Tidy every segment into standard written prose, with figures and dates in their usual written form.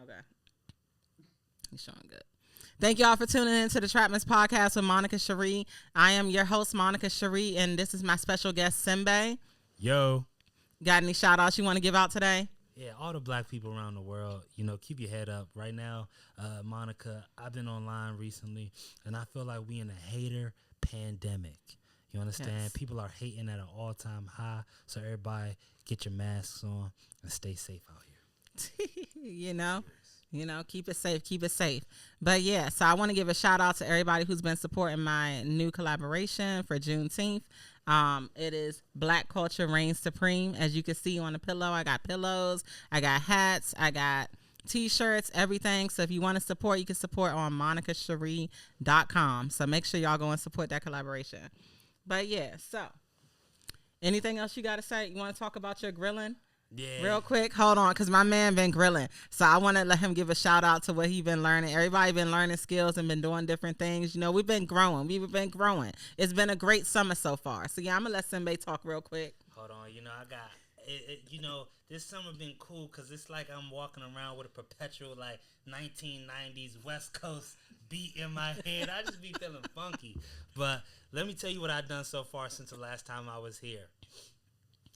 Okay. He's showing good. Thank y'all for tuning in to the Trapman's Podcast with Monica Sheri. I am your host, Monica Sheri, and this is my special guest, Simbay. Yo. Got any shout outs you want to give out today? Yeah, all the black people around the world, you know, keep your head up. Right now, Monica, I've been online recently, and I feel like we in a hater pandemic. You understand? Yes. People are hating at an all-time high, so everybody get your masks on and stay safe out here. You know, keep it safe. But yeah, so I want to give a shout out to everybody who's been supporting my new collaboration for Juneteenth. It is Black Culture Reigns Supreme. As you can see on the pillow, I got pillows, I got hats, I got t-shirts, everything. So if you want to support, you can support on monicasheri.com. So make sure y'all go and support that collaboration. But yeah, so anything else you got to say? You want to talk about your grilling? Yeah. Real quick, hold on, because my man been grilling. So I want to let him give a shout out to what he been learning. Everybody been learning skills and been doing different things. You know, we've been growing. It's been a great summer so far. So yeah, I'm going to let Simbay talk real quick. Hold on. You know, I got, this summer been cool because it's like I'm walking around with a perpetual, like, 1990s West Coast beat in my head. I just be feeling funky. But let me tell you what I've done so far since the last time I was here.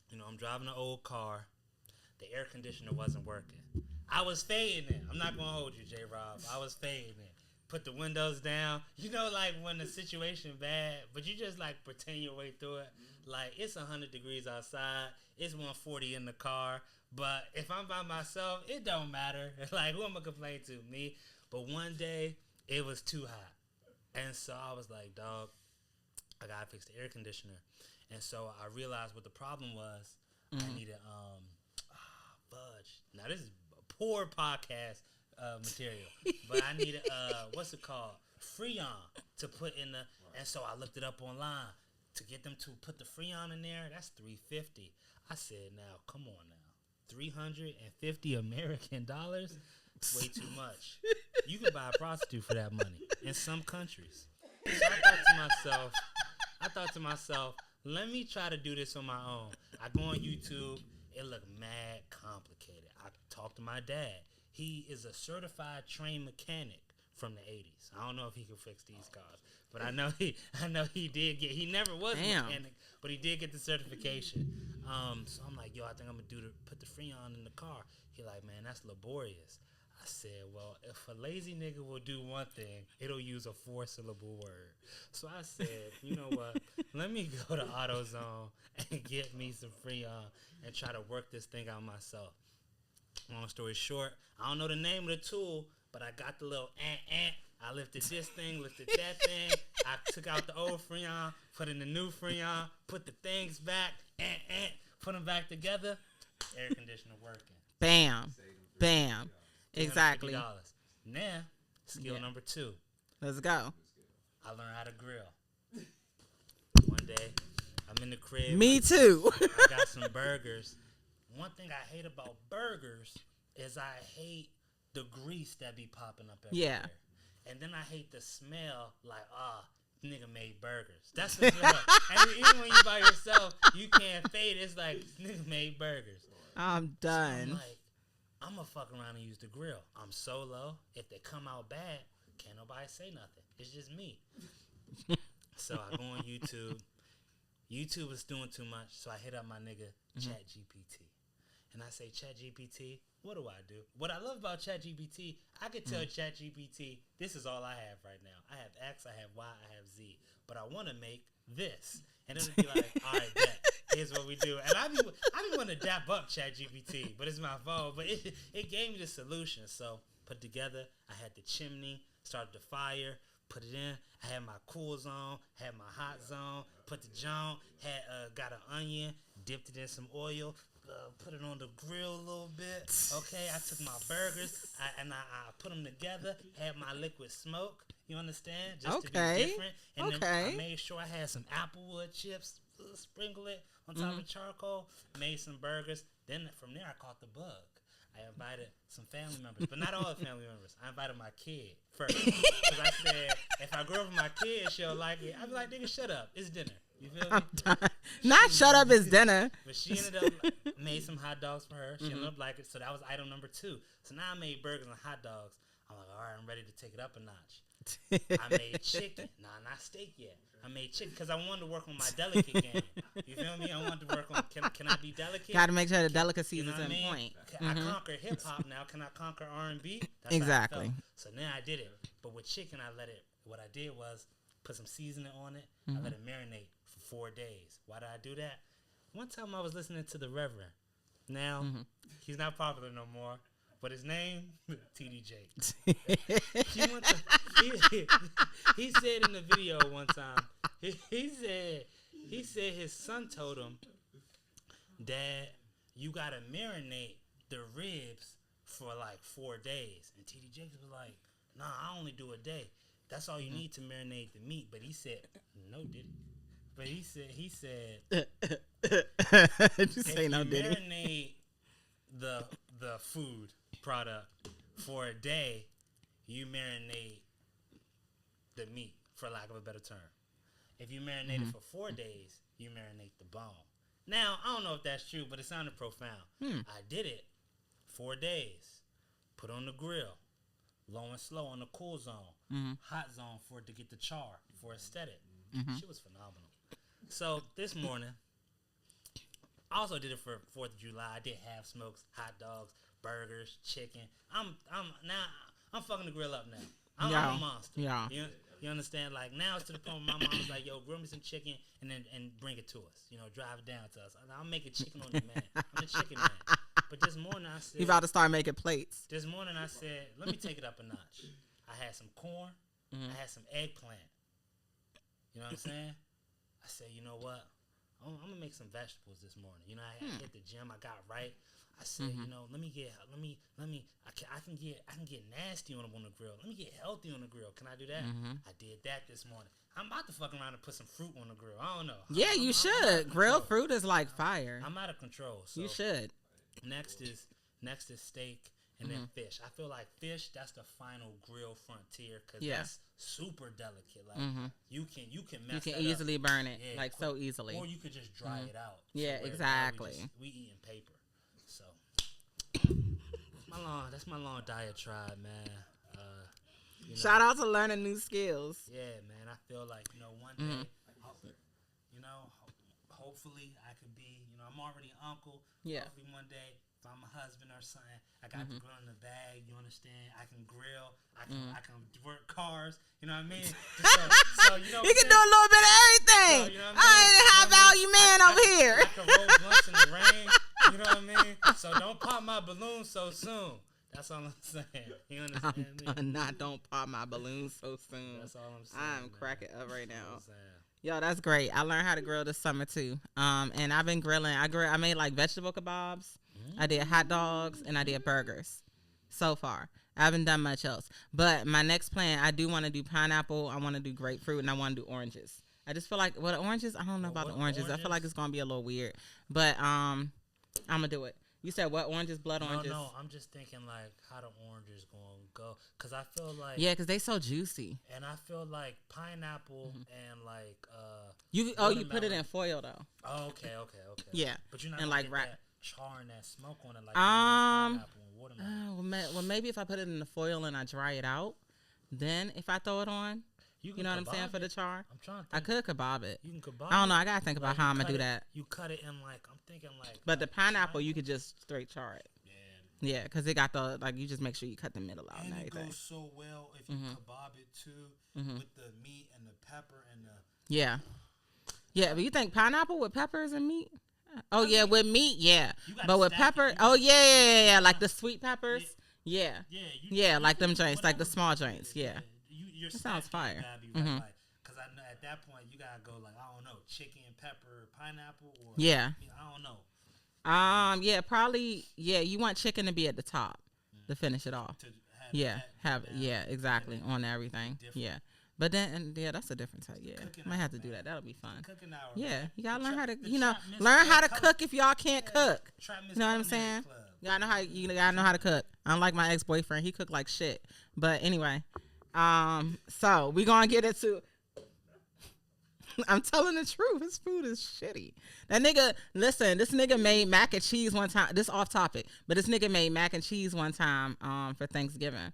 You know, I'm driving an old car. The air conditioner wasn't working. I was fading it. I'm not going to hold you, J-Rob. I was fading it. Put the windows down. You know, like, when the situation bad, but you just, like, pretend your way through it. Like, it's 100 degrees outside. It's 140 in the car. But if I'm by myself, it don't matter. Like, who am I going to complain to? Me? But one day, it was too hot. And so I was like, dog, I got to fix the air conditioner. And so I realized what the problem was. I needed, fudge. Now, this is poor podcast material. But I needed, what's it called? Freon to put in the, and so I looked it up online. To get them to put the Freon in there, that's $350. I said, now, come on now. $350 American dollars? Way too much. You can buy a prostitute for that money in some countries. So I thought to myself, let me try to do this on my own. I go on YouTube. It looked mad complicated. I talked to my dad. He is a certified trained mechanic from the 80s. I don't know if he can fix these cars, but I know he did get. He never was a mechanic, but he did get the certification. So I'm like, yo, I think I'm gonna put the Freon in the car. He like, man, that's laborious. I said, well, if a lazy nigga will do one thing, it'll use a 4-syllable word. So I said, you know what? Let me go to AutoZone and get me some Freon and try to work this thing out myself. Long story short, I don't know the name of the tool, but I got the little ant. I lifted this thing, lifted that thing. I took out the old Freon, put in the new Freon, put the things back, put them back together. Air conditioner working. Bam. Exactly. Now, skill number 2. Let's go. I learned how to grill. One day, I'm in the crib. Me too. I got some burgers. One thing I hate about burgers is I hate the grease that be popping up everywhere. Yeah. And then I hate the smell like, nigga made burgers. That's the smell. And even when you by yourself, you can't fade it. It's like, nigga made burgers. I'm done. So I'm like, I'm going to fuck around and use the grill. I'm solo. If they come out bad, can't nobody say nothing. It's just me. So I go on YouTube. YouTube is doing too much, so I hit up my nigga, ChatGPT. And I say, ChatGPT, what do? What I love about ChatGPT, I could tell ChatGPT, this is all I have right now. I have X, I have Y, I have Z. But I want to make this. And it'll be like, all right, bet. Here's what we do. And I be wanting to dap up ChatGPT, but it's my phone. But it gave me the solution. So put together, I had the chimney, started the fire, put it in. I had my cool zone, had my hot zone, put the joint, got an onion, dipped it in some oil, put it on the grill a little bit. Okay, I took my burgers and I put them together, had my liquid smoke. You understand? Just to be different. And then I made sure I had some applewood chips, sprinkle it on top of charcoal, made some burgers. Then from there, I caught the bug. I invited some family members, but not all the family members. I invited my kid first. Because I said, if I grow up with my kid, she'll like it. I'd be like, nigga, shut up. It's dinner. You feel me? I'm done. Not shut up is dinner. But she ended up made some hot dogs for her. She ended up liking it. So that was item number 2. So now I made burgers and hot dogs. I'm like, all right, I'm ready to take it up a notch. I made chicken. Nah, not steak yet. I made chicken because I wanted to work on my delicate game. You feel me? I wanted to work on, can I be delicate? Got to make sure the delicacy is in in point. I conquer hip hop now. Can I conquer R&B? That's exactly. So then I did it. But with chicken, what I did was put some seasoning on it. I let it marinate for 4 days. Why did I do that? One time I was listening to the Reverend. Now, he's not popular no more. But his name, TD Jakes. He said in the video one time, he said his son told him, Dad, you got to marinate the ribs for like 4 days. And TD Jakes was like, nah, I only do a day. That's all you need to marinate the meat. But he said, no, did he? But he said, you say no, did he? Marinate the food product for a day, you marinate the meat, for lack of a better term. If you marinate it for 4 days, you marinate the bone. Now, I don't know if that's true, but it sounded profound. I did it 4 days. Put on the grill, low and slow on the cool zone, hot zone for it to get the char, for aesthetic. She was phenomenal. So this morning, I also did it for 4th of July. I did half smokes, hot dogs, burgers, chicken. I'm fucking the grill up now. I'm a monster. Yeah. You understand? Like now it's to the point where my mom was like, "Yo, grill me some chicken and bring it to us. You know, drive it down to us. I'll make a chicken on demand. I'm the chicken man." But this morning I said, "You about to start making plates?" This morning I said, "Let me take it up a notch." I had some corn. I had some eggplant. You know what I'm saying? I said, you know what? I'm gonna make some vegetables this morning. You know, I hit the gym. I got right. I said, you know, I can get nasty on the grill. Let me get healthy on the grill. Can I do that? I did that this morning. I'm about to fuck around and put some fruit on the grill. I don't know. Yeah, you should. Grilled fruit is like fire. I'm out of control. So you should. Next is steak and then fish. I feel like fish, that's the final grill frontier because that's super delicate. Like you can mess You can easily up. burn it, Yeah, like so easily. Or you could just dry it out. Yeah, exactly. We eating paper. So that's my long diatribe, man. Shout out to learning new skills. Yeah, man. I feel like, one day, hopefully I could be, I'm already an uncle. Yeah. Hopefully one day, if I'm a husband or something, I got the grill in the bag. You understand? I can grill. I can work cars. You know what I mean? So you can do a little bit of everything. So, I ain't a high value man over here. I can roll blunts in the rain. You know what I mean? So don't pop my balloon so soon. That's all I'm saying. You understand me? Don't pop my balloon so soon. That's all I'm saying. I'm cracking up right now. Yo, that's great. I learned how to grill this summer too. And I've been grilling. I made like vegetable kebabs. I did hot dogs and I did burgers. So far, I haven't done much else. But my next plan, I do want to do pineapple. I want to do grapefruit, and I want to do oranges. I just feel like oranges. I don't know about the oranges. I feel like it's gonna be a little weird. But I'm gonna do it. You said what oranges? Blood oranges? No, I'm just thinking like how the oranges gonna go. Cause I feel like cause they so juicy. And I feel like pineapple and like you put it in foil though. Oh, okay. Yeah, but you're not and gonna like get that char and that smoke on it like pineapple and watermelon. Well, maybe if I put it in the foil and I dry it out, then if I throw it on, you know what I'm saying, for the char. I'm trying to think. I could kebab it. You can kebab. I don't know. I gotta think about how I'm gonna do that. You cut it in like I'm thinking like. But the pineapple, you could just straight char it. Yeah, because it got you just make sure you cut the middle out and everything. It goes so well if you kebab it too with the meat and the pepper and the. Yeah, but you think pineapple with peppers and meat? Oh yeah, with meat, yeah. But with pepper, yeah, like the sweet peppers. Yeah, like them joints, like the small joints. Yeah, that sounds fire. Because I know at that point you gotta go like I don't know, chicken, pepper, pineapple, or yeah. I don't know. Yeah, probably. Yeah, you want chicken to be at the top to finish it off. Exactly on everything. Yeah. But then, that's a different type. Yeah, might have to do that. That'll be fun. Yeah, you gotta learn how to, learn how to cook if y'all can't cook. You know what I'm saying? You gotta know how to cook. Unlike my ex-boyfriend, he cooked like shit. But anyway, so we gonna get into. I'm telling the truth. His food is shitty. That nigga, listen, this nigga made mac and cheese one time. This off topic, but this nigga made mac and cheese one time for Thanksgiving.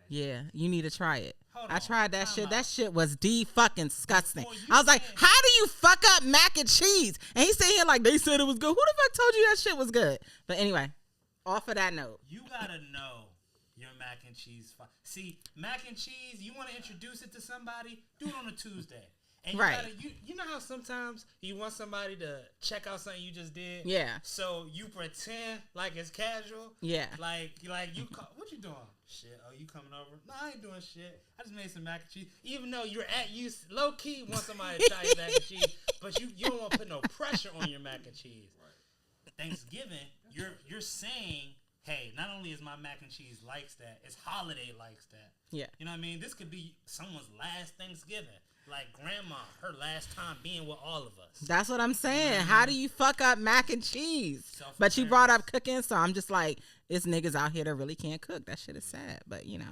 Yeah, you need to try it. I tried that shit. That shit was fucking disgusting. I was like, how do you fuck up mac and cheese? And he sitting here like, they said it was good. Who the fuck told you that shit was good? But anyway, off of that note. You gotta know your mac and cheese. See, mac and cheese, you want to introduce it to somebody, do it on a Tuesday. And you gotta, you know how sometimes you want somebody to check out something you just did? Yeah. So you pretend like it's casual? Yeah. Like you call, what you doing? Shit, oh, you coming over? No, I ain't doing shit. I just made some mac and cheese. Even though you low key want somebody to try your mac and cheese, but you don't want to put no pressure on your mac and cheese. Right. Thanksgiving, you're saying, hey, not only is my mac and cheese likes that, it's holiday likes that. Yeah. You know what I mean? This could be someone's last Thanksgiving. Like grandma, her last time being with all of us. That's what I'm saying. How do you fuck up mac and cheese? But you brought up cooking, so I'm just like, it's niggas out here that really can't cook. That shit is sad. But, you know,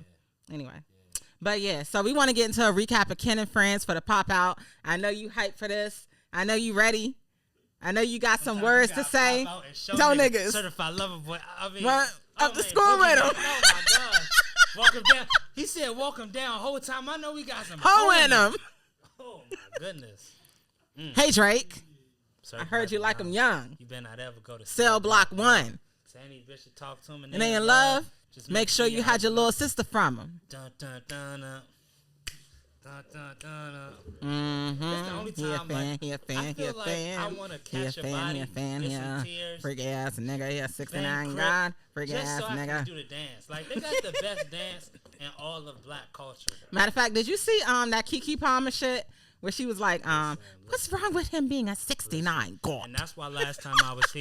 anyway. Yeah. But, yeah, so we want to get into a recap of Ken and Friends for the pop out. I know you hyped for this. I know you ready. I know you got some words to say. Don't niggas. Certified lover boy. I mean, up to school with him. Oh, my God. Walk him down. He said walk him down. Whole time I know we got some hoe in him. Oh, my goodness. Hey, Drake. I heard you like him young. You better not ever go to Cell Block 1. Sandy Bishop talk to him and they in love. Just make sure you had your little sister from him. Dun, dun, dun, dun. Dun, dun, dun, dun. It's the only time he a fan. I want to catch a body, get some tears. Freak ass nigga, he a 69 god. Freak ass so nigga. I can do the dance. Like, they got the best dance in all of black culture. Matter of fact, did you see that Keke Palmer shit? Where she was like, what's wrong with him being a 69 god? And that's why last time I was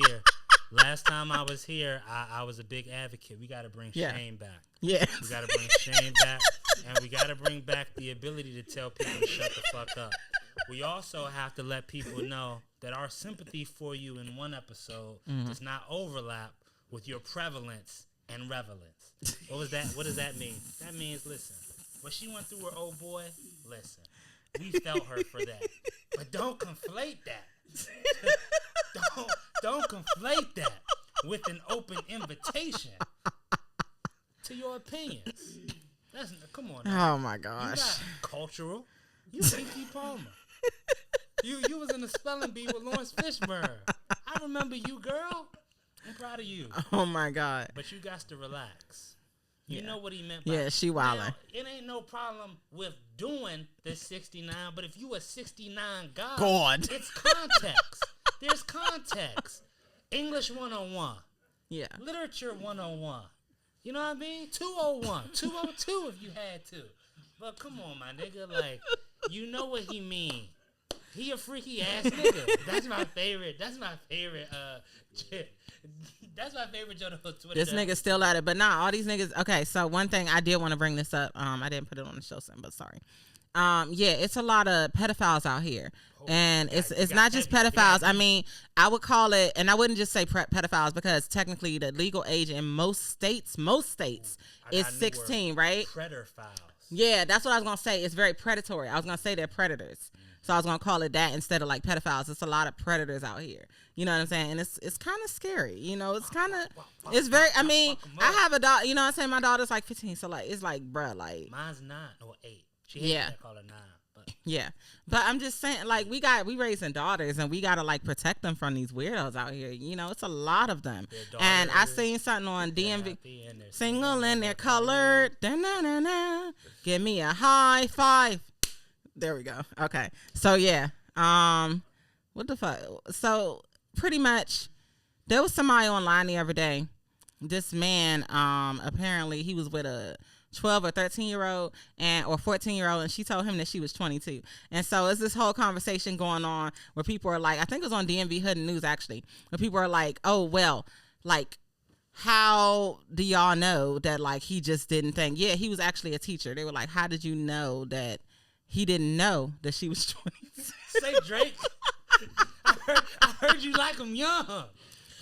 here, I was a big advocate. We got to bring shame back. Yeah. We got to bring shame back. And we got to bring back the ability to tell people to shut the fuck up. We also have to let people know that our sympathy for you in one episode does not overlap with your prevalence and relevance. What was that? What does that mean? That means, listen, what she went through her old boy, listen, we felt her for that. But don't conflate that. Don't conflate that with an open invitation to your opinions. Come on now. Oh my gosh. You got cultural. You Keke Palmer. You was in the spelling bee with Lawrence Fishburne. I remember you, girl. I'm proud of you. Oh my God. But you got to relax. You know what he meant by she wildin'. Now, it ain't no problem with doing the 69, but if you a 69 God. it's context. There's context. English 101. Yeah. Literature 101. You know what I mean? 201. 202 if you had to. But come on, my nigga. Like, you know what he mean. He a freaky ass nigga. That's my favorite. That's my favorite joke on Twitter. This nigga still at it. But nah, all these niggas. Okay, so one thing I did want to bring this up. I didn't put it on the show, but sorry. It's a lot of pedophiles out here. And it's not just pedophiles. I mean, I would call it, and I wouldn't just say pedophiles because technically the legal age in most states is 16, right? Prederfiles. Yeah, that's what I was going to say. It's very predatory. I was going to say they're predators. So I was going to call it that instead of like pedophiles. It's a lot of predators out here. You know what I'm saying? And it's kind of scary. You know, it's kind of, it's very, I mean, I have a daughter, you know what I'm saying? My daughter's like 15. So like, it's like, bruh, like. Mine's 9 or 8. She hates that, call her 9. Yeah, but I'm just saying, like, we raising daughters, and we gotta like protect them from these weirdos out here. You know, it's a lot of them. And I seen something on DMV, single and they're colored. Da-na-na-na. Give me a high five. There we go. Okay, so yeah, what the fuck? So pretty much, there was somebody online the other day. This man, apparently he was with a 12 or 13-year-old or 14-year-old, and she told him that she was 22. And so it's this whole conversation going on where people are like, I think it was on DMV Hood News actually, where people are like, oh well, like, how do y'all know that like he just didn't think? Yeah, he was actually a teacher. They were like, how did you know that he didn't know that she was 22? Say Drake. I heard you like him young.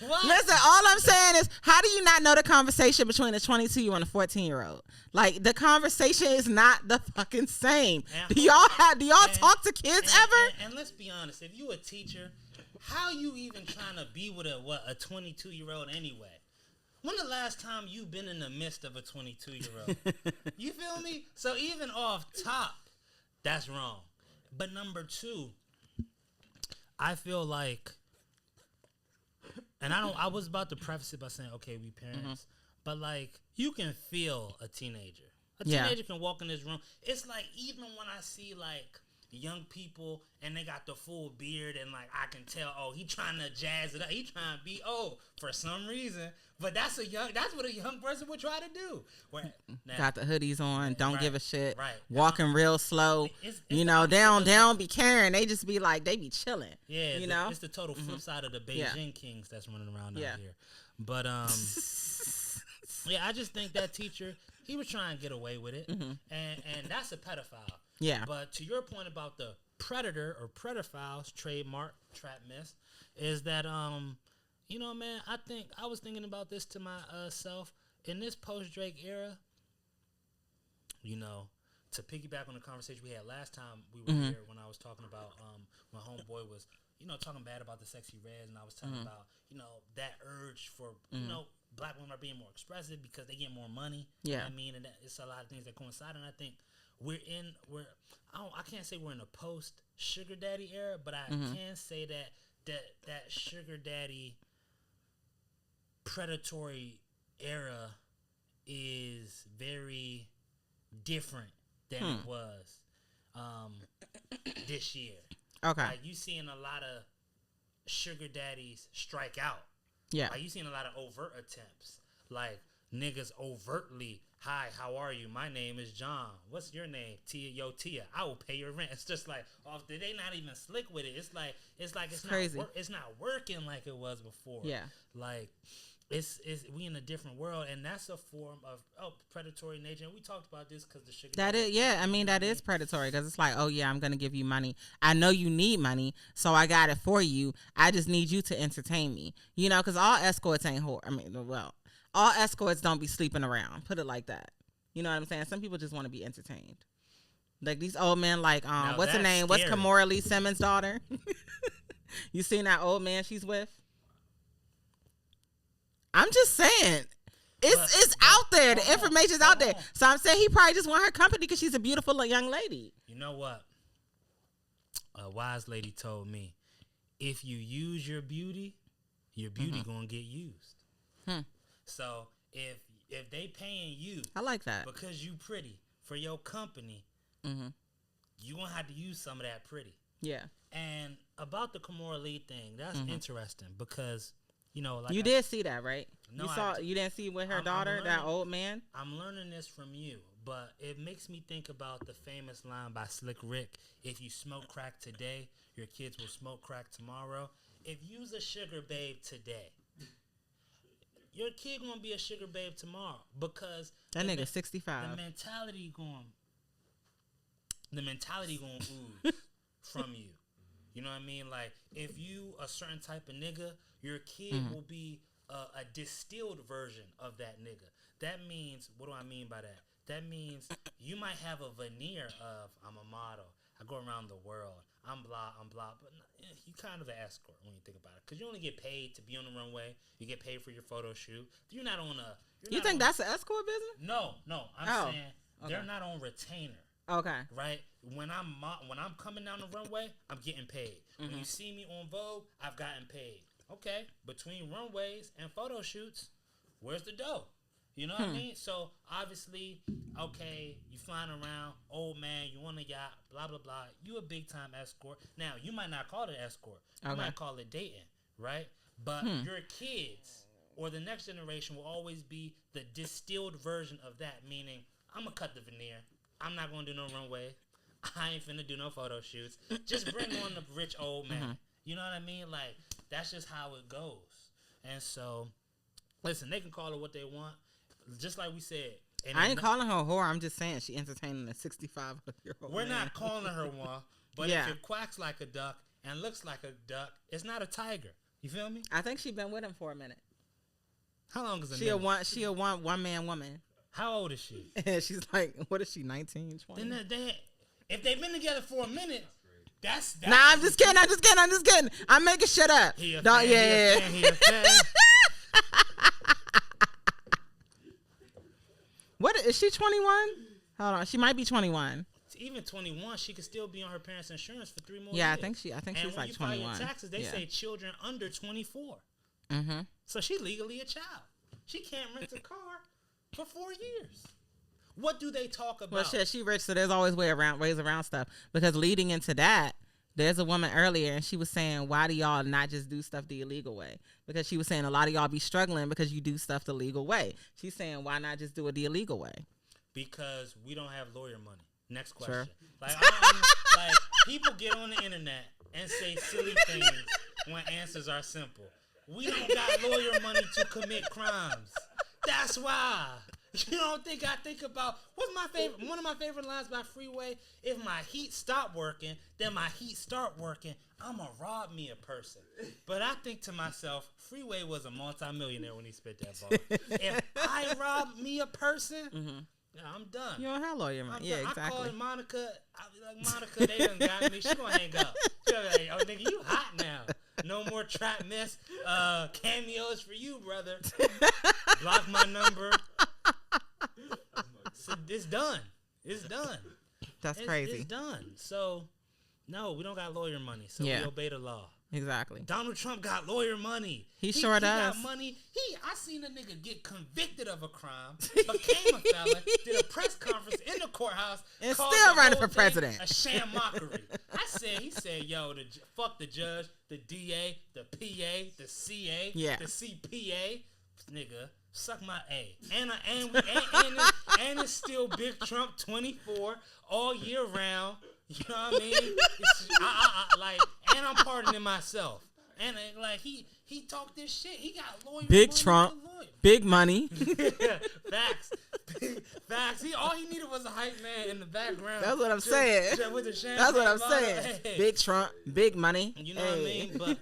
What? Listen, all I'm saying is, how do you not know the conversation between a 22-year-old and a 14-year-old? Like, the conversation is not the fucking same. Do y'all talk to kids ever? And let's be honest, if you a teacher, how you even trying to be with a 22-year-old anyway? When the last time you been in the midst of a 22-year-old? You feel me? So even off top, that's wrong. But number two, I feel like, and I was about to preface it by saying, okay, we parents, but like, you can feel a teenager. A teenager can walk in this room. It's like, even when I see like young people and they got the full beard and like I can tell, oh, he trying to jazz it up. He trying to be old for some reason. But that's what a young person would try to do. Now, got the hoodies on, don't give a shit. Right. Walking real slow. It's they don't be caring. They just be like, they be chilling. Yeah, it's the total flip side of the Beijing kings that's running around out here. But yeah, I just think that teacher, he was trying to get away with it. And that's a pedophile. Yeah. But to your point about the predator or Prederfiles trademark trap miss, is that you know, man, I was thinking about this to myself in this post Drake era. You know, to piggyback on the conversation we had last time we were here, when I was talking about my homeboy was, you know, talking bad about the Sexy Reds, and I was talking about, you know, that urge for, you know, black women are being more expressive because they get more money. You know what I mean? And it's a lot of things that coincide, and I think I can't say we're in a post sugar daddy era, but I can say that sugar daddy predatory era is very different than it was this year. Okay. Like, you seeing a lot of sugar daddies strike out. Yeah. Like, you seeing a lot of overt attempts. Like, niggas overtly, hi, how are you? My name is John. What's your name? Tia. Yo, Tia. I will pay your rent. It's just like, they not even slick with it. It's like it's crazy. It's not working like it was before. Yeah. Like, we in a different world, and that's a form of predatory nature. And we talked about this because the sugar. That is predatory, because it's like, oh yeah, I'm gonna give you money. I know you need money, so I got it for you. I just need you to entertain me. You know, because all escorts ain't whore. I mean, well, all escorts don't be sleeping around. Put it like that. You know what I'm saying? Some people just want to be entertained. Like these old men, like what's her name? Scary. What's Kimora Lee Daughter? You seen that old man she's with? I'm just saying, it's out there. The information's out there. So I'm saying he probably just want her company because she's a beautiful young lady. You know what? A wise lady told me, if you use your beauty gonna get used. So if they paying you, I like that, because you pretty for your company, you gonna have to use some of that pretty. Yeah. And about the Kimora Lee thing, that's interesting because, you know, like you did see that, right? No, you didn't see with her daughter, that old man? I'm learning this from you, but it makes me think about the famous line by Slick Rick, if you smoke crack today, your kids will smoke crack tomorrow. If you's a sugar babe today, your kid gonna be a sugar babe tomorrow, because that nigga 65. The mentality gonna ooze from you. You know what I mean? Like, if you a certain type of nigga, your kid will be a distilled version of that nigga. That means, what do I mean by that? That means you might have a veneer of, I'm a model, I go around the world, I'm blah, but you kind of an escort when you think about it, because you only get paid to be on the runway, you get paid for your photo shoot. You're not on a. You think that's an escort business? No. I'm saying they're not on retainer. Okay. Right? When I'm coming down the runway, I'm getting paid. When you see me on Vogue, I've gotten paid. Okay. Between runways and photo shoots, where's the dough? You know what I mean? So obviously, okay, you flying around, old man, you on a yacht, blah blah blah. You a big time escort. Now you might not call it escort. You might call it dating, right? But your kids or the next generation will always be the distilled version of that. Meaning, I'm gonna cut the veneer. I'm not gonna do no runway. I ain't finna do no photo shoots. Just bring on the rich old man. You know what I mean? Like, that's just how it goes. And so, listen, they can call it what they want. Just like we said. I ain't calling her a whore. I'm just saying she entertaining a 65-year-old We're man. not calling her one. But if it quacks like a duck and looks like a duck, it's not a tiger. You feel me? I think she been with him for a minute. How long is it? She a one man woman. How old is she? She's like, what is she, 19, 20? Then if they've been together for a minute, that's nah, I'm just kidding. I'm making shit up. Yeah. What is she 21? Hold on, she might be 21. Even 21, she could still be on her parents' insurance for 3 more years. Yeah, I think she's like 21. And when you file your taxes, they say children under 24. Mm-hmm. So she's legally a child. She can't rent a car for 4 years. What do they talk about? Well, shit, she rich, so there's always ways around stuff. Because leading into that, there's a woman earlier, and she was saying, why do y'all not just do stuff the illegal way? Because she was saying a lot of y'all be struggling because you do stuff the legal way. She's saying, why not just do it the illegal way? Because we don't have lawyer money. Next question. Sure. Like people get on the internet and say silly things when answers are simple. We don't got lawyer money to commit crimes. That's why. You don't think I think about one of my favorite lines by Freeway? If my heat stop working, then my heat start working, I'ma rob me a person. But I think to myself, Freeway was a multimillionaire when he spit that ball. If I rob me a person, I'm done. You don't have lawyer money. Yeah, exactly. I call Monica. I be like, Monica, they done got me. She gonna hang up. She gonna be like, oh, nigga, you hot now. No more trap miss cameos for you, brother. Block my number. So it's done. It's done. That's crazy. It's done. So, no, we don't got lawyer money. So we obey the law. Exactly. Donald Trump got lawyer money. He sure does. He got money. I seen a nigga get convicted of a crime, became a felon, did a press conference in the courthouse, and still running for president. A sham mockery. He said, yo, fuck the judge, the DA, the PA, the CA, the CPA, nigga. Suck my A. And it's still Big Trump 24 all year round. You know what I mean? And I'm pardoning myself. And he talked this shit. He got lawyers. Big Trump, big money. Facts. Facts. All he needed was a hype man in the background. That's what I'm saying. With the champagne That's what I'm bottle. saying. Hey. Big Trump, big money. You know what I mean? But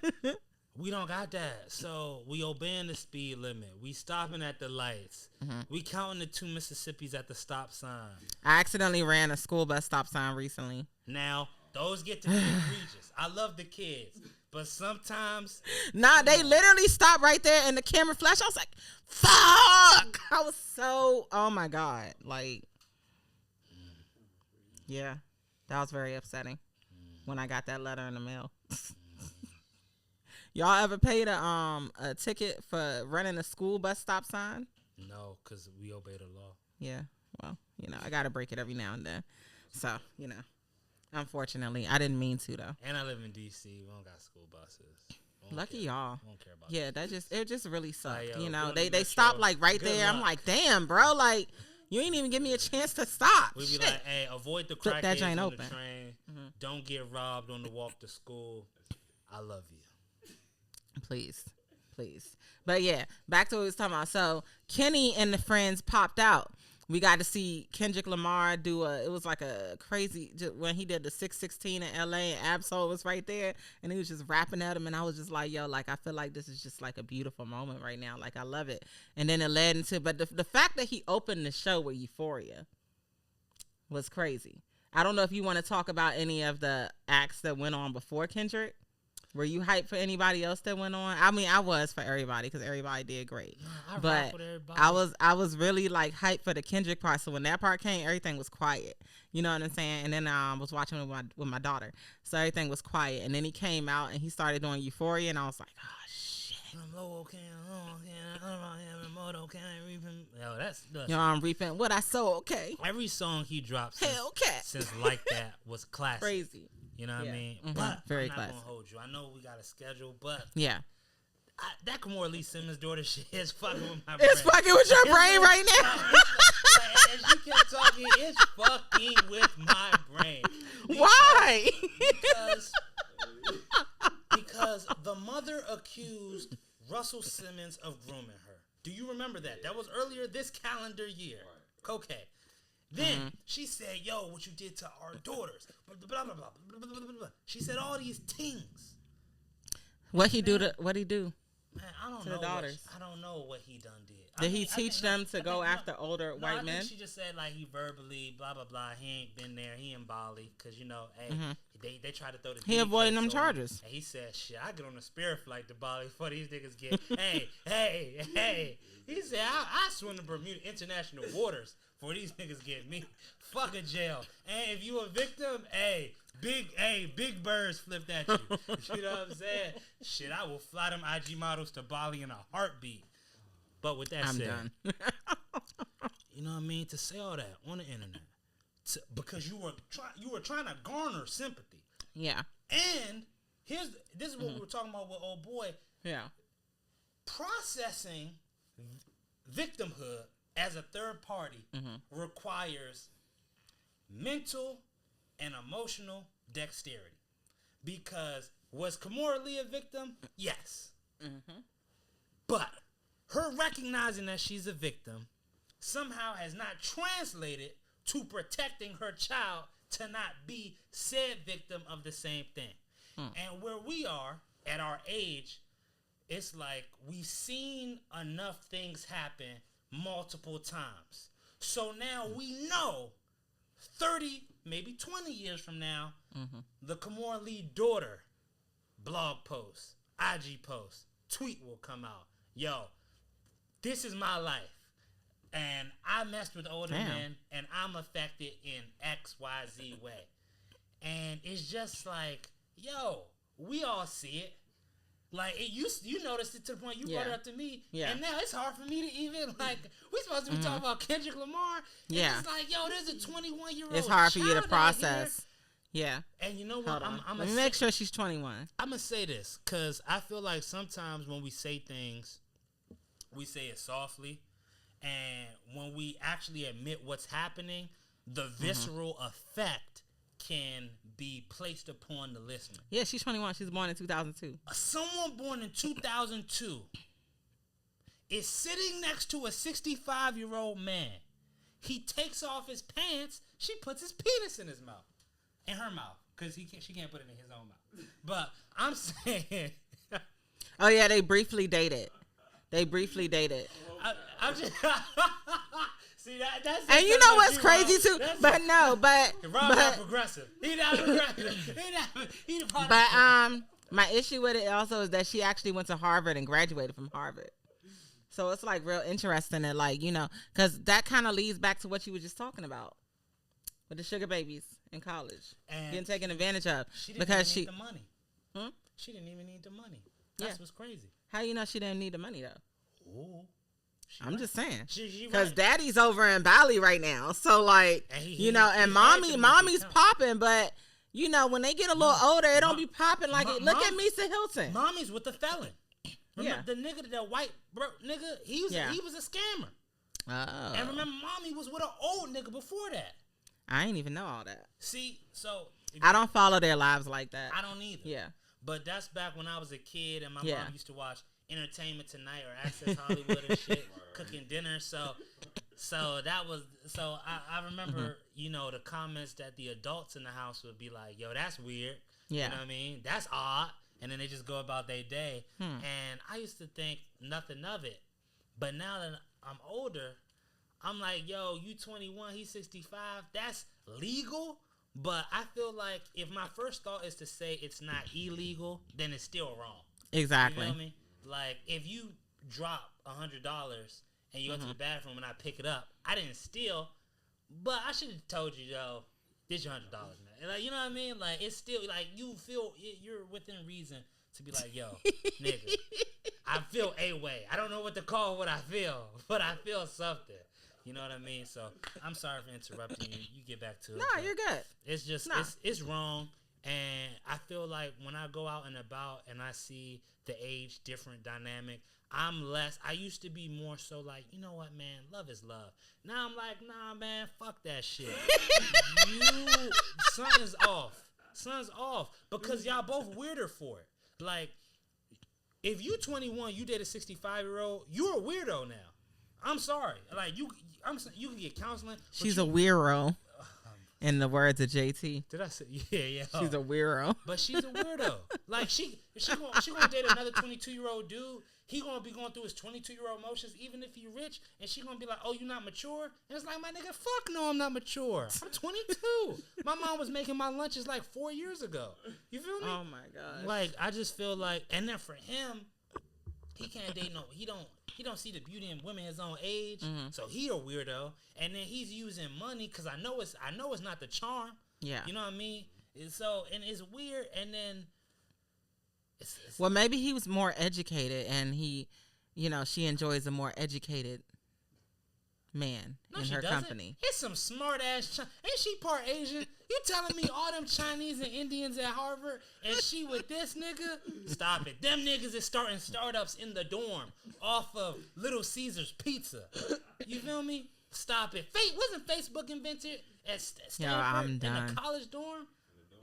we don't got that. So we obeying the speed limit. We stopping at the lights. We counting the 2 Mississippis at the stop sign. I accidentally ran a school bus stop sign recently. Now, those get to be egregious. I love the kids. But sometimes... Nah, they literally stopped right there and the camera flashed. I was like, fuck! I was so... Oh, my God. Like... Yeah. That was very upsetting when I got that letter in the mail. Y'all ever paid a ticket for running a school bus stop sign? No, because we obey the law. Yeah. Well, I got to break it every now and then. So, unfortunately, I didn't mean to, though. And I live in D.C. We don't got school buses. Lucky y'all. We don't care about that. It just really sucked. Like, they stopped like right there. Luck. I'm like, damn, bro. Like, you ain't even give me a chance to stop. We be like, hey, avoid the crackheads on the train. Don't get robbed on the walk to school. I love you. Please. But yeah, back to what we was talking about. So Kenny and the friends popped out. We got to see Kendrick Lamar do it was like a crazy, when he did the 616 in LA and Absol was right there and he was just rapping at him and I was just like, yo, like, I feel like this is just like a beautiful moment right now. Like, I love it. And then it led into, but the fact that he opened the show with Euphoria was crazy. I don't know if you want to talk about any of the acts that went on before Kendrick. Were you hyped for anybody else that went on? I mean, I was for everybody because everybody did great. But I was really like hyped for the Kendrick part. So when that part came, everything was quiet. You know what I'm saying? And then I was watching with my daughter, so everything was quiet. And then he came out and he started doing Euphoria, and I was like, oh shit. I'm reaping what I sow. Okay. Every song he drops since Like That was classic. Crazy. You know what I mean? Mm-hmm. But very I'm not classic. going to hold you. I know we got a schedule, but yeah. That Kimora Lee Daughter shit is fucking with my brain. It's fucking with your brain right now. As you kept talking, it's fucking with my brain. Why? Because the mother accused Russell Simmons of grooming her. Do you remember that? That was earlier this calendar year. Okay. Then she said, yo, what you did to our daughters. Blah, blah, blah, blah, blah, blah, blah, blah. She said all these things. What he do? What he do? Man, I don't to know. the daughters. I don't know what he done did. Did he teach them to go after older white men? I think she just said like he verbally blah blah blah. He ain't been there. He in Bali because hey, they try to throw the. He avoiding them charges. And he said, "Shit, I get on a spirit flight to Bali before these niggas get." hey. He said, "I swim the Bermuda international waters before these niggas get me. Fuck a jail. And if you a victim, big birds flipped at you. You know what I'm saying? Shit, I will fly them IG models to Bali in a heartbeat." But with that said, done. You know what I mean? To say all that on the internet, because you were trying to garner sympathy. Yeah. And this is what we were talking about with old boy. Yeah. Processing victimhood as a third party requires mental and emotional dexterity. Because was Kimora Lee a victim? Yes. But her recognizing that she's a victim somehow has not translated to protecting her child to not be said victim of the same thing. And where we are at our age, it's like we've seen enough things happen multiple times. So now we know 30, maybe 20 years from now, the Kimora Lee Daughter blog post, IG post, tweet will come out. Yo, this is my life. And I messed with older men, and I'm affected in X, Y, Z way. And it's just like, yo, we all see it. Like, you noticed it to the point you brought it up to me. Yeah. And now it's hard for me to even, like, we supposed to be talking about Kendrick Lamar. And it's like, yo, there's a 21-year-old It's hard for you to process. Yeah. And you know what? Let me make sure she's 21. I'm going to say this, because I feel like sometimes when we say things, we say it softly. And when we actually admit what's happening, the visceral effect can be placed upon the listener. Yeah, she's 21. She was born in 2002. Someone born in 2002 is sitting next to a 65-year-old man. He takes off his pants. She puts his penis in his mouth. In her mouth. Because she can't put it in his own mouth. But I'm saying... Oh, yeah, they briefly dated. I'm just... See, that's and you know what's crazy too? But Rob not progressive. He not progressive. But my issue with it also is that she actually went to Harvard and graduated from Harvard. So it's like real interesting that, like, you know, because that kind of leads back to what you were just talking about with the sugar babies in college and getting taken advantage of. She didn't even need the money. She didn't even need the money. That's what's crazy. How you know she didn't need the money though? Ooh. I'm just saying, because right. Daddy's over in Bali right now, so like, you know, and mommy's popping, but you know, when they get a little older, it don't be popping like it. Look at Misa Hilton. Mommy's with the felon. Remember the nigga, the white nigga, he was a scammer. Oh. And remember, mommy was with an old nigga before that. I ain't even know all that. See, so I don't follow their lives like that. I don't either. Yeah, but that's back when I was a kid, and my mom used to watch Entertainment Tonight or Access Hollywood and shit, cooking dinner. So that was I remember you know, the comments that the adults in the house would be like, yo, that's weird. Yeah. You know what I mean? That's odd. And then they just go about their day. And I used to think nothing of it. But now that I'm older, I'm like, yo, you 21, he's 65. That's legal. But I feel like if my first thought is to say it's not illegal, then it's still wrong. Exactly. You know what I mean? Like, if you drop $100 and you go to the bathroom and I pick it up, I didn't steal, but I should have told you, yo, this your $100, man. Like, you know what I mean? Like, it's still, like, you feel, you're within reason to be like, yo, nigga, I feel a way. I don't know what to call what I feel, but I feel something. You know what I mean? So, I'm sorry for interrupting you. You get back to it. No, you're good. It's just, it's wrong. And I feel like when I go out and about and I see the age different dynamic, I used to be more so like, you know what, man, love is love. Now I'm like, nah, man, fuck that shit. Something's off because y'all both weirder for it. Like, if you 21, you date a 65-year-old, you're a weirdo now. I'm sorry. Like, you can get counseling. She's a weirdo. In the words of JT. Did I say? Yeah. She's a weirdo. But she's a weirdo. Like she gonna date another 22-year-old dude. He gonna be going through his 22-year-old emotions, even if he rich, and she gonna be like, "Oh, you not mature?" And it's like, my nigga, fuck no, I'm not mature. I'm 22. My mom was making my lunches like 4 years ago. You feel me? Oh my god. Like I just feel like, and then for him, he can't date no. He don't see the beauty in women his own age. So he a weirdo, and then he's using money because I know it's not the charm. Yeah. You know what I mean? And it's weird, and then. Well, maybe he was more educated, and he, she enjoys a more educated man in her company. It's some smart ass. Ain't she part Asian? You telling me all them Chinese and Indians at Harvard, and she with this nigga? Stop it. Them niggas is starting startups in the dorm off of Little Caesars Pizza. You feel me? Stop it. Wasn't Facebook invented at Stanford in the college dorm?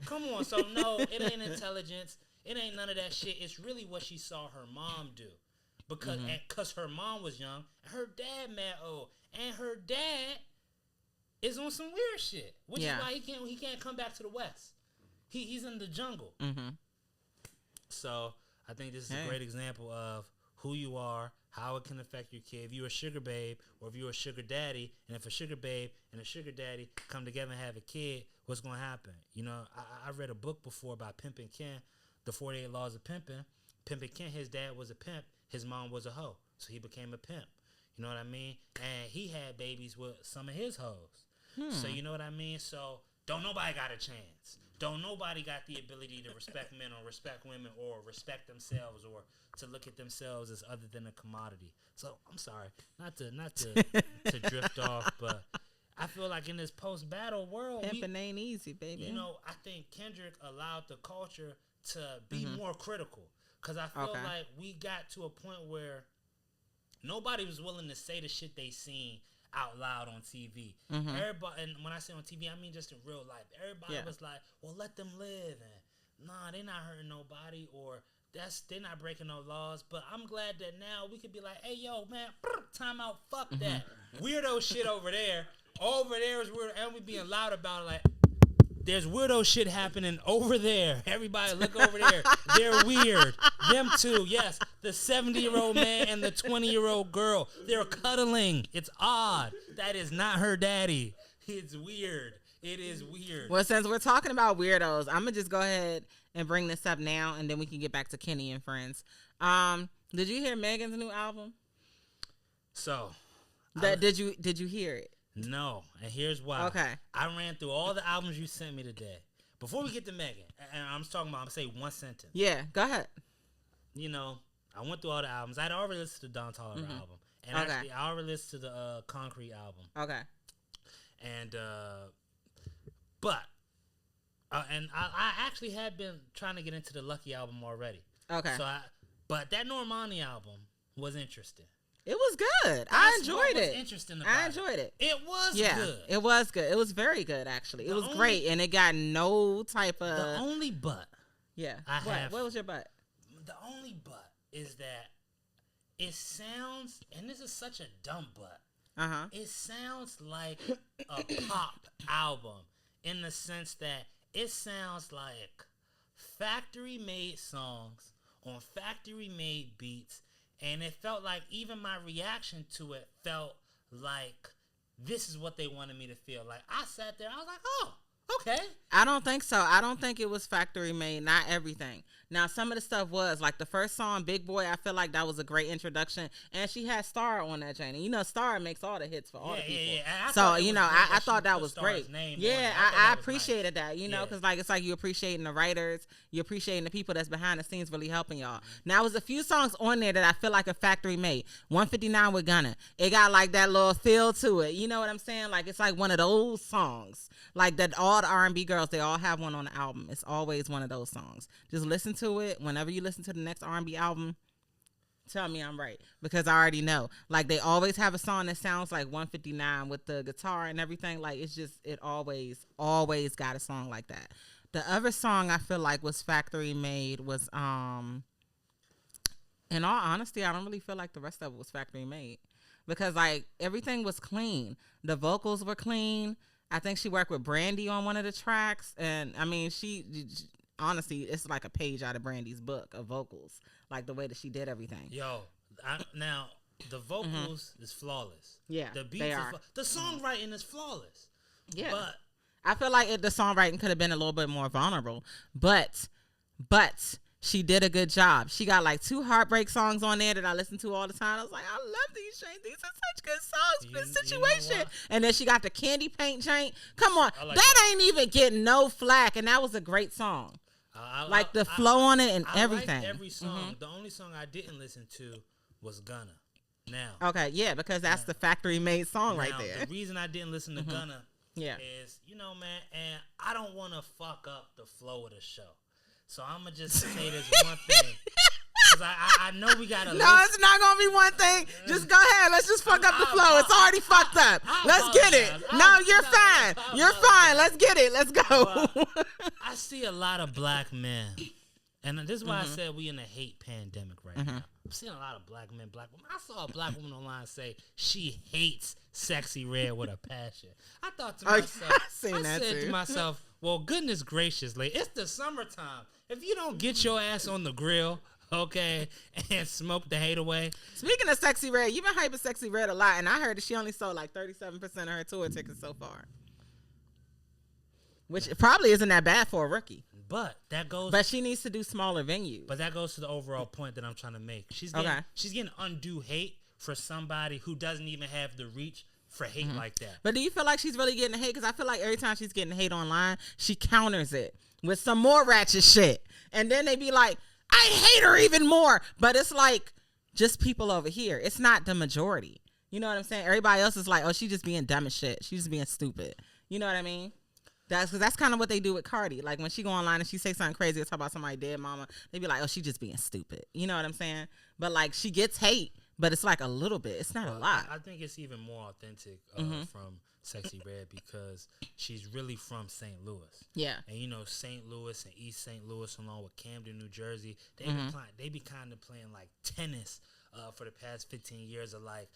Come on. So no, it ain't intelligence. It ain't none of that shit. It's really what she saw her mom do. Because her mom was young, and her dad mad old. And her dad is on some weird shit. Which is why he can't come back to the West. He's in the jungle. Mm-hmm. So I think this is a great example of who you are, how it can affect your kid. If you're a sugar babe or if you're a sugar daddy, and if a sugar babe and a sugar daddy come together and have a kid, what's going to happen? I read a book before by Pimpin' Ken, The 48 Laws of Pimpin'. Pimpin' Ken, his dad was a pimp. His mom was a hoe. So he became a pimp. You know what I mean? And he had babies with some of his hoes. So you know what I mean? So don't nobody got a chance. Don't nobody got the ability to respect men or respect women or respect themselves or to look at themselves as other than a commodity. So I'm sorry, not to drift off, but I feel like in this post-battle world, pimping ain't easy, baby. I think Kendrick allowed the culture to be more critical because I feel like we got to a point where nobody was willing to say the shit they seen out loud on TV. Everybody, and when I say on TV, I mean just in real life. Everybody was like, "Well, let them live," and nah, they not hurting nobody, or they're not breaking no laws. But I'm glad that now we could be like, "Hey, yo, man, time out, fuck that weirdo shit over there. Over there is weird," and we being loud about it, like. There's weirdo shit happening over there. Everybody look over there. They're weird. Them two, yes. The 70-year-old man and the 20-year-old girl. They're cuddling. It's odd. That is not her daddy. It's weird. It is weird. Well, since we're talking about weirdos, I'm going to just go ahead and bring this up now, and then we can get back to Kenny and Friends. Did you hear Megan's new album? So. Did you hear it? No, and here's why. Okay. I ran through all the albums you sent me today. Before we get to Megan, and I'm going to say one sentence. Yeah, go ahead. I went through all the albums. I'd already listened to the Don Toliver album. And actually, I already listened to the Concrete album. Okay. And, and I actually had been trying to get into the Lucky album already. Okay. But that Normani album was interesting. It was good. I enjoyed it. Interesting about I enjoyed it. It was good. It was good. It was very good, actually. It was great, and it got no type of... The only but... Yeah. What was your but? The only but is that it sounds... And this is such a dumb but. It sounds like a pop album in the sense that it sounds like factory-made songs on factory-made beats. And it felt like even my reaction to it felt like this is what they wanted me to feel. Like I sat there, I was like, oh, okay. I don't think so. I don't think it was factory made. Not everything. Now, some of the stuff was like the first song, Big Boy. I feel like that was a great introduction, and she had Star on that journey. Star makes all the hits for all the people. Yeah. So I thought that was great. Yeah, I appreciated that. Because like it's like you appreciating the writers, you appreciating the people that's behind the scenes really helping y'all. Now, there's a few songs on there that I feel like a factory made. 159 with Gunna. It got like that little feel to it. You know what I'm saying? Like it's like one of those songs. Like that all the R&B girls, they all have one on the album. It's always one of those songs. Just listen to it. Whenever you listen to the next R&B album, tell me I'm right. Because I already know. Like they always have a song that sounds like 159 with the guitar and everything. Like it's just, it always got a song like that. The other song I feel like was factory made was, in all honesty, I don't really feel like the rest of it was factory made. Because like everything was clean. The vocals were clean. I think she worked with Brandy on one of the tracks, and I mean, she honestly, it's like a page out of Brandy's book of vocals, like the way that she did everything. Yo, now the vocals is flawless. Yeah, the beats they are. The songwriting is flawless. Yeah, but I feel like the songwriting could have been a little bit more vulnerable, but she did a good job. She got like 2 heartbreak songs on there that I listen to all the time. I was like, I love these Shane. These are such good songs for the situation. And then she got the Candy Paint Jank. Come on, that ain't even getting no flack, and that was a great song. Like the flow on it and everything. I liked every song. The only song I didn't listen to was Gunna. Now. Okay, yeah, because that's the factory made song right there. The reason I didn't listen to Gunna is, man, and I don't want to fuck up the flow of the show. So I'm going to just say this one thing. Because I know we got to it's not going to be one thing. Just go ahead. Let's just fuck up the flow. It's already fucked up. Let's get it. No, you're fine. You're fine. Let's get it. Let's go. I see a lot of black men. And this is why I said we in a hate pandemic right now. I'm seeing a lot of black men, black women. I saw a black woman online say she hates Sexxy Red with a passion. I thought to myself, I said to myself, well, goodness gracious, it's the summertime. If you don't get your ass on the grill, okay, and smoke the hate away. Speaking of Sexxy Red, you've been hyping Sexxy Red a lot, and I heard that she only sold like 37% of her tour tickets so far. Which probably isn't that bad for a rookie. But that goes. But she needs to do smaller venues. But that goes to the overall point that I'm trying to make. She's getting undue hate for somebody who doesn't even have the reach for hate like that. But do you feel like she's really getting hate? Because I feel like every time she's getting hate online, she counters it with some more ratchet shit. And then they be like, I hate her even more. But it's like just people over here. It's not the majority. You know what I'm saying? Everybody else is like, oh, she's just being dumb as shit. She's just being stupid. You know what I mean? That's kind of what they do with Cardi. Like when she go online and she say something crazy or talk about somebody dead mama, they be like, oh, she just being stupid. You know what I'm saying? But like she gets hate, but it's like a little bit. It's not a lot. I think it's even more authentic from Sexxy Red because she's really from St. Louis. Yeah. And St. Louis and East St. Louis along with Camden, New Jersey, they be kind of playing like tennis for the past 15 years of like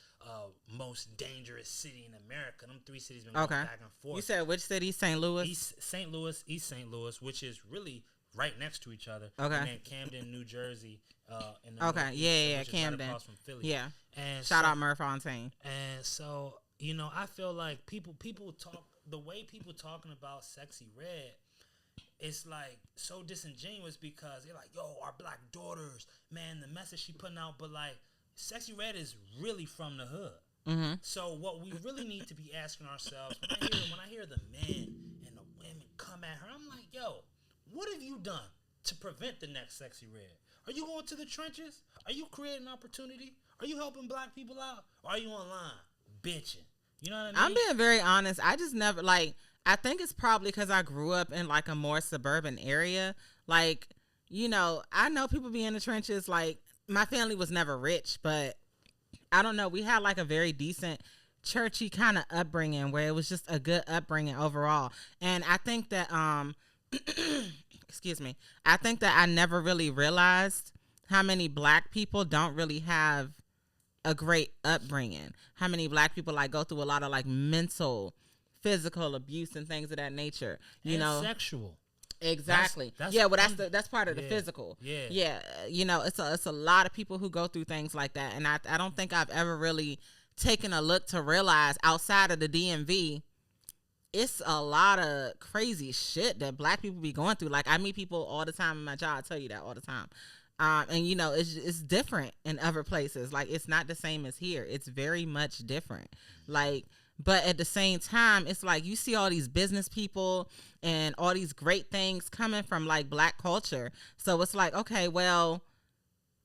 most dangerous city in America. Them 3 cities been going back and forth. You said which city? St. Louis? East St. Louis, which is really right next to each other. Okay. And then Camden, New Jersey. Camden. Right across from Philly. Yeah. And shout out Murph Fontaine. And so, I feel like people talk, the way people talking about Sexxy Red, it's like so disingenuous because they're like, yo, our black daughters, man, the message she putting out, but like Sexxy Red is really from the hood. So what we really need to be asking ourselves when I hear the men and the women come at her, I'm like, yo, what have you done to prevent the next Sexxy Red? Are you going to the trenches? Are you creating opportunity? Are you helping black people out? Or are you online bitching? You know what I mean? I'm being very honest. I just never I think it's probably because I grew up in like a more suburban area. Like, I know people be in the trenches. Like, my family was never rich, but I don't know. We had like a very decent churchy kind of upbringing where it was just a good upbringing overall. And I think that, excuse me, I think that I never really realized how many black people don't really have a great upbringing. How many black people like go through a lot of like mental, physical abuse and things of that nature. Sexual. Exactly. That's part of the physical. Yeah. It's a lot of people who go through things like that, and I don't think I've ever really taken a look to realize outside of the DMV, it's a lot of crazy shit that black people be going through. Like I meet people all the time in my job. I tell you that all the time. And it's different in other places. Like it's not the same as here. It's very much different. Like. But at the same time, it's like you see all these business people and all these great things coming from like black culture. So it's like, okay, well,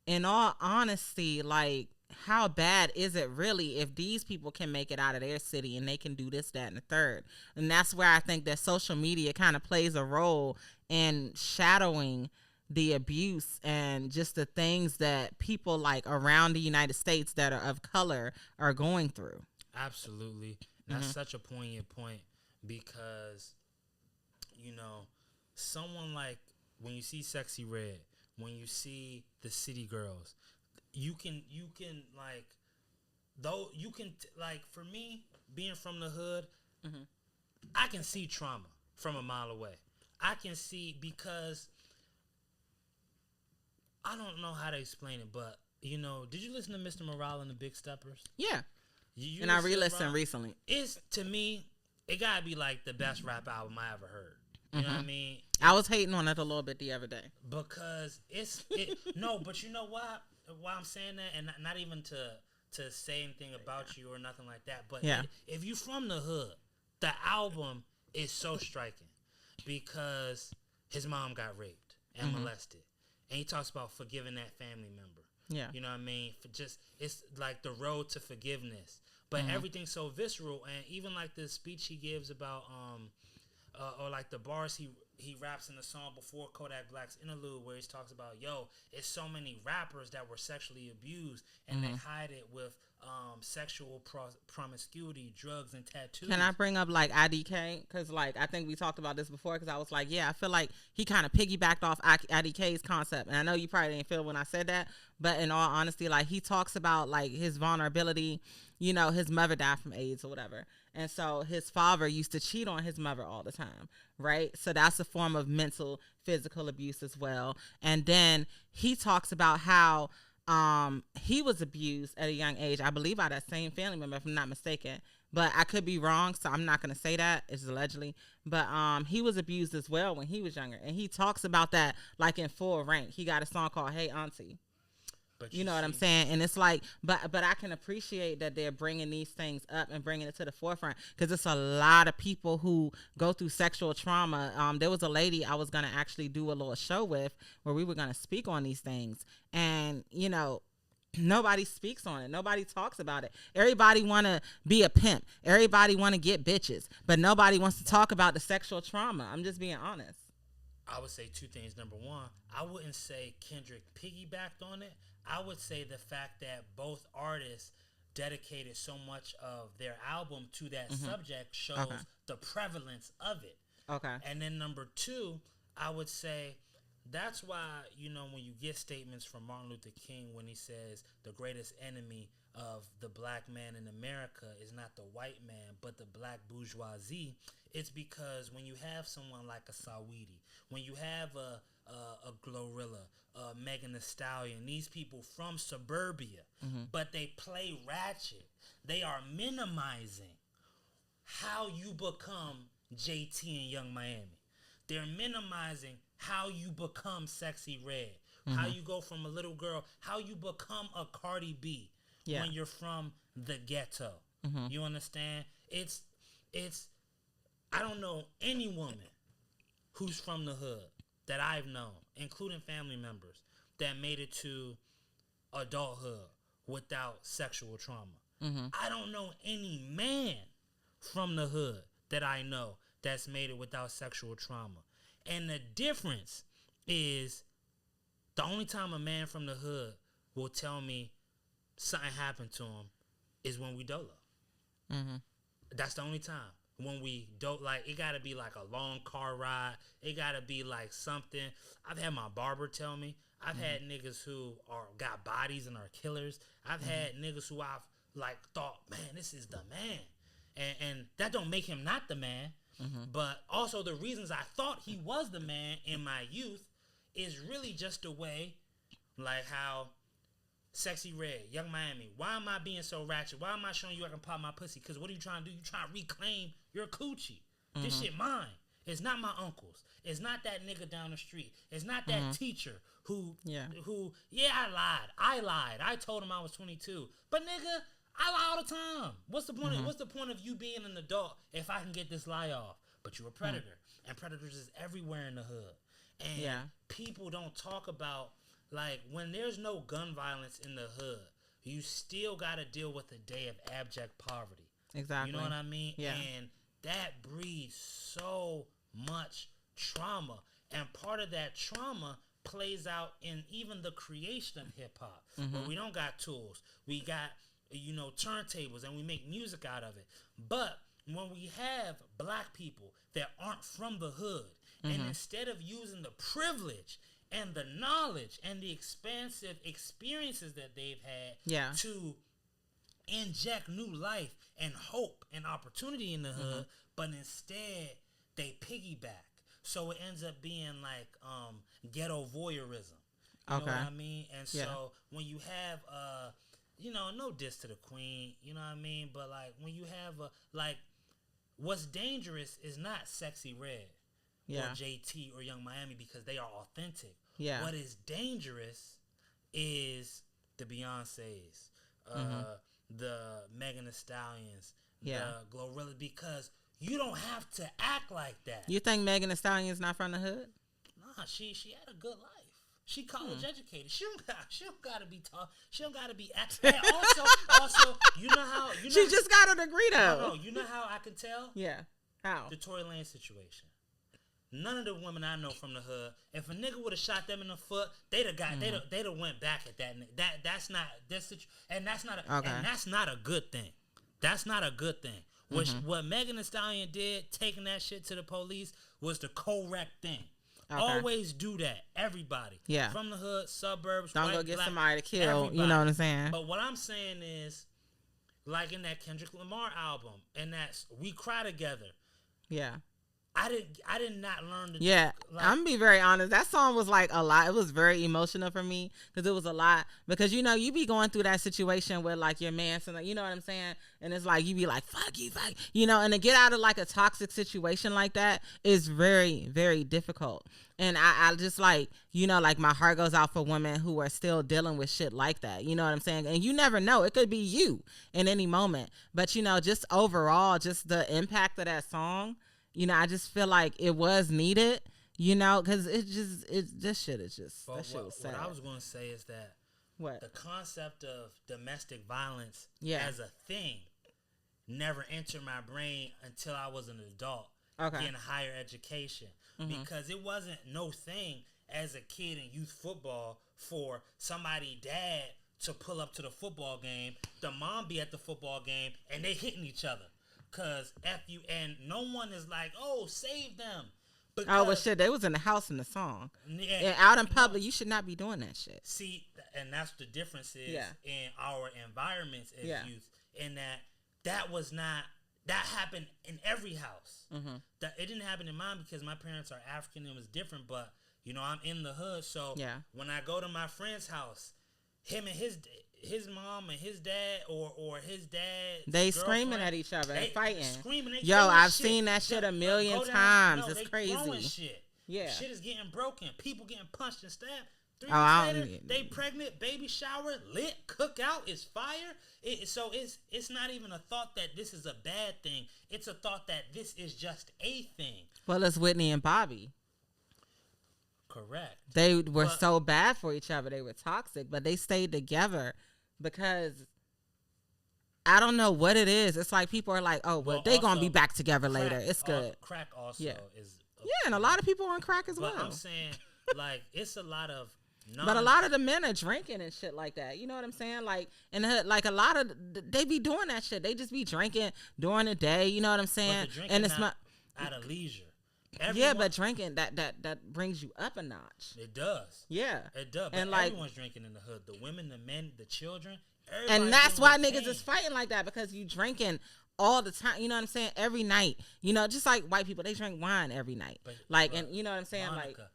in all honesty, like how bad is it really if these people can make it out of their city and they can do this, that, and the third? And that's where I think that social media kind of plays a role in shadowing the abuse and just the things that people like around the United States that are of color are going through. Absolutely. That's such a poignant point because, someone like when you see Sexxy Red, when you see the City Girls, you can like, for me, being from the hood, I can see trauma from a mile away. I can see because I don't know how to explain it, but you know, did you listen to Mr. Morale and the Big Steppers? Yeah. You And I re-listened recently. It's, to me, it gotta be like the best rap album I ever heard. You know what I mean? I was hating on it a little bit the other day. Because no, but you know why? Why I'm saying that, and not even to say anything about you or nothing like that. But if you from the hood, the album is so striking because his mom got raped and molested, and he talks about forgiving that family member. Yeah, you know what I mean. It's like the road to forgiveness, but everything's so visceral, and even like the speech he gives about or like the bars he raps in the song before Kodak Black's interlude, where he talks about, yo, it's so many rappers that were sexually abused and they hide it with sexual promiscuity, drugs, and tattoos. Can I bring up like IDK? Because like I think we talked about this before. Because I was like, yeah, I feel like he kind of piggybacked off IDK's concept, and I know you probably didn't feel when I said that, but in all honesty, like he talks about like his vulnerability. You know, his mother died from AIDS or whatever. And so his father used to cheat on his mother all the time, right? So that's a form of mental, physical abuse as well. And then he talks about how he was abused at a young age, I believe by that same family member, if I'm not mistaken. But I could be wrong, so I'm not going to say that. It's allegedly. But he was abused as well when he was younger. And he talks about that like in full rank. He got a song called Hey Auntie. But you know what I'm saying? And it's like, but I can appreciate that they're bringing these things up and bringing it to the forefront, because it's a lot of people who go through sexual trauma. There was a lady I was going to actually do a little show with where we were going to speak on these things. And, you know, nobody speaks on it. Nobody talks about it. Everybody want to be a pimp. Everybody want to get bitches. But nobody wants to talk about the sexual trauma. I'm just being honest. I would say two things. Number one, I wouldn't say Kendrick piggybacked on it. I would say the fact that both artists dedicated so much of their album to that subject shows the prevalence of it. Okay. And then number two, I would say that's why, you know, when you get statements from Martin Luther King when he says the greatest enemy of the black man in America is not the white man, but the black bourgeoisie, it's because when you have someone like a Saweetie, when you have a Glorilla, Megan Thee Stallion, these people from suburbia, but they play ratchet. They are minimizing how you become JT and Young Miami. They're minimizing how you become Sexxy Red, how you go from a little girl, how you become a Cardi B when you're from the ghetto. You understand? It's I don't know any woman who's from the hood that I've known, including family members, that made it to adulthood without sexual trauma. I don't know any man from the hood that I know that's made it without sexual trauma. And the difference is the only time a man from the hood will tell me something happened to him is when we dolo. That's the only time. When we don't, like, it gotta be like a long car ride. It gotta be like something. I've had my barber tell me. I've had niggas who got bodies and are killers. I've had niggas who I've like thought, man, this is the man, and that don't make him not the man. But also the reasons I thought he was the man in my youth is really just a way, like how Sexxy Red, Young Miami. Why am I being so ratchet? Why am I showing you I can pop my pussy? Because what are you trying to do? You trying to reclaim your coochie. This shit mine. It's not my uncle's. It's not that nigga down the street. It's not that teacher who, I lied. I told him I was 22. But nigga, I lie all the time. What's the point of, what's the point of you being an adult if I can get this lie off? But you're a predator. And predators is everywhere in the hood. And people don't talk about, like, when there's no gun violence in the hood, you still got to deal with a day of abject poverty. Exactly. You know what I mean? Yeah. And that breeds so much trauma. And part of that trauma plays out in even the creation of hip-hop, where we don't got tools. We got, you know, turntables, and we make music out of it. But when we have black people that aren't from the hood, and instead of using the privilege and the knowledge and the expansive experiences that they've had to inject new life and hope and opportunity in the hood, but instead they piggyback. So it ends up being like ghetto voyeurism. You know what I mean? And so when you have no diss to the queen, you know what I mean? But like when you have what's dangerous is not Sexxy Red or JT or Young Miami because they are authentic. Yeah. What is dangerous is the Beyoncés, the Megan Thee Stallions, the Glorilla, because you don't have to act like that. You think Megan Thee Stallion's not from the hood? Nah, she had a good life. She college educated. She don't gotta be taught. She don't gotta be. And also, you know how she just got a degree though. No, you know how I can tell? Yeah. How? The Tory Lanez situation. None of the women I know from the hood, if a nigga would have shot them in the foot, they'd have went back at that. That's not a good thing. That's not a good thing. What Megan Thee Stallion did, taking that shit to the police, was the correct thing. Okay. Always do that, everybody. Yeah. From the hood, suburbs. Don't go get somebody to kill. Everybody. You know what I'm saying? But what I'm saying is, like in that Kendrick Lamar album, and that's We Cry Together. Yeah. I did not learn to. Yeah, I'm gonna be very honest. That song was like a lot. It was very emotional for me because it was a lot. Because you be going through that situation with like your man, so you know what I'm saying, and it's like you be like fuck you, and to get out of like a toxic situation like that is very, very difficult. And I just like like my heart goes out for women who are still dealing with shit like that. You know what I'm saying? And you never know, it could be you in any moment. But just overall, just the impact of that song. I just feel like it was needed, because this shit is just, that shit was sad. What I was going to say is that the concept of domestic violence as a thing never entered my brain until I was an adult getting higher education. Because it wasn't no thing as a kid in youth football for somebody dad to pull up to the football game, the mom be at the football game, and they hitting each other. Cause and no one is like, oh, save them. Shit, they was in the house in the song. And out in public, you should not be doing that shit. See, and that's the difference is in our environments as youth, in that was not, that happened in every house. That it didn't happen in mine because my parents are African and it was different, but I'm in the hood, so when I go to my friend's house, him and his mom and his dad or his dad, they screaming at each other and fighting. I've seen that shit a million times. It's crazy. Shit. Yeah, shit is getting broken. People getting punched and stabbed. 3 months later, they pregnant, baby shower, lit, cookout, it's fire. So it's not even a thought that this is a bad thing. It's a thought that this is just a thing. Well, it's Whitney and Bobby. Correct. They were so bad for each other. They were toxic, but they stayed together because I don't know what it is. It's like people are like, oh, well they going to be back together later. It's good. Crack also is. And a lot of people are on crack as well. I'm saying, like, it's a lot of. But a lot of the men are drinking and shit like that. You know what I'm saying? Like, and like a lot of, they be doing that shit. They just be drinking during the day. You know what I'm saying? And it's not out of leisure. But drinking that brings you up a notch. It does. Yeah, it does. But and everyone's drinking in the hood. The women, the men, the children. And that's why niggas is fighting like that, because you drinking all the time. You know what I'm saying? Every night. Just like white people, they drink wine every night. And you know what I'm saying? Monica,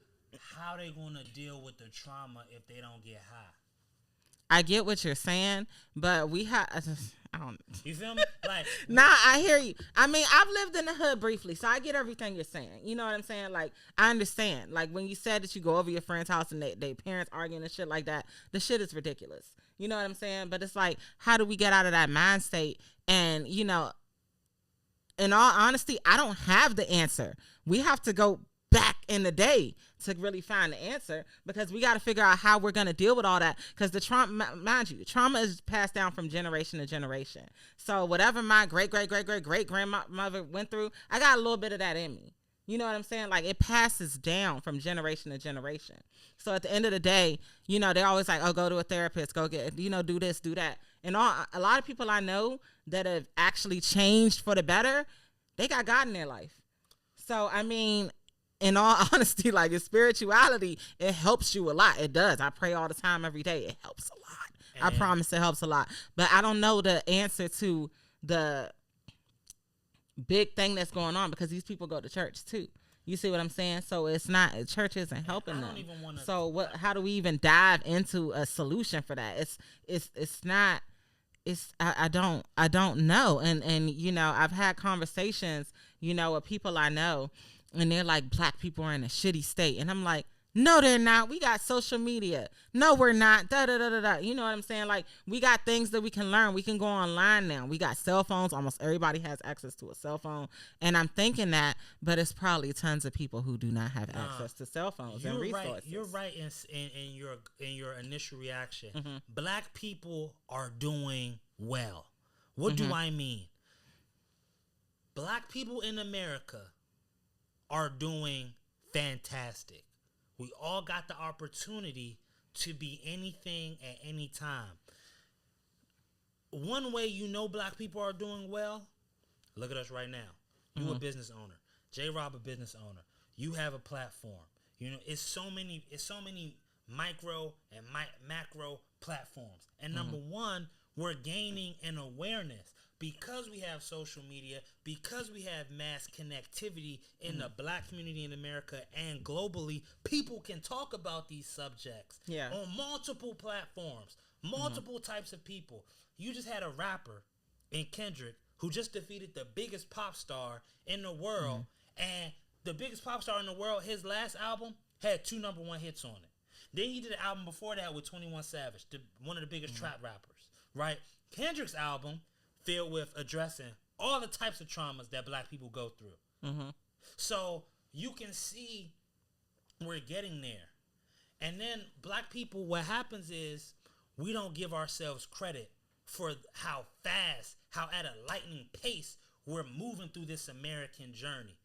how they gonna deal with the trauma if they don't get high? I get what you're saying, but I don't. You feel me? Like, nah, I hear you. I mean, I've lived in the hood briefly, so I get everything you're saying. You know what I'm saying? Like, I understand. Like, when you said that you go over your friend's house and they parents arguing and shit like that, the shit is ridiculous. You know what I'm saying? But it's like, how do we get out of that mind state? And, in all honesty, I don't have the answer. We have to go back in the day to really find the answer, because we got to figure out how we're going to deal with all that, because the trauma, mind you, trauma is passed down from generation to generation. So whatever my great grandmother went through, I got a little bit of that in me. You know what I'm saying? Like, it passes down from generation to generation. So at the end of the day, they're always like, oh, go to a therapist, go get, do this, do that. And a lot of people I know that have actually changed for the better, they got God in their life. So, I mean, in all honesty, like, in spirituality, it helps you a lot. It does. I pray all the time, every day. It helps a lot. I promise it helps a lot. But I don't know the answer to the big thing that's going on, because these people go to church too. You see what I'm saying? So it's not, church isn't helping them. So what? How do we even dive into a solution for that? It's not. I don't know. And you know, I've had conversations, you know, with people I know, and they're like, black people are in a shitty state, and I'm like, no, they're not. We got social media. No, we're not. Da da da da da. You know what I'm saying? Like, we got things that we can learn. We can go online now. We got cell phones. Almost everybody has access to a cell phone. And I'm thinking that, but it's probably tons of people who do not have access to cell phones and resources. Right. You're right in your initial reaction. Mm-hmm. Black people are doing well. What do I mean? Black people in America are doing fantastic. We all got the opportunity to be anything at any time. One way you know black people are doing well, look at us right now. You a business owner. J-Rob a business owner. You have a platform. You know, it's so many micro and macro platforms. And number one, we're gaining an awareness. Because we have social media, because we have mass connectivity in the black community in America and globally, people can talk about these subjects on multiple platforms, multiple types of people. You just had a rapper in Kendrick who just defeated the biggest pop star in the world, and the biggest pop star in the world, his last album had 2 number 1 hits on it. Then he did an album before that with 21 Savage, one of the biggest trap rappers, right? Kendrick's album filled with addressing all the types of traumas that black people go through. So you can see we're getting there. And then black people, what happens is we don't give ourselves credit for how fast, how at a lightning pace we're moving through this American journey.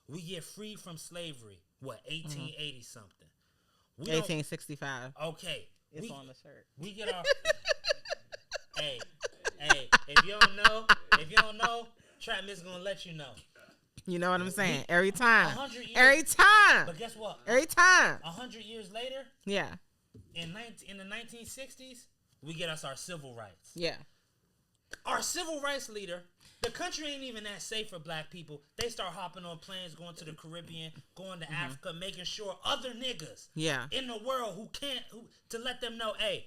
We get free from slavery, 1880 something? 1865. Okay. It's on the shirt. We get our... Hey, if you don't know, Trap Miss gonna let you know. You know what I'm saying? Every time. 100 years, every time. But guess what? Every time. 100 years later. Yeah. In the 1960s, we get us our civil rights. Yeah. Our civil rights leader, the country ain't even that safe for black people. They start hopping on planes, going to the Caribbean, going to Africa, making sure other niggas in the world who to let them know, hey,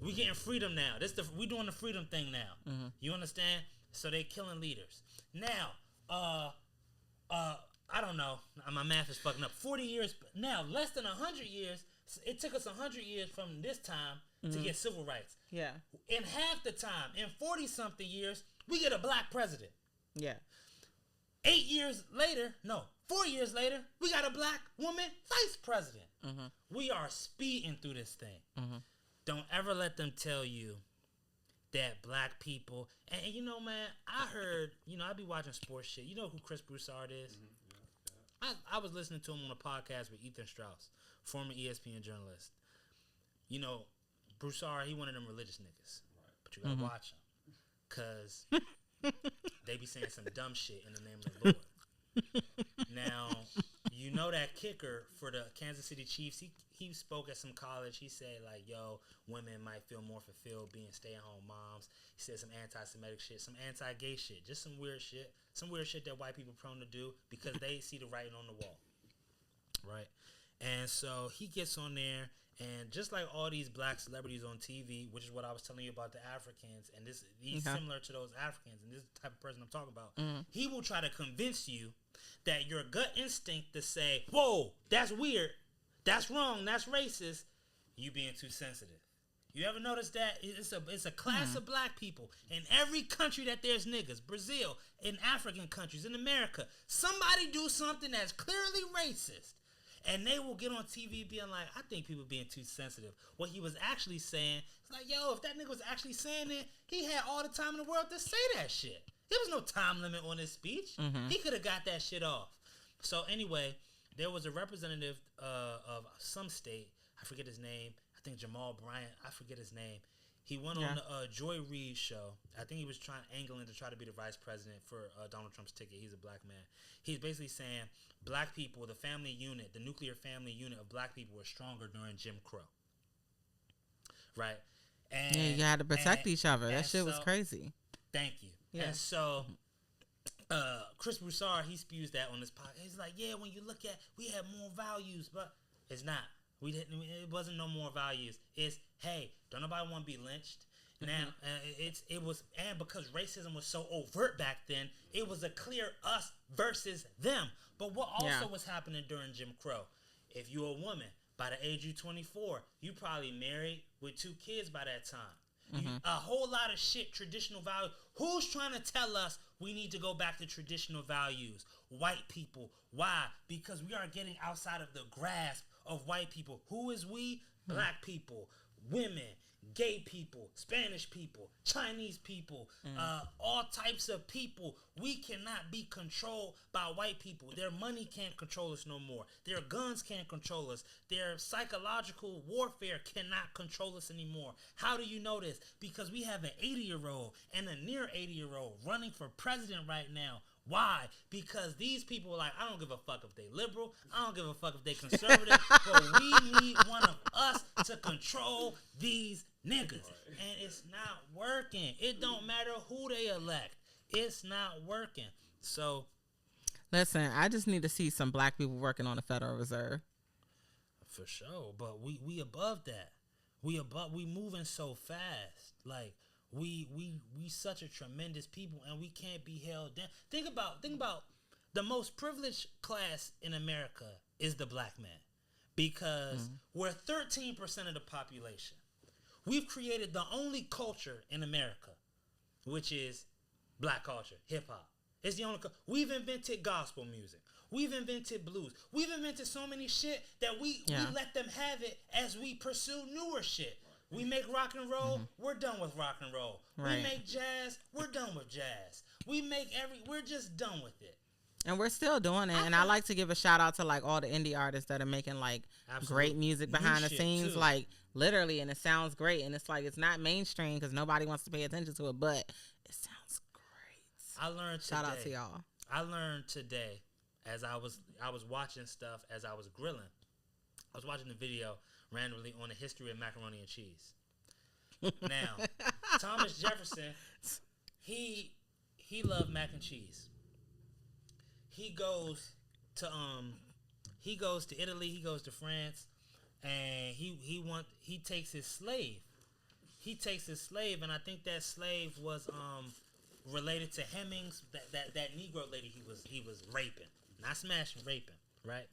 we getting freedom now. We doing the freedom thing now. You understand? So they killing leaders. Now, I don't know. My math is fucking up. 40 years now, less than 100 years. It took us 100 years from this time to get civil rights. Yeah. In half the time, in 40 something years, we get a black president. Yeah. 4 years later, we got a black woman vice president. We are speeding through this thing. Don't ever let them tell you that black people, and you know, man, I heard, I be watching sports shit. You know who Chris Broussard is? I was listening to him on a podcast with Ethan Strauss, former ESPN journalist. You know, Broussard, he one of them religious niggas. But you gotta watch him. Because they be saying some dumb shit in the name of the Lord. Now, you know that kicker for the Kansas City Chiefs, he spoke at some college. He said, like, yo, women might feel more fulfilled being stay-at-home moms. He said some anti-Semitic shit, some anti-gay shit, just some weird shit. Some weird shit that white people are prone to do because they see the writing on the wall. Right? And so he gets on there, and just like all these black celebrities on TV, which is what I was telling you about the Africans, and he's similar to those Africans, and this is the type of person I'm talking about, he will try to convince you that your gut instinct to say, whoa, that's weird, that's wrong, that's racist, you being too sensitive. You ever notice that? It's a class of black people in every country that there's niggas. Brazil, in African countries, in America. Somebody do something that's clearly racist, and they will get on TV being like, I think people being too sensitive. What he was actually saying, it's like, yo, if that nigga was actually saying it, he had all the time in the world to say that shit. There was no time limit on his speech. He could have got that shit off. So anyway, there was a representative of some state, I forget his name, I think Jamal Bryant, I forget his name. He went on the Joy Reid show. I think he was angling to try to be the vice president for Donald Trump's ticket. He's a black man. He's basically saying black people, the family unit, the nuclear family unit of black people were stronger during Jim Crow. Right? And you had to protect each other. That shit was crazy. Thank you. Yeah. And so Chris Broussard, he spews that on his podcast. He's like, yeah, when you look at, we have more values, but it's not. We didn't. It wasn't no more values. It's, hey, don't nobody want to be lynched. Now it was, and because racism was so overt back then, it was a clear us versus them. But what also was happening during Jim Crow? If you're a woman by the age of 24, you probably married with 2 kids by that time. A whole lot of shit, traditional values. Who's trying to tell us we need to go back to traditional values? White people. Why? Because we are getting outside of the grasp of white people. Who is we? Black people, women, gay people, Spanish people, Chinese people, all types of people. We cannot be controlled by white people. Their money can't control us no more. Their guns can't control us. Their psychological warfare cannot control us anymore. How do you know this? Because we have an 80-year-old and a near 80-year-old running for president right now. Why? Because these people are like, I don't give a fuck if they liberal. I don't give a fuck if they conservative. But we need one of us to control these niggas. And it's not working. It don't matter who they elect. It's not working. So, listen, I just need to see some black people working on the Federal Reserve. For sure. But we above that. We moving so fast. Like, we such a tremendous people, and we can't be held down. Think about the most privileged class in America is the black man, because we're 13% of the population. We've created the only culture in America, which is black culture, hip hop. It's the only. We've invented gospel music. We've invented blues. We've invented so many shit that we let them have it as we pursue newer shit. We make rock and roll, we're done with rock and roll. Right. We make jazz, we're done with jazz. We're just done with it. And we're still doing it. And I like to give a shout out to like all the indie artists that are making like great music behind the scenes. Too. Like literally, and it sounds great. And it's like, it's not mainstream because nobody wants to pay attention to it, but it sounds great. I learned today. Shout out to y'all. I learned today as I was watching stuff as I was grilling. I was watching the video randomly on the history of macaroni and cheese. Now, Thomas Jefferson, he loved mac and cheese. He goes to Italy, he goes to France, and he takes his slave. He takes his slave, and I think that slave was related to Hemmings, that Negro lady he was raping. Not smashing, raping. Right?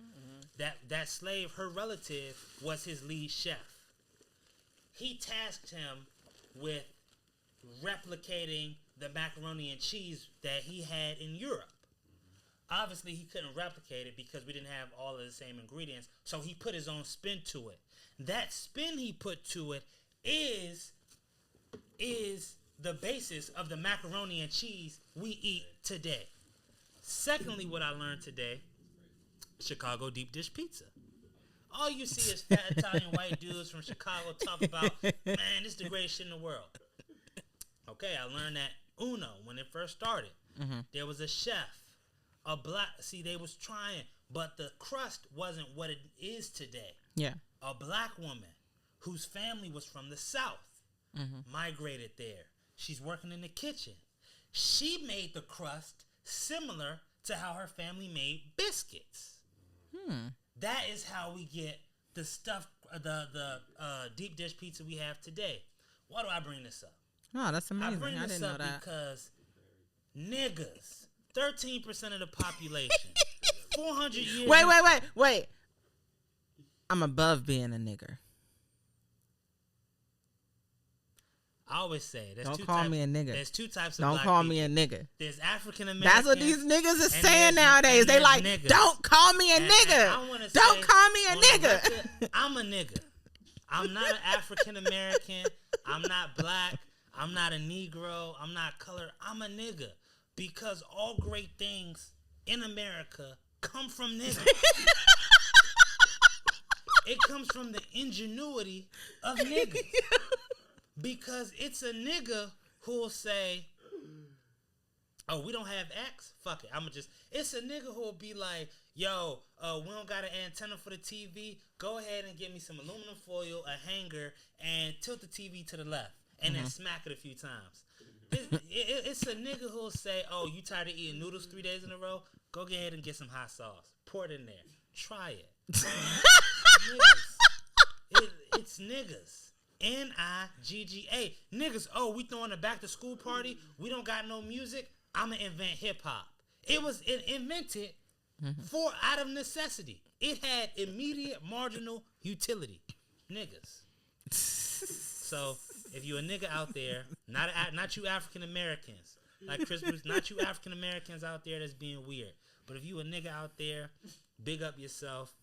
That slave, her relative, was his lead chef. He tasked him with replicating the macaroni and cheese that he had in Europe. Obviously, he couldn't replicate it because we didn't have all of the same ingredients, so he put his own spin to it. That spin he put to it is the basis of the macaroni and cheese we eat today. Secondly, what I learned today, Chicago deep dish pizza. All you see is fat Italian white dudes from Chicago talk about, man, this is the greatest shit in the world. Okay, I learned that Uno, when it first started, there was a chef, they was trying, but the crust wasn't what it is today. Yeah. A black woman whose family was from the South migrated there. She's working in the kitchen. She made the crust similar to how her family made biscuits. That is how we get the stuff, the deep dish pizza we have today. Why do I bring this up? Oh, that's amazing. I bring this up because niggas, 13% of the population, 400 years. Wait. I'm above being a nigger. I always say, don't call me a nigga. There's two types of don't black call people. me a nigga. There's African Americans. That's what these niggas are saying nowadays. They like, niggas. Don't call me a nigga. Don't call me a nigga. Record, I'm a nigga. I'm not an African American. I'm not black. I'm not a Negro. I'm not colored. I'm a nigga. Because all great things in America come from niggas. It comes from the ingenuity of niggas. Because it's a nigga who'll say, oh, we don't have X? Fuck it. It's a nigga who'll be like, yo, we don't got an antenna for the TV. Go ahead and get me some aluminum foil, a hanger, and tilt the TV to the left. And then smack it a few times. It's a nigga who'll say, "Oh, you tired of eating noodles 3 days in a row? Go ahead and get some hot sauce. Pour it in there. Try it." Niggas. It's niggas. Nigga. Niggas. Oh, we throwing a back to school party. We don't got no music. I'ma invent hip hop. It was invented for out of necessity. It had immediate marginal utility. Niggas. So if you a nigga out there, not you African Americans, like Chris Bruce, not you African Americans out there that's being weird. But if you a nigga out there, big up yourself.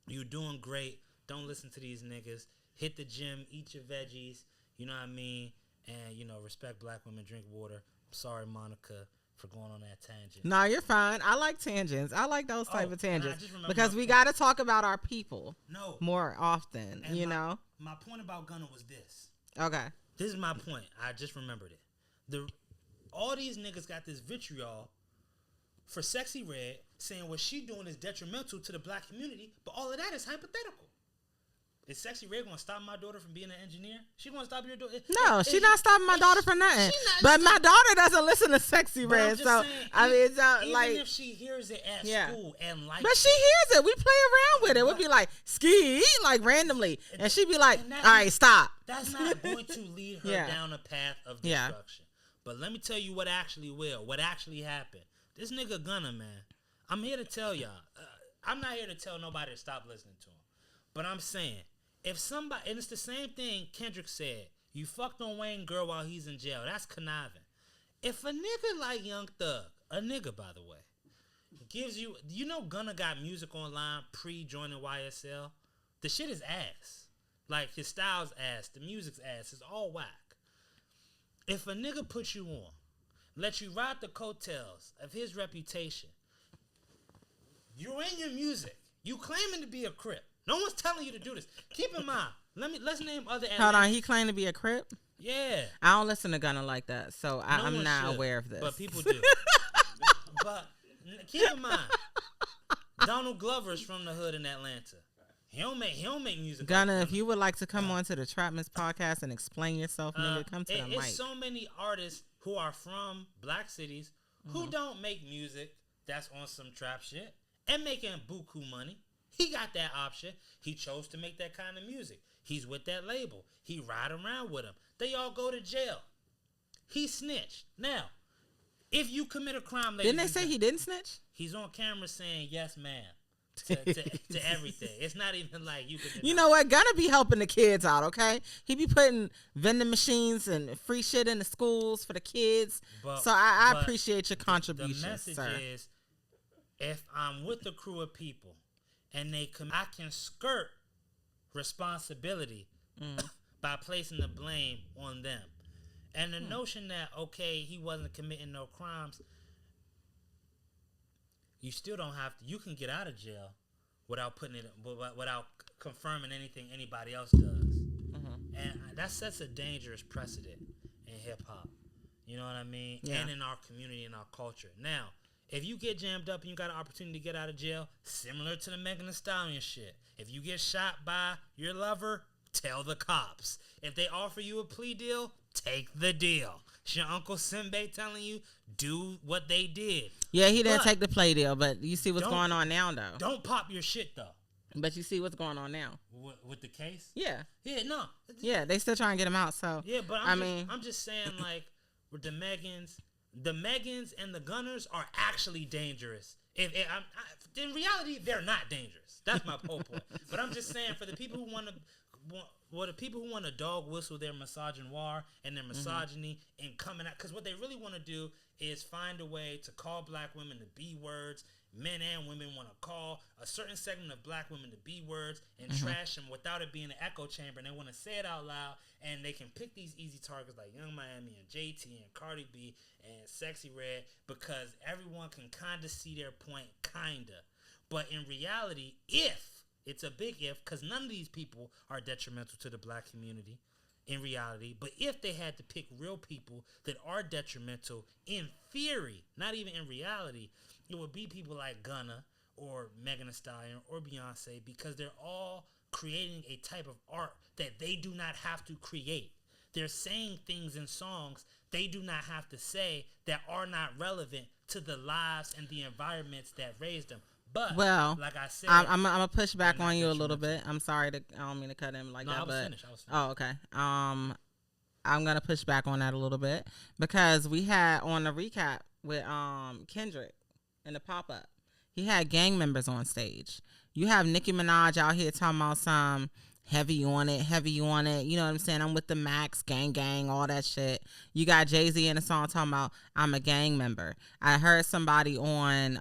You doing great. Don't listen to these niggas. Hit the gym, eat your veggies. You know what I mean? And, respect black women, drink water. I'm sorry, Monica, for going on that tangent. No, you're fine. I like tangents. I like those type of tangents. Because we got to talk about our people more often, know? My point about Gunna was this. Okay. This is my point. I just remembered it. All these niggas got this vitriol for Sexxy Red, saying what she doing is detrimental to the black community, but all of that is hypothetical. Is Sexxy Red going to stop my daughter from being an engineer? She going to stop your daughter? No, she's not stopping my daughter for nothing. But my daughter doesn't listen to Sexxy Red, so saying, I mean, it's even if she hears it at school and like, but she hears it. We play around with it. We'll be like ski like randomly, and she'd be like, "All right, stop." That's not going to lead her down a path of destruction. But let me tell you what actually happened. This nigga Gunna, man, I'm here to tell y'all. I'm not here to tell nobody to stop listening to him. But I'm saying, if somebody, and it's the same thing Kendrick said, you fucked on Wayne girl while he's in jail. That's conniving. If a nigga like Young Thug, a nigga by the way, gives you, Gunna got music online pre-joining YSL? The shit is ass. Like, his style's ass, the music's ass, it's all whack. If a nigga puts you on, let you ride the coattails of his reputation, you're in your music, you claiming to be a Crip. No one's telling you to do this. Keep in mind, let's name other Atlantic. Hold on, he claimed to be a Crip? Yeah. I don't listen to Gunna like that, so I'm not aware of this. But people do. But keep in mind, Donald Glover's from the hood in Atlanta. He don't make music. Gunna, if you would like to come on to the Trapman's podcast and explain yourself, nigga, come to the mic. It's so many artists who are from black cities who don't make music that's on some trap shit and making buku money. He got that option. He chose to make that kind of music. He's with that label. He ride around with them. They all go to jail. He snitched. Now, if you commit a crime, didn't they say he didn't snitch? He's on camera saying yes, ma'am. To everything. It's not even like you could. You know what? Gunna be helping the kids out, okay? He be putting vending machines and free shit in the schools for the kids. So I appreciate your contribution, the message sir. is, if I'm with a crew of people and I can skirt responsibility by placing the blame on them. And the notion that, okay, he wasn't committing no crimes, you still don't have to. You can get out of jail without without confirming anything anybody else does, and that sets a dangerous precedent in hip hop. You know what I mean? Yeah. And in our community and our culture. Now, if you get jammed up and you got an opportunity to get out of jail, similar to the Megan Thee Stallion shit. If you get shot by your lover, tell the cops. If they offer you a plea deal, take the deal. It's your Uncle Simbay telling you, do what they did. Yeah, he didn't take the plea deal, but you see what's going on now, though. Don't pop your shit, though. But you see what's going on now. With the case? Yeah. Yeah, no. Yeah, they still trying to get him out, so. Yeah, but I'm just saying, like, with the Megans and the Gunners are actually dangerous. In reality, they're not dangerous. That's my whole point. But I'm just saying, for the people who want to dog whistle their misogynoir and their misogyny and coming out, because what they really want to do is find a way to call black women the B words. Men and women want to call a certain segment of black women the B words and trash them without it being an echo chamber. And they want to say it out loud, and they can pick these easy targets like Young Miami and JT and Cardi B and Sexxy Red because everyone can kind of see their point, kind of. But in reality, it's a big if, because none of these people are detrimental to the black community in reality. But if they had to pick real people that are detrimental in theory, not even in reality, it would be people like Gunna or Megan Thee Stallion or Beyonce, because they're all creating a type of art that they do not have to create. they're saying things in songs they do not have to say that are not relevant to the lives and the environments that raised them. But like I said, I'm gonna push back on you a little bit. I'm sorry I don't mean to cut him like that. I was finished. Oh, okay. I'm gonna push back on that a little bit because we had on the recap with Kendrick in the pop up, he had gang members on stage. You have Nicki Minaj out here talking about some heavy on it. You know what I'm saying? I'm with the Max, gang, all that shit. You got Jay-Z in a song talking about I'm a gang member. I heard somebody on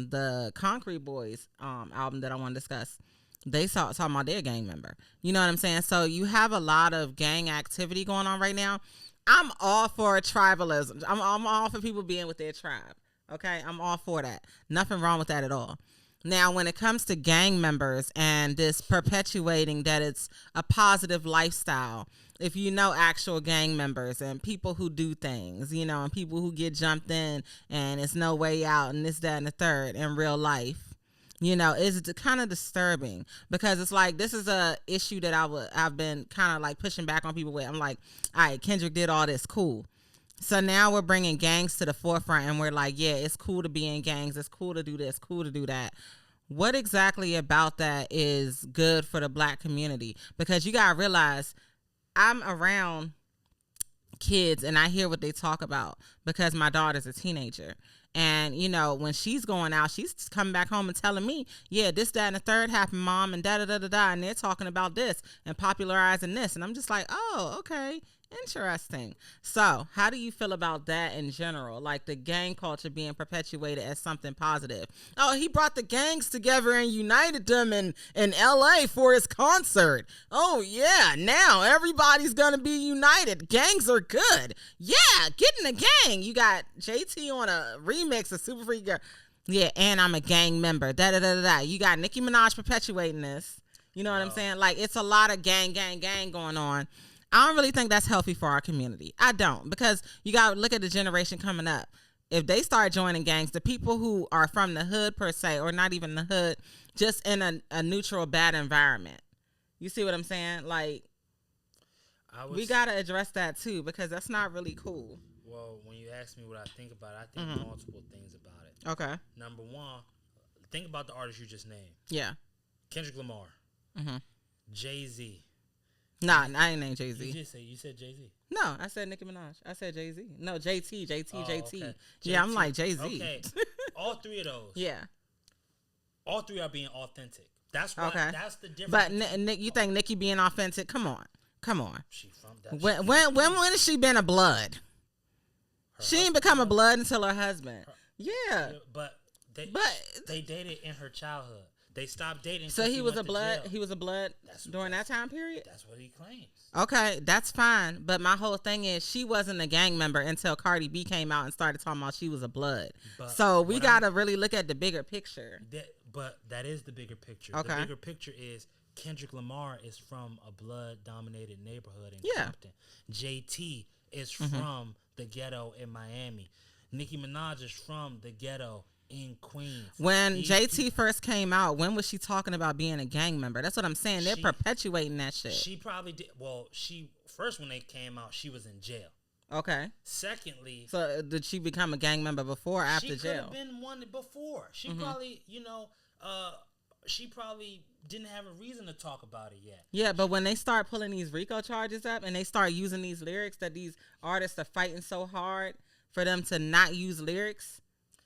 the Concrete Boys album that I want to discuss. They talking about their gang member. You know what I'm saying? So you have a lot of gang activity going on right now. I'm all for tribalism. I'm all for people being with their tribe. Okay? I'm all for that. Nothing wrong with that at all. Now, when it comes to gang members and this perpetuating that it's a positive lifestyle, if you know actual gang members and people who do things, you know, and people who get jumped in and it's no way out and this, that, and the third in real life, you know, it's kind of disturbing because it's like this is a issue that I've been kind of like pushing back on people with. I'm like, all right, Kendrick did all this, cool. So now we're bringing gangs to the forefront and we're like, yeah, it's cool to be in gangs. It's cool to do this, cool to do that. What exactly about that is good for the black community? Because you got to realize I'm around kids and I hear what they talk about because my daughter's a teenager. And, you know, when she's going out, she's coming back home and telling me, yeah, this, that, and the third happened, Mom, and da-da-da-da-da. And they're talking about this and popularizing this. And I'm just like, oh, okay. Interesting. So how do you feel about that in general? Like the gang culture being perpetuated as something positive. Oh, he brought the gangs together and united them in LA for his concert. Oh yeah, now everybody's gonna be united. Gangs are good. Yeah, get in the gang. You got JT on a remix of Super Freak Girl. Yeah, and I'm a gang member. Da-da-da-da-da. You got Nicki Minaj perpetuating this. You know what I'm saying? Like it's a lot of gang going on. I don't really think that's healthy for our community. I don't, because you got to look at the generation coming up. If they start joining gangs, the people who are from the hood per se, or not even the hood, just in a neutral, bad environment. You see what I'm saying? Like, we got to address that too, because that's not really cool. Well, when you ask me what I think about it, I think multiple things about it. Okay. Number one, think about the artist you just named. Yeah. Kendrick Lamar. Jay-Z. Nah, I ain't named Jay-Z. You said Jay-Z. No, I said Nicki Minaj. I said Jay-Z. No, JT. Okay. Yeah, I'm like Jay-Z. Okay. All three of those. Yeah. All three are being authentic. That's why. Okay. That's the difference. But Nick, you think Nicki being authentic? Come on. She from that. When has she been a blood? She ain't become a blood until her husband. Yeah. But they dated in her childhood. They stopped dating. So he was a blood. He was a blood during that time period. That's what he claims. Okay, that's fine. But my whole thing is she wasn't a gang member until Cardi B came out and started talking about she was a blood. But so we gotta really look at the bigger picture. But that is the bigger picture. Okay. The bigger picture is Kendrick Lamar is from a blood-dominated neighborhood in Compton. JT is from the ghetto in Miami. Nicki Minaj is from the ghetto in Queens. When JT first came out, when was she talking about being a gang member? That's what I'm saying. They're perpetuating that shit. She probably did. Well, first when they came out, she was in jail. Okay. Secondly, so did she become a gang member before or after jail? She could have been one before. She probably, she probably didn't have a reason to talk about it yet. Yeah, but when they start pulling these RICO charges up and they start using these lyrics that these artists are fighting so hard for them to not use lyrics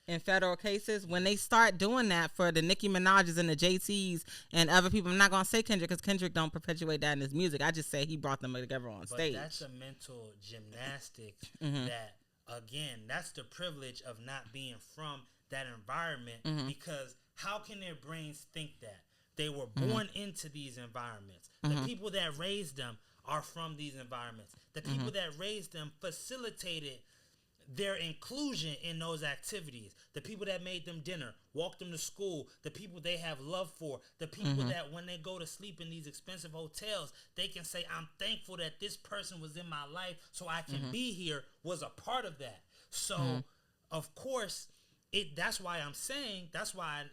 in federal cases, when they start doing that for the Nicki Minaj's and the JT's and other people, I'm not going to say Kendrick because Kendrick don't perpetuate that in his music. I just say he brought them together on stage. But that's a mental gymnastics that, again, that's the privilege of not being from that environment because how can their brains think that? They were born into these environments. The people that raised them are from these environments. The people that raised them facilitated their inclusion in those activities. The people that made them dinner, walked them to school, the people they have love for, the people that when they go to sleep in these expensive hotels, they can say, I'm thankful that this person was in my life so I can be here, was a part of that. So, of course, That's why I'm saying. That's why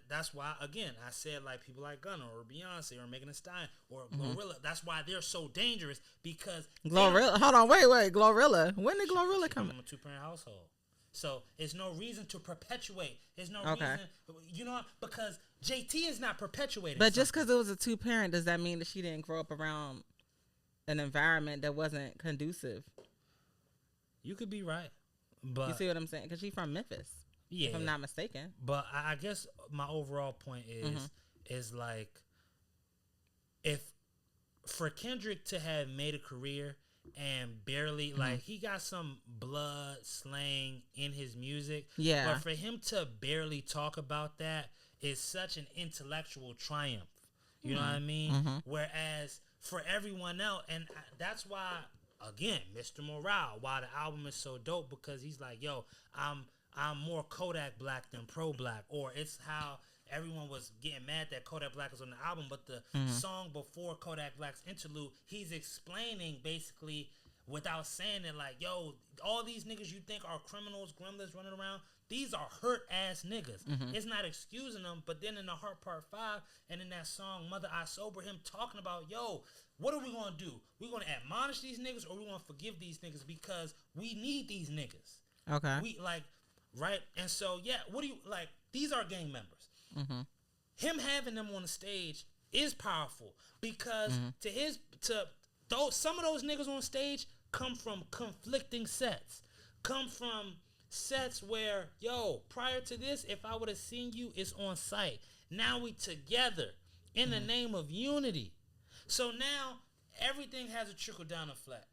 again I said like people like Gunna or Beyonce or Megan Thee Stallion or Glorilla. That's why they're so dangerous because Glorilla. Hold on, wait, Glorilla. When did Glorilla come? From a 2-parent household. So it's no reason to perpetuate. There's no reason, you know, because JT is not perpetuating. But just because it was a 2-parent, does that mean that she didn't grow up around an environment that wasn't conducive? You could be right, but you see what I'm saying? Because she's from Memphis, if I'm not mistaken. But I guess my overall point is like, if for Kendrick to have made a career and barely like he got some blood slang in his music, but for him to barely talk about that is such an intellectual triumph. You know what I mean? Whereas for everyone else, and that's why again, Mr. Morale, why the album is so dope, because he's like, yo, I'm more Kodak Black than Pro Black, or it's how everyone was getting mad that Kodak Black was on the album, but the song before Kodak Black's interlude, he's explaining basically without saying it, like, yo, all these niggas you think are criminals, gremlins running around, these are hurt ass niggas. It's not excusing them, but then in the Heart Part 5 and in that song Mother I Sober, him talking about, yo, what are we gonna do? We gonna admonish these niggas or we gonna forgive these niggas because we need these niggas. Okay. We like, right? And so what do you like? These are gang members. Him having them on the stage is powerful because some of those niggas on stage come from conflicting sets, come from sets where, yo, prior to this, if I would have seen you, it's on site. Now we together in the name of unity. So now everything has a trickle-down effect,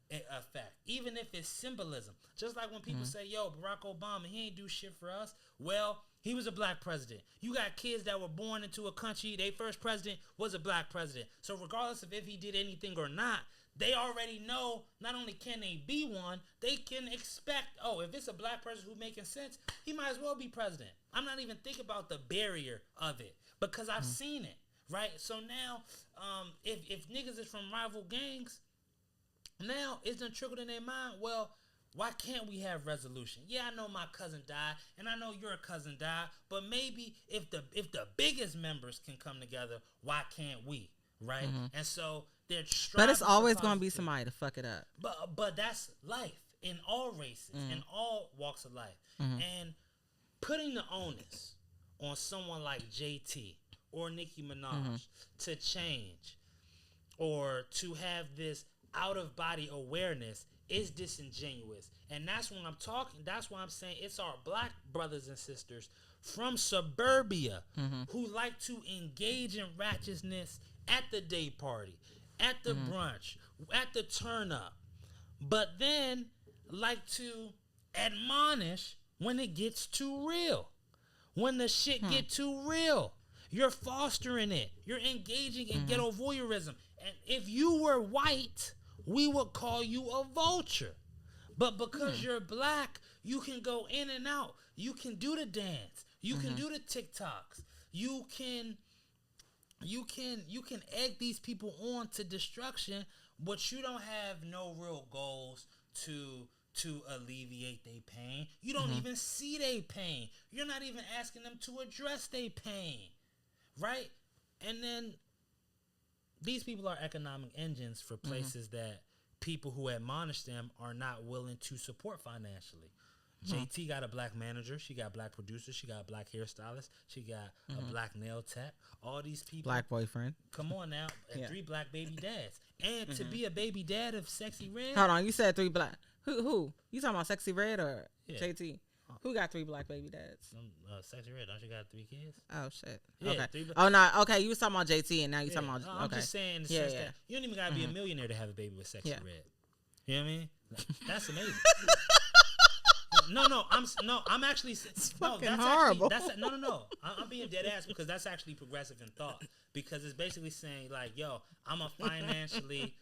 even if it's symbolism. Just like when people say, yo, Barack Obama, he ain't do shit for us. Well, he was a black president. You got kids that were born into a country, their first president was a black president. So regardless of if he did anything or not, they already know not only can they be one, they can expect, oh, if it's a black person who's making sense, he might as well be president. I'm not even thinking about the barrier of it because I've seen it. Right, so now, if niggas is from rival gangs, now it's done trickled in their mind. Well, why can't we have resolution? Yeah, I know my cousin died, and I know your cousin died, but maybe if the biggest members can come together, why can't we? Right, and so they're striving. But it's always going to be somebody to fuck it up. But that's life in all races, in all walks of life, and putting the onus on someone like JT or Nicki Minaj to change or to have this out-of-body awareness is disingenuous. And that's when I'm talking, that's why I'm saying it's our black brothers and sisters from suburbia who like to engage in ratchetness at the day party, at the brunch, at the turn-up, but then like to admonish when it gets too real, when the shit get too real. You're fostering it. You're engaging in ghetto voyeurism. And if you were white, we would call you a vulture. But because you're black, you can go in and out. You can do the dance. You can do the TikToks. You can egg these people on to destruction, but you don't have no real goals to alleviate their pain. You don't even see their pain. You're not even asking them to address their pain. Right? And then these people are economic engines for places that people who admonish them are not willing to support financially. JT got a black manager. She got black producers. She got a black hairstylist. She got a black nail tech. All these people. Black boyfriend. Come on now. And 3 black baby dads. And to be a baby dad of Sexxy Red. Hold on. You said 3 black. Who? You talking about Sexxy Red or JT? Who got 3 black baby dads? Sexxy Red, don't you got 3 kids? Oh shit. Yeah, okay. 3 Oh no. Okay, you was talking about JT, and now you talking about. No, I'm just saying in the sense that you don't even gotta be a millionaire to have a baby with Sexxy Red. You know what I mean? That's amazing. I'm actually. It's fucking horrible. I'm being dead ass because that's actually progressive in thought, because it's basically saying like, yo, I'm a financially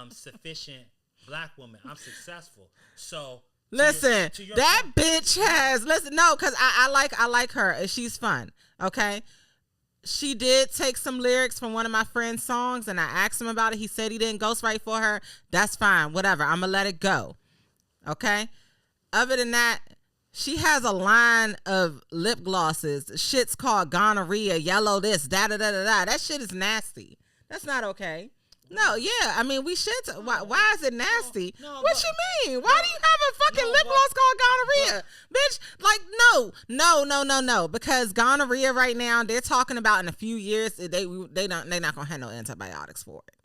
sufficient black woman. I'm successful, so. Listen, that bitch has because I like her. She's fun. Okay. She did take some lyrics from one of my friend's songs, and I asked him about it. He said he didn't ghostwrite for her. That's fine. Whatever. I'm gonna let it go. Okay. Other than that, She has a line of lip glosses. Shit's called gonorrhea, yellow this, da da da da da. That shit is nasty. That's not okay. No, yeah. I mean, we should. Why is it nasty? What you mean? Why do you have a fucking lip gloss called gonorrhea? Bitch, like, no. Because gonorrhea right now, they're talking about in a few years, they're not going to have no antibiotics for it.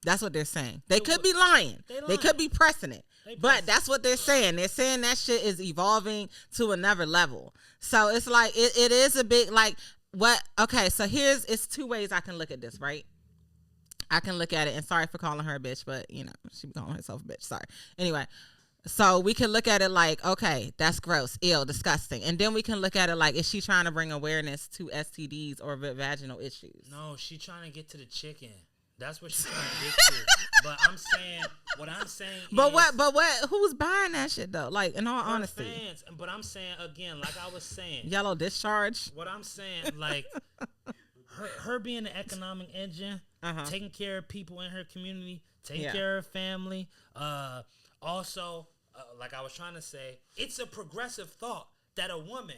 That's what they're saying. They could be lying. They could be pressing it. But that's what they're saying. They're saying that shit is evolving to another level. So it's like, it is a big, like, what? Okay, so it's two ways I can look at this, right? I can look at it, and sorry for calling her a bitch, but, you know, she be calling herself a bitch. Sorry. Anyway, so we can look at it like, okay, that's gross, ill, disgusting. And then we can look at it like, is she trying to bring awareness to STDs or vaginal issues? No, she's trying to get to the chicken. That's what she's trying to get to. But what I'm saying But who's buying that shit, though? Like, in all honesty. Fans. But I'm saying, again, like I was saying. Yellow discharge? What I'm saying, like, her being the economic engine, taking care of people in her community, taking care of family. Also, like I was trying to say, it's a progressive thought that a woman,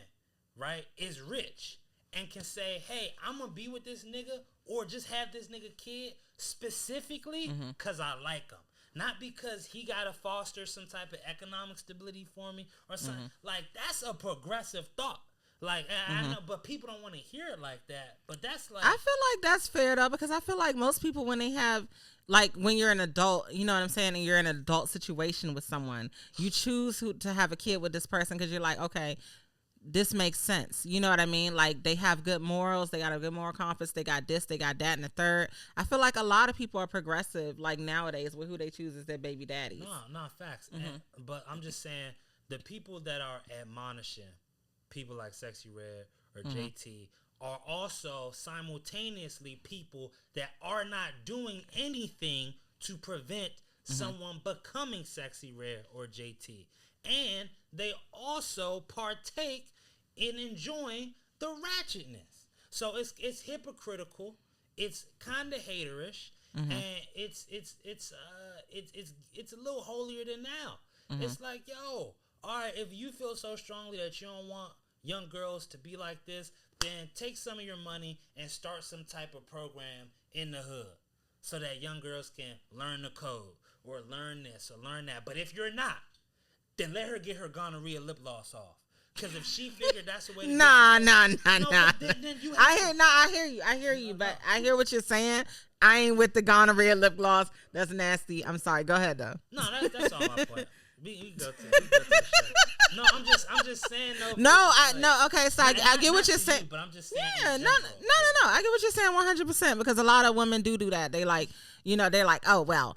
right, is rich and can say, hey, I'm going to be with this nigga or just have this nigga kid specifically because I like him. Not because he got to foster some type of economic stability for me or something. Like, that's a progressive thought. Like, I know, but people don't want to hear it like that. But that's like... I feel like that's fair, though, because I feel like most people, when they have, like, when you're an adult, you know what I'm saying, and you're in an adult situation with someone, you choose to have a kid with this person because you're like, okay, this makes sense. You know what I mean? Like, they have good morals. They got a good moral compass. They got this. They got that and the third. I feel like a lot of people are progressive, like, nowadays, with who they choose as their baby daddies. No, facts. But I'm just saying, the people that are admonishing people like Sexxy Red or JT are also simultaneously people that are not doing anything to prevent someone becoming Sexxy Red or JT. And they also partake in enjoying the ratchetness. So it's hypocritical. It's kind of haterish, and it's a little holier than thou. It's like, yo, all right, if you feel so strongly that you don't want young girls to be like this, then take some of your money and start some type of program in the hood so that young girls can learn the code or learn this or learn that. But if you're not, then let her get her gonorrhea lip gloss off. Because if she figured that's the way to Nah. then you have I hear you, but I hear what you're saying. I ain't with the gonorrhea lip gloss. That's nasty. I'm sorry. Go ahead, though. No, that's all my point. We go to the shit. No, I'm just saying though. Okay, so I get what you're saying. But I'm just saying. Yeah, no. I get what you're saying 100% because a lot of women do that. They like, you know, they're like, oh well,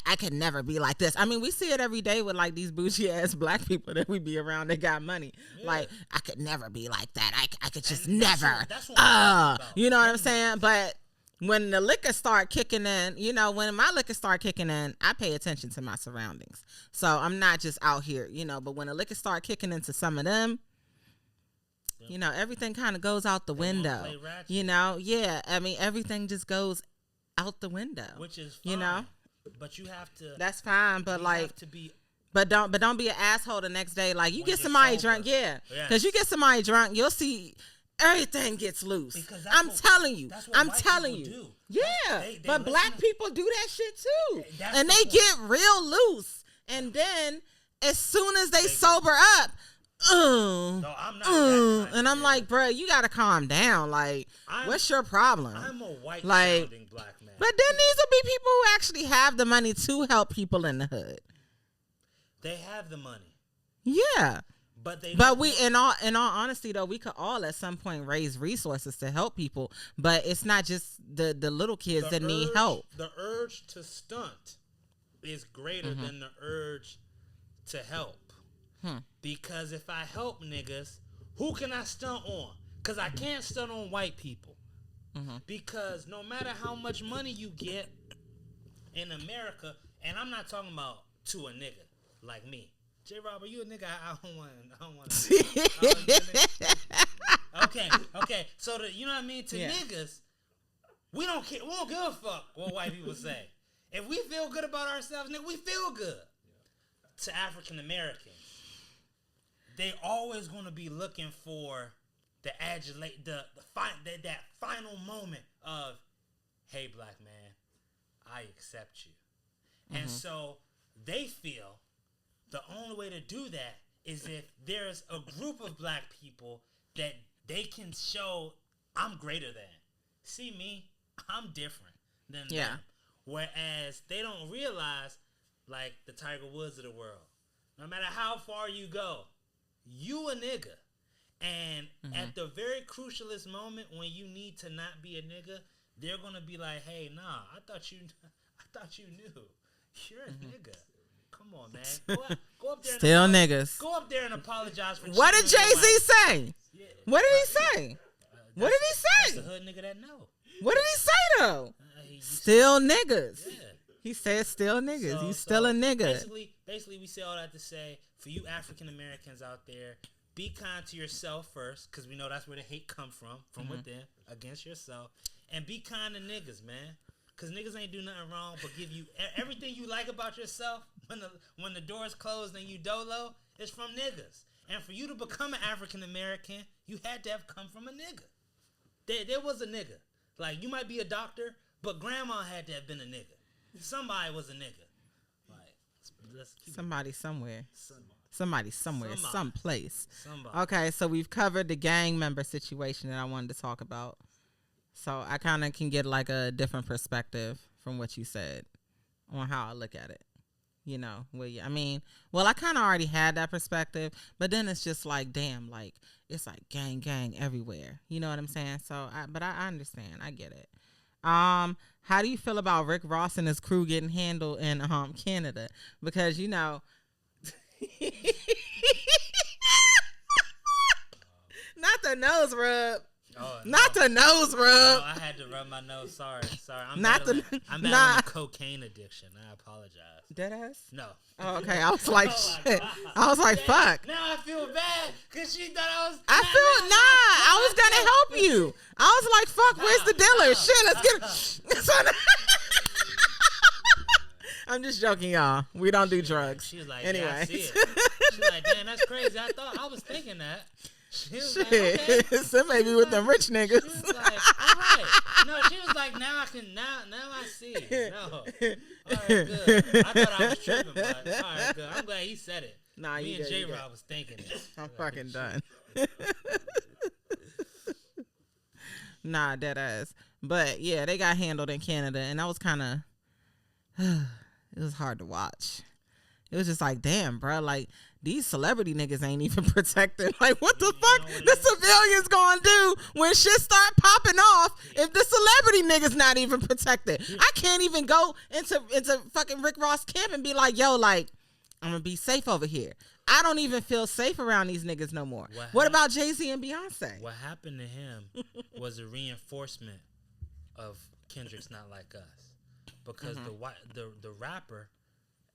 I could never be like this. I mean, we see it every day with like these bougie ass black people that we be around that got money. Yeah. Like, I could never be like that. I could just never. That's what you know what I'm saying? But when the liquor start kicking in, you know, when my liquor start kicking in, I pay attention to my surroundings. So I'm not just out here, you know, but when the liquor start kicking into some of them, you know, everything kind of goes out the window. You know, yeah. I mean, everything just goes out the window. Which is fine. You know? But you have to. That's fine, but like. Have to be. But don't be an asshole the next day. Like, you get somebody drunk, because you get somebody drunk, you'll see. Everything gets loose. I'm telling you. Do. Yeah. But black people do that shit too. And they get real loose. And then as soon as they sober up, no, I'm not and I'm like, bro, you gotta calm down. Like, what's your problem? I'm a white sounding black man. But then these will be people who actually have the money to help people in the hood. They have the money. Yeah. But we, in all honesty, though, we could all at some point raise resources to help people. But it's not just the little kids that need help. The urge to stunt is greater than the urge to help. Because if I help niggas, who can I stunt on? Because I can't stunt on white people. Because no matter how much money you get in America, and I'm not talking about to a nigga like me. J-Rob, are you a nigga? I don't want to. Okay. So, you know what I mean? To niggas, we don't care. We don't give a fuck what white people say. If we feel good about ourselves, nigga, we feel good. To African Americans, they always going to be looking for the adulate, that final moment of, hey, black man, I accept you. Mm-hmm. And so they feel the only way to do that is if there's a group of black people that they can show I'm greater than. See me, I'm different than them. Whereas they don't realize, like the Tiger Woods of the world, no matter how far you go, you a nigga. And at the very crucialist moment when you need to not be a nigga, they're gonna be like, "Hey, nah, I thought you knew. You're a nigga. Come on, man. Go up there. Still niggas. Go up there and apologize for." What did Jay-Z say? Yeah. What did he say? What did he say? That's the hood nigga that know. What did he say though? Still niggas. Yeah. He said still niggas. He's still a nigga. Basically, we say all that to say, for you African Americans out there, be kind to yourself first, because we know that's where the hate come from within, against yourself. And be kind to niggas, man. Because niggas ain't do nothing wrong but give you everything you like about yourself when the door's closed and you dolo, is from niggas. And for you to become an African American, you had to have come from a nigga. There was a nigga. Like, you might be a doctor, but grandma had to have been a nigga. Somebody was a nigga. Like, somebody somewhere. Somebody somewhere. Someplace. Somebody. Okay, so we've covered the gang member situation that I wanted to talk about. So I kind of can get like a different perspective from what you said on how I look at it. You know, I kind of already had that perspective, but then it's just like, damn, like, it's like gang everywhere. You know what I'm saying? So, I understand. I get it. How do you feel about Rick Ross and his crew getting handled in Canada? Because, you know, not the nose rub. Oh, no. Not the nose rub. No, I had to rub my nose. Sorry. I'm battling a cocaine addiction. I apologize. Deadass? No. Oh, okay. I was like, shit. I was like, fuck. Now I feel bad because she thought I was. I was gonna help you. I was like, fuck. Where's the dealer? Shit. Let's get. I'm just joking, y'all. We don't do drugs. She was like, anyway. Yeah, I see it. She was like, damn, that's crazy. I was thinking that. She was shit. Like, okay. So maybe with them rich niggas. She was like, all right. No, she was like, now I see it. No. All right, good. I thought I was tripping, but all right, good. I'm glad he said it. Nah, Me and J-Rob was thinking it. I'm fucking done. Nah, dead ass. But yeah, they got handled in Canada, and that was kind of, it was hard to watch. It was just like, damn, bro, like, these celebrity niggas ain't even protected. Like, what the fuck the civilians gonna do when shit start popping off if the celebrity niggas not even protected? I can't even go into fucking Rick Ross camp and be like, yo, like, I'm gonna be safe over here. I don't even feel safe around these niggas no more. What about Jay-Z and Beyonce? What happened to him was a reinforcement of Kendrick's Not Like Us. Because the rapper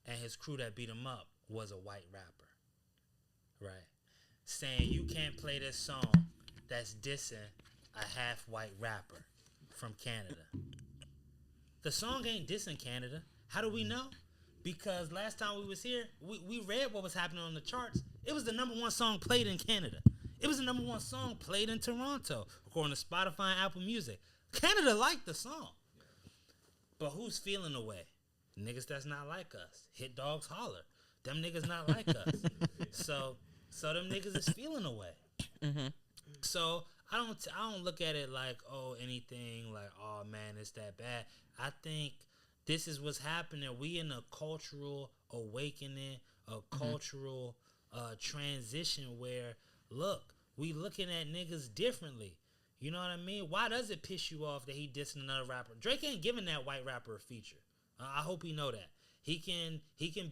and his crew that beat him up was a white rapper. Right. Saying you can't play this song that's dissing a half-white rapper from Canada. The song ain't dissing Canada. How do we know? Because last time we was here, we read what was happening on the charts. It was the number one song played in Canada. It was the number one song played in Toronto, according to Spotify and Apple Music. Canada liked the song. But who's feeling the way? Niggas that's not like us. Hit dogs holler. Them niggas not like us. So them niggas is feeling away. Mm-hmm. So I don't look at it like, oh, anything like, oh man, it's that bad. I think this is what's happening. We in a cultural awakening, a cultural transition where, look, we looking at niggas differently. You know what I mean? Why does it piss you off that he dissing another rapper? Drake ain't giving that white rapper a feature. I hope he know that. He can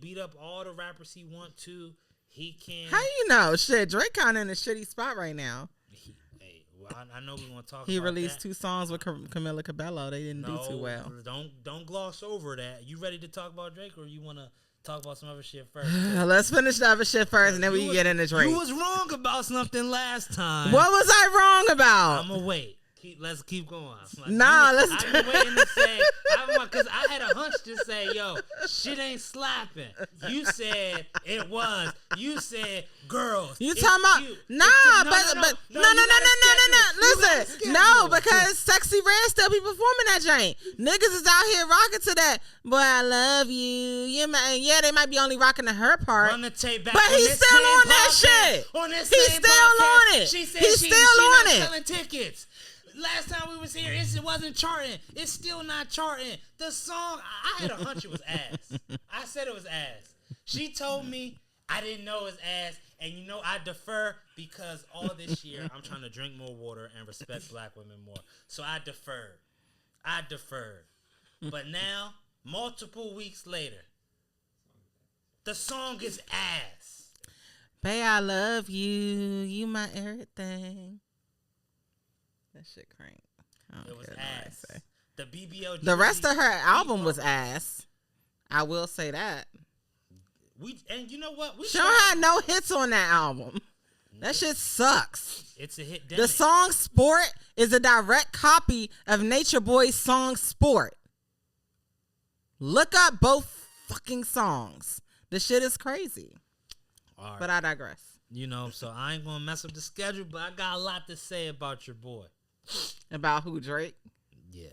beat up all the rappers he want to. He can. How you know? Shit, Drake kind of in a shitty spot right now. I know we want to talk. He about released that. 2 songs with Camila Cabello. They didn't do too well. Don't gloss over that. You ready to talk about Drake, or you want to talk about some other shit first? Let's finish the other shit first, and then we can get into Drake. You was wrong about something last time. What was I wrong about? I'ma wait. let's keep going. Like, nah, let's. I've been waiting to say, because I had a hunch to say, yo, shit ain't slapping. You said it was. You said girls. You talking about? Cute. Nah, but no. Listen, no, because Sexy Red still be performing that joint. Niggas is out here rocking to that. Boy, I love you. Yeah, they might be only rocking to her part. Run the tape back but he's still on that shit. He's still on it. She said he's still on it. Selling tickets. Last time we was here, it wasn't charting. It's still not charting. The song, I had a hunch it was ass. I said it was ass. She told me I didn't know it was ass. And you know, I defer because all this year I'm trying to drink more water and respect black women more. So I deferred. But now, multiple weeks later, the song is ass. Bae, I love you. You my everything. That shit crank. It was ass. The BBO. The rest of her album was ass. I will say that. And you know what? She don't have no hits on that album. That shit sucks. It's a hit. The song Sport is a direct copy of Nature Boy's song Sport. Look up both fucking songs. The shit is crazy. All right. But I digress. You know, so I ain't gonna mess up the schedule, but I got a lot to say about your boy. About who, Drake? Yeah.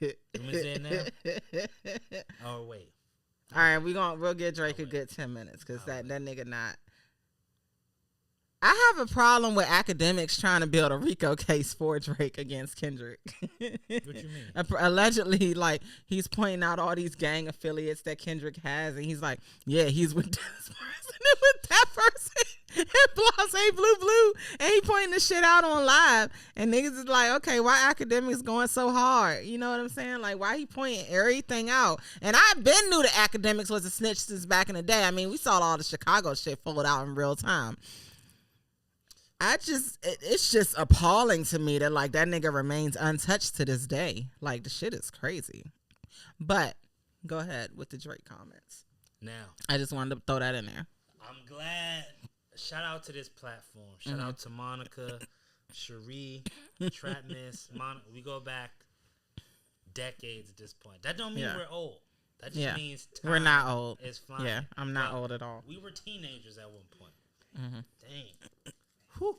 Let me say it now. Oh, wait. All right, we'll give Drake a good 10 minutes because that nigga not. I have a problem with Akademiks trying to build a RICO case for Drake against Kendrick. What you mean? Allegedly, like, he's pointing out all these gang affiliates that Kendrick has, and he's like, yeah, he's with this person and with that person. And Blase Blue, and he pointing the shit out on live, and niggas is like, okay, why Akademiks going so hard? You know what I'm saying? Like, why he pointing everything out? And I've been knew the Akademiks was a snitch since back in the day. I mean, we saw all the Chicago shit fold out in real time. It's just appalling to me that like that nigga remains untouched to this day. Like, the shit is crazy. But go ahead with the Drake comments. Now, I just wanted to throw that in there. I'm glad. Shout out to this platform. Shout out to Monica, Sheri, Trap Miss. We go back decades at this point. That don't mean we're old. That just means time we're not old. Is fine. Yeah, I'm not old at all. We were teenagers at one point. Mm-hmm. Dang. Whew.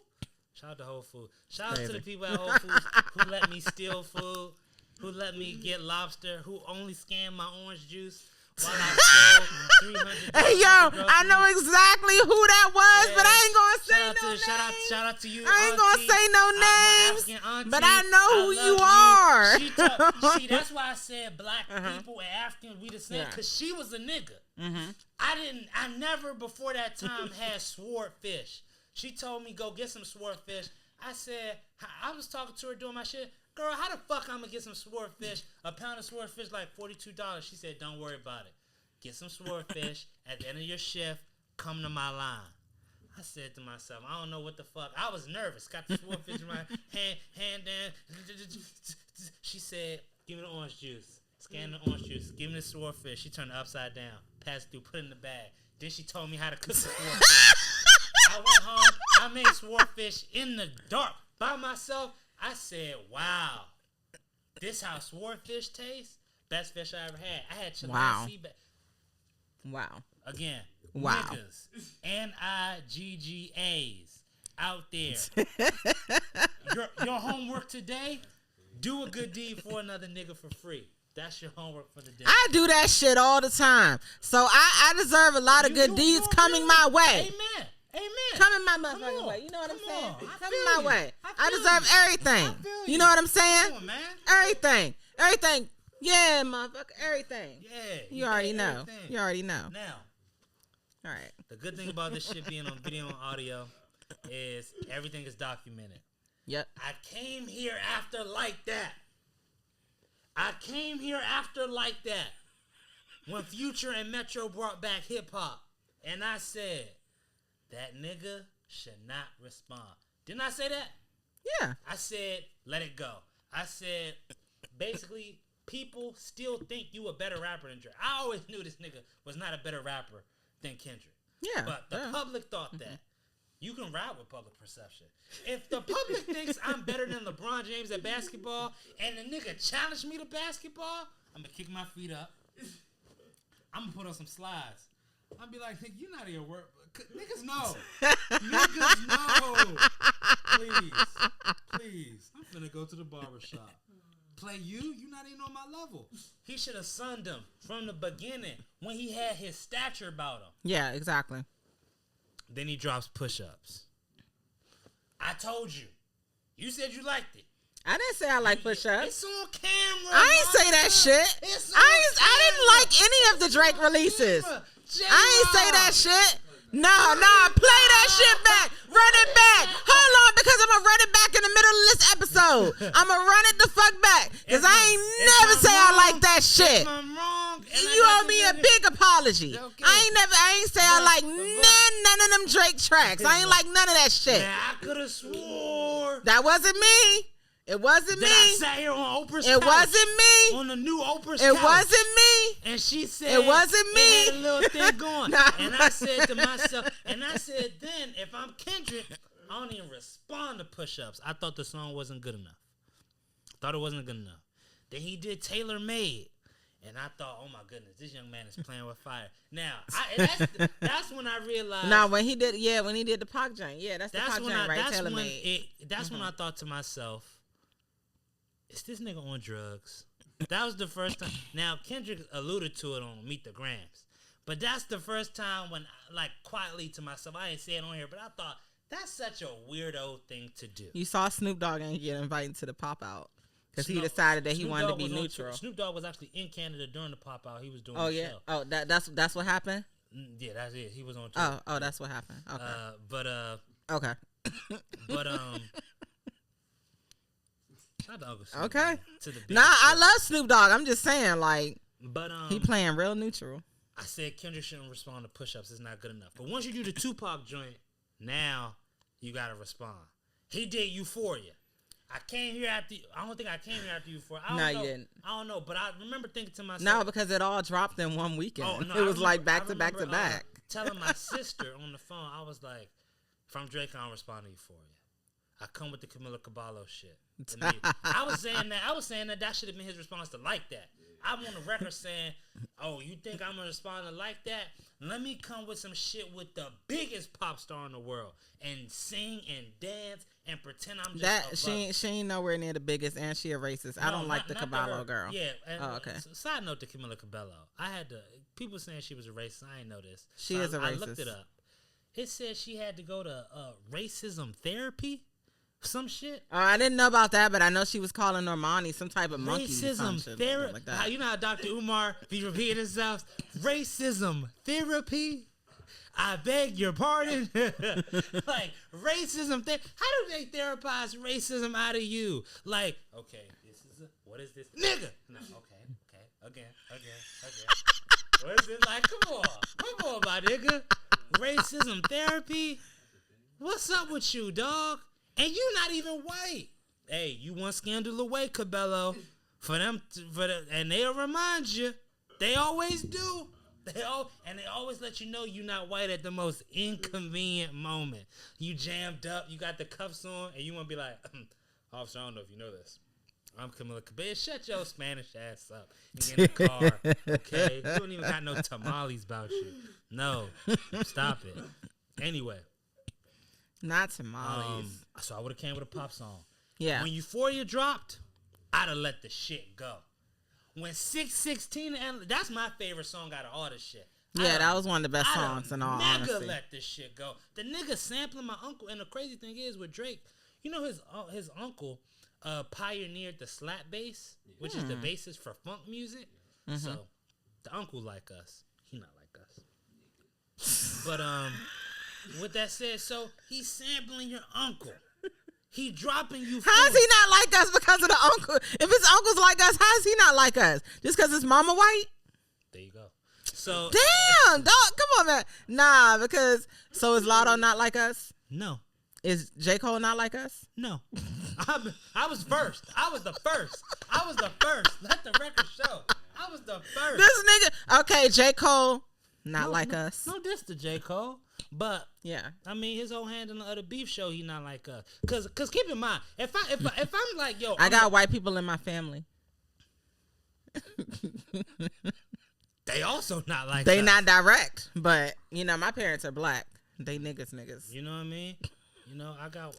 Shout out to Whole Foods. Shout out to the people at Whole Foods who let me steal food, who let me get lobster, who only scanned my orange juice. While I stole $300. Hey, yo, I know exactly who that was, but I ain't gonna say no names. Shout out to you. I ain't gonna say no names, auntie, but I know who you are. See, that's why I said black people and Africans, we the same, because she was a nigga. Mm-hmm. I never before that time had swordfish. She told me, go get some swordfish. I said, I was talking to her doing my shit. Girl, how the fuck I'm gonna get some swordfish? A pound of swordfish like $42. She said, don't worry about it. Get some swordfish. At the end of your shift, come to my line. I said to myself, I don't know what the fuck. I was nervous. Got the swordfish in my hand down. She said, give me the orange juice. Scan the orange juice. Give me the swordfish. She turned it upside down. Passed through, put it in the bag. Then she told me how to cook the swordfish. I went home. I made swordfish in the dark by myself. I said, wow, this how swordfish tastes? Best fish I ever had. I had Chilean sea bass. Wow. Again, wow. Niggas, N-I-G-G-A's out there. Your homework today, do a good deed for another nigga for free. That's your homework for the day. I do that shit all the time. So I deserve a lot of good deeds coming my way. Amen. Amen. Come in my motherfucking way. You know what I'm saying? Come in my way. I deserve everything. You know what I'm saying? Come on, man. Everything. Yeah, motherfucker. Everything. Yeah. You already know. You already know. Now. All right. The good thing about this shit being on video and audio is everything is documented. Yep. I came here after like that. When Future and Metro brought back hip hop. And I said, that nigga should not respond. Didn't I say that? Yeah. I said, let it go. I said, basically, people still think you a better rapper than Drake. I always knew this nigga was not a better rapper than Kendrick. Yeah. But the public thought that. you can ride with public perception. If the public thinks I'm better than LeBron James at basketball and the nigga challenged me to basketball, I'm going to kick my feet up. I'm going to put on some slides. I'll be like, you're not here work. Niggas know. Niggas know. Please. I'm finna go to the barbershop. Play you not even on my level. He should have sunned him from the beginning when he had his stature about him. Yeah, exactly. Then he drops push-ups. I told you. You said you liked it. I didn't say I like push-ups. It's on camera. I ain't say that shit. I didn't like any of the Drake releases. I ain't say that shit. No, play that shit back. Run it back. Hold on, because I'm going to run it back in the middle of this episode. I'm going to run it the fuck back. Because I ain't never say I like that shit. If I'm wrong. You owe me a big apology. Okay. I ain't say I like none of them Drake tracks. I ain't like none of that shit. Man, I could have swore. That wasn't me. It wasn't me. I sat here on Oprah's couch. It wasn't me. On the new Oprah's couch. It wasn't me. And she said it wasn't me. It had a little thing going. And I said to myself, then if I'm Kendrick, I don't even respond to push-ups. I thought the song wasn't good enough. Thought it wasn't good enough. Then he did Tailor Made. And I thought, oh my goodness, this young man is playing with fire. Now, that's when I realized. No, when he did the Pac joint. Yeah, that's the Pac joint, right? Tailor Made. That's when I thought to myself, is this nigga on drugs? That was the first time. Now, Kendrick alluded to it on Meet the Grams. But that's the first time when, like, quietly to myself, I didn't say it on here, but I thought, that's such a weirdo thing to do. You saw Snoop Dogg and get invited to the pop-out. Because he decided that he wanted to be neutral. Snoop Dogg was actually in Canada during the pop-out. He was doing the show. Oh, that's what happened? Yeah, that's it. He was on tour. Oh, that's what happened. Okay. Okay. But, okay. I love Snoop Dogg. I'm just saying, like, but he playing real neutral. I said Kendrick shouldn't respond to push-ups. It's not good enough. But once you do the Tupac joint, now you got to respond. He did Euphoria. I came here after. I don't think I came here after Euphoria. No, you didn't. I don't know, but I remember thinking to myself. No, because it all dropped in one weekend. Oh, no, it was like back to back to back. Telling my sister on the phone, I was like, "If I'm Drake, I don't respond to Euphoria. I come with the Camila Cabello shit." I was saying that should have been his response to Like That. I'm on the record saying, "Oh, you think I'm gonna respond to Like That? Let me come with some shit with the biggest pop star in the world and sing and dance and pretend I'm just she ain't nowhere near the biggest, and she a racist. I don't like the Cabello girl. Yeah. Okay. Side note to Camila Cabello. People saying she was a racist. I didn't know this. She is a racist. I looked it up. It said she had to go to racism therapy. Some shit. I didn't know about that, but I know she was calling Normani some type of monkey. Racism therapy. Like that. You know how Dr. Umar be repeating himself? Racism therapy? I beg your pardon? Like, racism therapy. How do they therapize racism out of you? Like, okay, what is this? Nigga! No, okay. Again. What is it? Like, come on, my nigga. Racism therapy? What's up with you, dog? And you not even white. Hey, you one scandal away, Cabello. And they'll remind you. They always do. They always let you know you're not white at the most inconvenient moment. You jammed up, you got the cuffs on, and you want to be like, officer, I don't know if you know this. I'm Camila Cabello. Shut your Spanish ass up and get in the car, okay? You don't even got no tamales about you. No, stop it. Anyway. Not tamales. So I would have came with a pop song. Yeah. When Euphoria dropped, I'd have let the shit go. When 616, and that's my favorite song out of all this shit. Yeah, that was one of the best songs in all honesty. Never let this shit go. The nigga sampling my uncle, and the crazy thing is with Drake, you know his uncle pioneered the slap bass, which is the basis for funk music. Mm-hmm. So the uncle like us, he not like us. But with that said, so he's sampling your uncle. He dropping you. How is he not like us because of the uncle? If his uncle's like us, how is he not like us? Just because his mama white? There you go. So damn, dog, come on, man. Nah, because so is Lotto not like us? No. Is J. Cole not like us? No. I was first. I was the first. Let the record show. I was the first. This nigga. Okay, J. Cole not like us. No diss to J. Cole. But yeah, I mean, his whole handling of the beef show, he not like us. Cause keep in mind, if I'm like, yo, I got white people in my family. They also not like they us. not direct, but you know my parents are black. They niggas. You know what I mean? You know,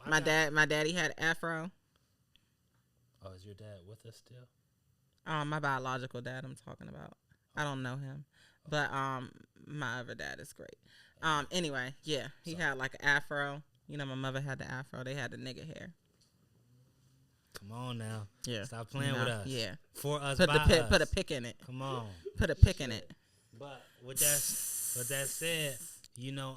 my daddy had afro. Oh, is your dad with us still? My biological dad I'm talking about. I don't know him. But my other dad is great. Anyway, yeah, he had like an afro. You know, my mother had the afro. They had the nigga hair. Come on now. Yeah. Stop playing with us. Yeah. For us, put by the us. Put a pick in it. Come on. Put a pick in it. But with that said, you know,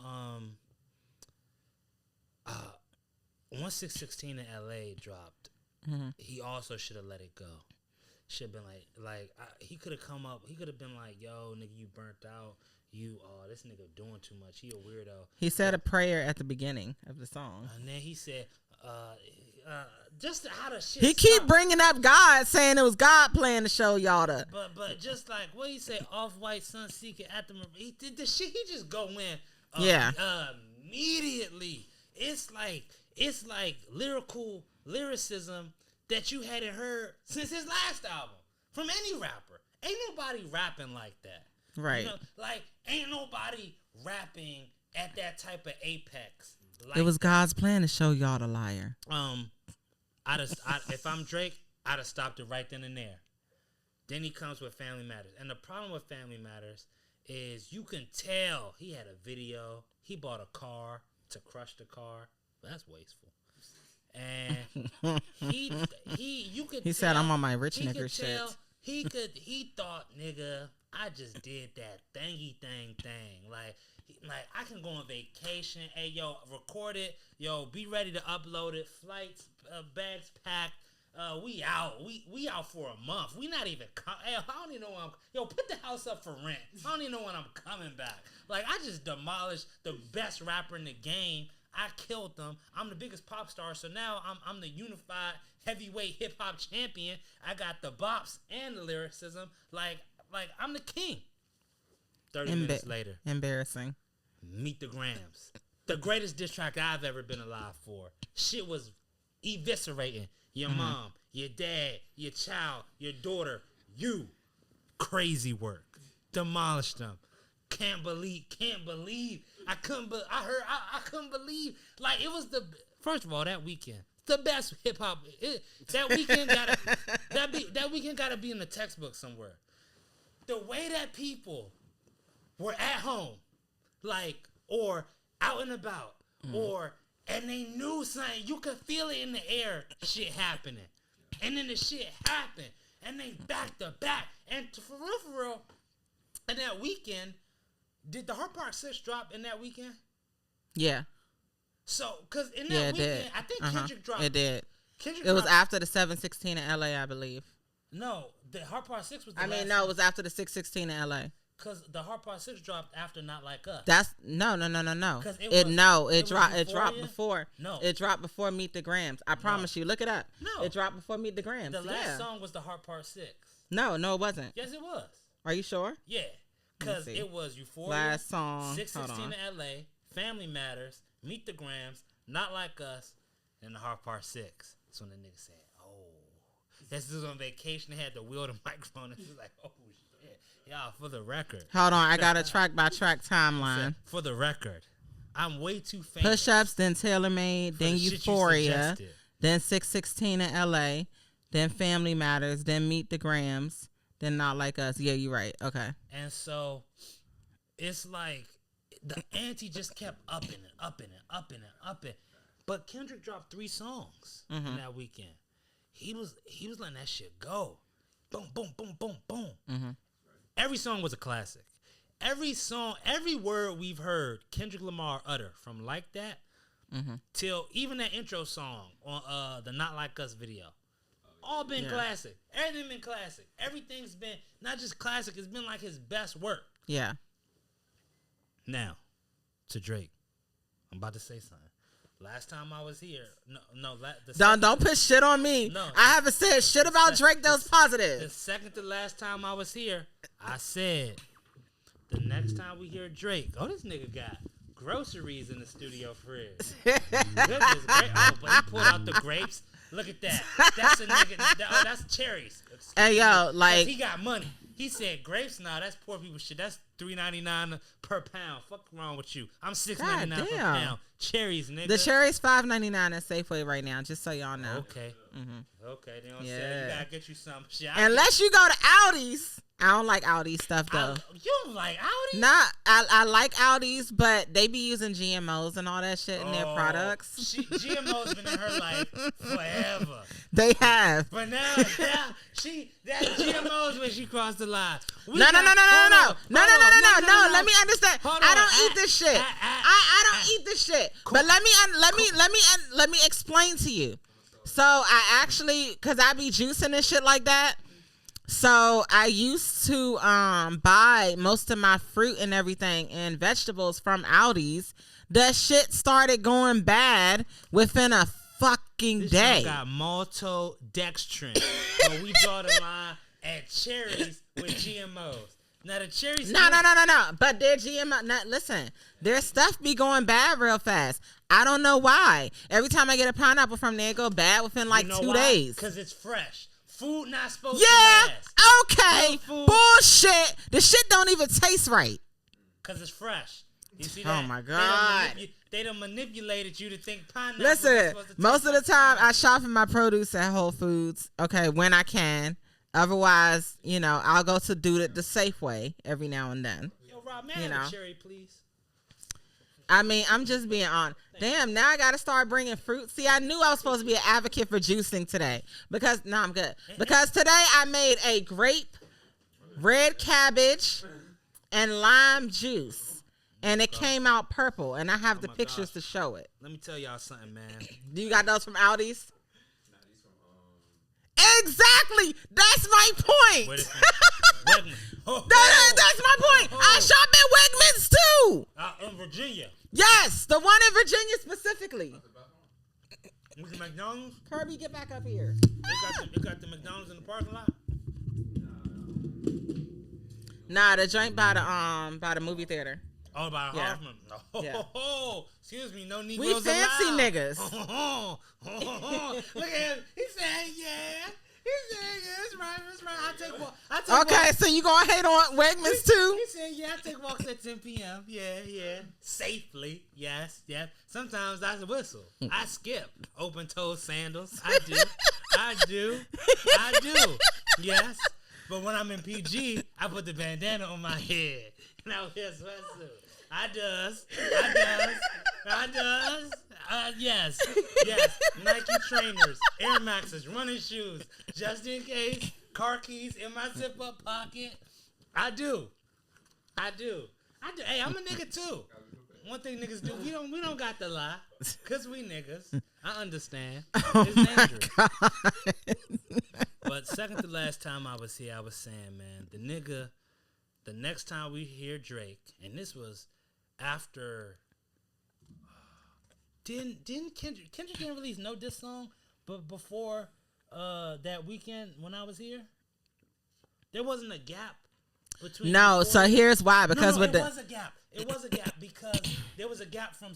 once 616 in LA dropped, he also should have let it go. Should have been he could have come up. He could have been like, "Yo, nigga, you burnt out. This nigga doing too much. He a weirdo." He said a prayer at the beginning of the song, and then he said, "Just how the shit." He keep bringing up God, saying it was God playing the show, y'all. But just like what he say, Off-White Sun Seeker at the. He did the shit. He just go in. Immediately. It's like lyricism that you hadn't heard since his last album from any rapper. Ain't nobody rapping like that. Right. You know, like, ain't nobody rapping at that type of apex. Like it was God's plan to show y'all the liar. If I'm Drake, I'd have stopped it right then and there. Then he comes with Family Matters. And the problem with Family Matters is you can tell he had a video. He bought a car to crush the car. That's wasteful. And he said, I'm on my rich nigga shit. He thought, nigga, I just did that thingy thing. Like I can go on vacation. Hey, yo, record it. Yo, be ready to upload it. Flights, bags packed. We out. We out for a month. We not even. Hey, I don't even know when I'm. Yo, put the house up for rent. I don't even know when I'm coming back. Like I just demolished the best rapper in the game. I killed them. I'm the biggest pop star, so now I'm the unified heavyweight hip hop champion. I got the bops and the lyricism. Like I'm the king. 30 minutes later, embarrassing. Meet the Grams, the greatest diss track I've ever been alive for. Shit was eviscerating your mom, your dad, your child, your daughter. You crazy work. Demolished them. Can't believe. I couldn't believe. Like it was first of all, that weekend, the best hip hop. That weekend gotta be in the textbook somewhere. The way that people were at home, or out and about, and they knew something. You could feel it in the air. Shit happening, and then the shit happened, and they back to back, and for real, and that weekend. Did the Heart Park 6 drop in that weekend? Yeah. So, because in that weekend, I think Kendrick dropped. It did. It was after the 716 in LA, I believe. No, the Heart Park 6 was the it was after the 616 in LA. Because the Heart Park 6 dropped after Not Like Us. That's no. It dropped before. No. It dropped before Meet the Grams. I promise you. Look it up. No. It dropped before Meet the Grams. The last song was the Heart Park 6. No, it wasn't. Yes, it was. Are you sure? Yeah. Because it was Euphoria, last song, 616 in LA, Family Matters, Meet the Grams, Not Like Us, and the Heart Part 6. That's when the nigga said, oh. This is on vacation. They had to wheel the microphone. And he was like, oh, shit. Y'all, for the record. Hold on. I got a track-by-track timeline. For the record, I'm way too famous. Push-Ups, then Tailor-Made, then Euphoria, then 616 in LA, then Family Matters, then Meet the Grams. Then Not Like Us. Yeah, you're right. Okay. And so it's like the ante just kept upping. But Kendrick dropped 3 songs in that weekend. He was letting that shit go. Boom, boom, boom, boom, boom. Every song was a classic. Every song, every word we've heard Kendrick Lamar utter from Like That till even that intro song on the Not Like Us video. All been classic. Everything been classic. Everything's been not just classic. It's been like his best work. Yeah. Now, to Drake, I'm about to say something. Last time I was here, don't put shit on me. No, I haven't said shit about Drake that was positive. The second to last time I was here, I said the next time we hear Drake, this nigga got groceries in the studio fridge. Goodness, great. Oh, but he pulled out the grapes. Look at that. That's a nigga. That's cherries. Hey, yo, like. He got money. He said grapes. Nah, that's poor people shit. That's $3.99 per pound. Fuck wrong with you. I'm $6.99 per pound. Cherries, nigga. The cherries $5.99 at Safeway right now, just so y'all know. Okay. Mm-hmm. Okay, they don't say you gotta get you some shit. Unless you go to Aldi's. I don't like Aldi's stuff though. You don't like Aldi's? Nah, I like Aldi's, but they be using GMOs and all that shit in their products. GMO's been in her life forever. They have. But now that GMO's when she crossed the line. No. Let me understand. I don't eat this shit. I don't eat this shit. But let me explain to you. So I actually, cause I be juicing and shit like that. So I used to buy most of my fruit and everything and vegetables from Aldi's. The shit started going bad within a fucking day. This got maltodextrin. So we draw the line at cherries with GMOs. Now the cherries. No. But their GMO. Now, listen, their stuff be going bad real fast. I don't know why. Every time I get a pineapple from there, it go bad within like 2 days. Because it's fresh. Food not supposed to last. Okay. Bullshit. The shit don't even taste right. Because it's fresh. You see that? Oh my God. They done manipulated you to think pineapple. Listen, most of the time I shop for my produce at Whole Foods. Okay, when I can. Otherwise, I'll go to the Safeway every now and then. Yo, Rob, may I have a cherry, please? I mean, I'm just being honest. Damn, now I got to start bringing fruit. See, I knew I was supposed to be an advocate for juicing today. I'm good. Because today I made a grape, red cabbage, and lime juice. And it came out purple. And I have the pictures to show it. Let me tell y'all something, man. Do you got those from Aldi's? Exactly. That's my point. That's my point. I shop at Wegmans too. In Virginia. Yes, the one in Virginia specifically. Was it McDonald's? Kirby, get back up here. You got the McDonald's in the parking lot? Nah, the joint by the movie theater. Oh, by Hoffman. Yeah. Oh, excuse me, no Negroes we fancy allowed. Niggas. Look at him. He said, yeah. That's right. I take okay, walks. So you gonna hate on Wegmans too? He said, yeah, I take walks at 10 p.m. Yeah. Safely. Yes. Sometimes I whistle. I skip open-toed sandals. I do. Yes. But when I'm in PG, I put the bandana on my head. And I wear a sweatsuit. I does. Yes. Nike trainers, Air Maxes, running shoes, just in case. Car keys in my zip-up pocket. I do. Hey, I'm a nigga too. One thing niggas do, we don't got to lie, cause we niggas. I understand. It's dangerous. But second to last time I was here, I was saying, man, the next time we hear Drake, and this was after. Didn't Kendrick didn't release No Diss song, but before that weekend when I was here, there wasn't a gap between. No, so here's why. Because it was a gap. It was a gap because there was a gap from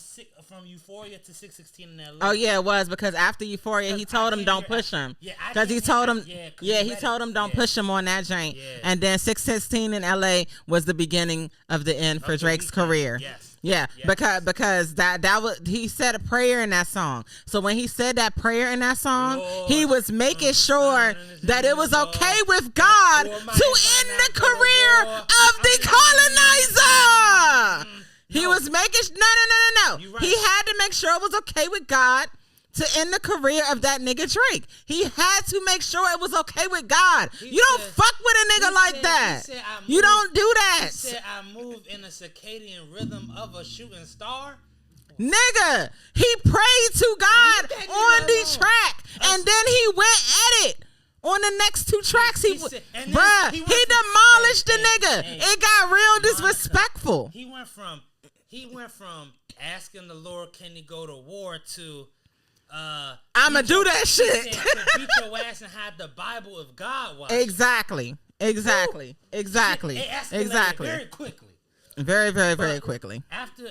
Euphoria to 616 in LA. Oh yeah, it was because after Euphoria, he told him don't push him. Yeah, because he told him. He told him don't push him on that joint. Yeah. And then 616 in LA was the beginning of the end for Drake's career. Yes. Yeah, yes. because that was he said a prayer in that song. So when he said that prayer in that song, he was making sure that it was okay with God to end the career of the colonizer. He was making no. Right. He had to make sure it was okay with God to end the career of that nigga Drake. He had to make sure it was okay with God. You don't fuck with a nigga like that. You don't do that. He said, I move in a circadian rhythm of a shooting star. Nigga, he prayed to God on the track. And then he went at it. On the next two tracks, he demolished the nigga. It got real disrespectful. He went from asking the Lord, can he go to war, to I'ma do that shit. To beat your ass and have the Bible of God watch. Exactly. It escalated very quickly. Very, very, very quickly. After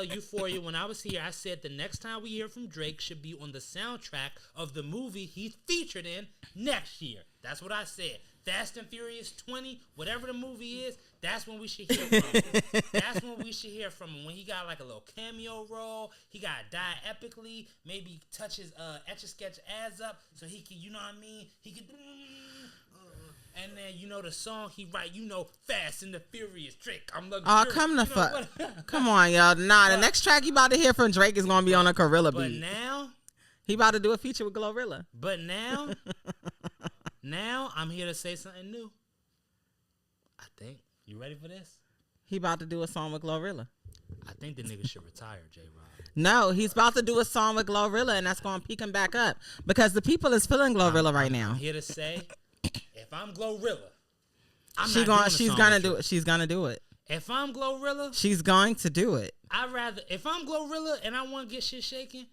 Euphoria, when I was here, I said the next time we hear from Drake should be on the soundtrack of the movie he's featured in next year. That's what I said. Fast and Furious 20, whatever the movie is, that's when we should hear from him. That's when we should hear from him. When he got like a little cameo role, he got to die epically, maybe touch his Etch-a-Sketch ads up so he can, you know what I mean? He can... And then, you know, the song he write, you know, Fast and the Furious, Drake. I'm looking. Oh, come the fuck. Come on, y'all. Nah, the next track you about to hear from Drake is going to be on a Gorilla beat. But now... He about to do a feature with Glorilla. But now... Now, I'm here to say something new. I think. You ready for this? He about to do a song with Glorilla. I think the nigga should retire, J-Rob. No, he's about to do a song with Glorilla, and that's going to pick him back up. Because the people is feeling Glorilla right now. I'm here to say, if I'm Glorilla, she's gonna do it. She's gonna do it. If I'm Glorilla, she's going to do it. If I'm Glorilla and I want to get shit shaking,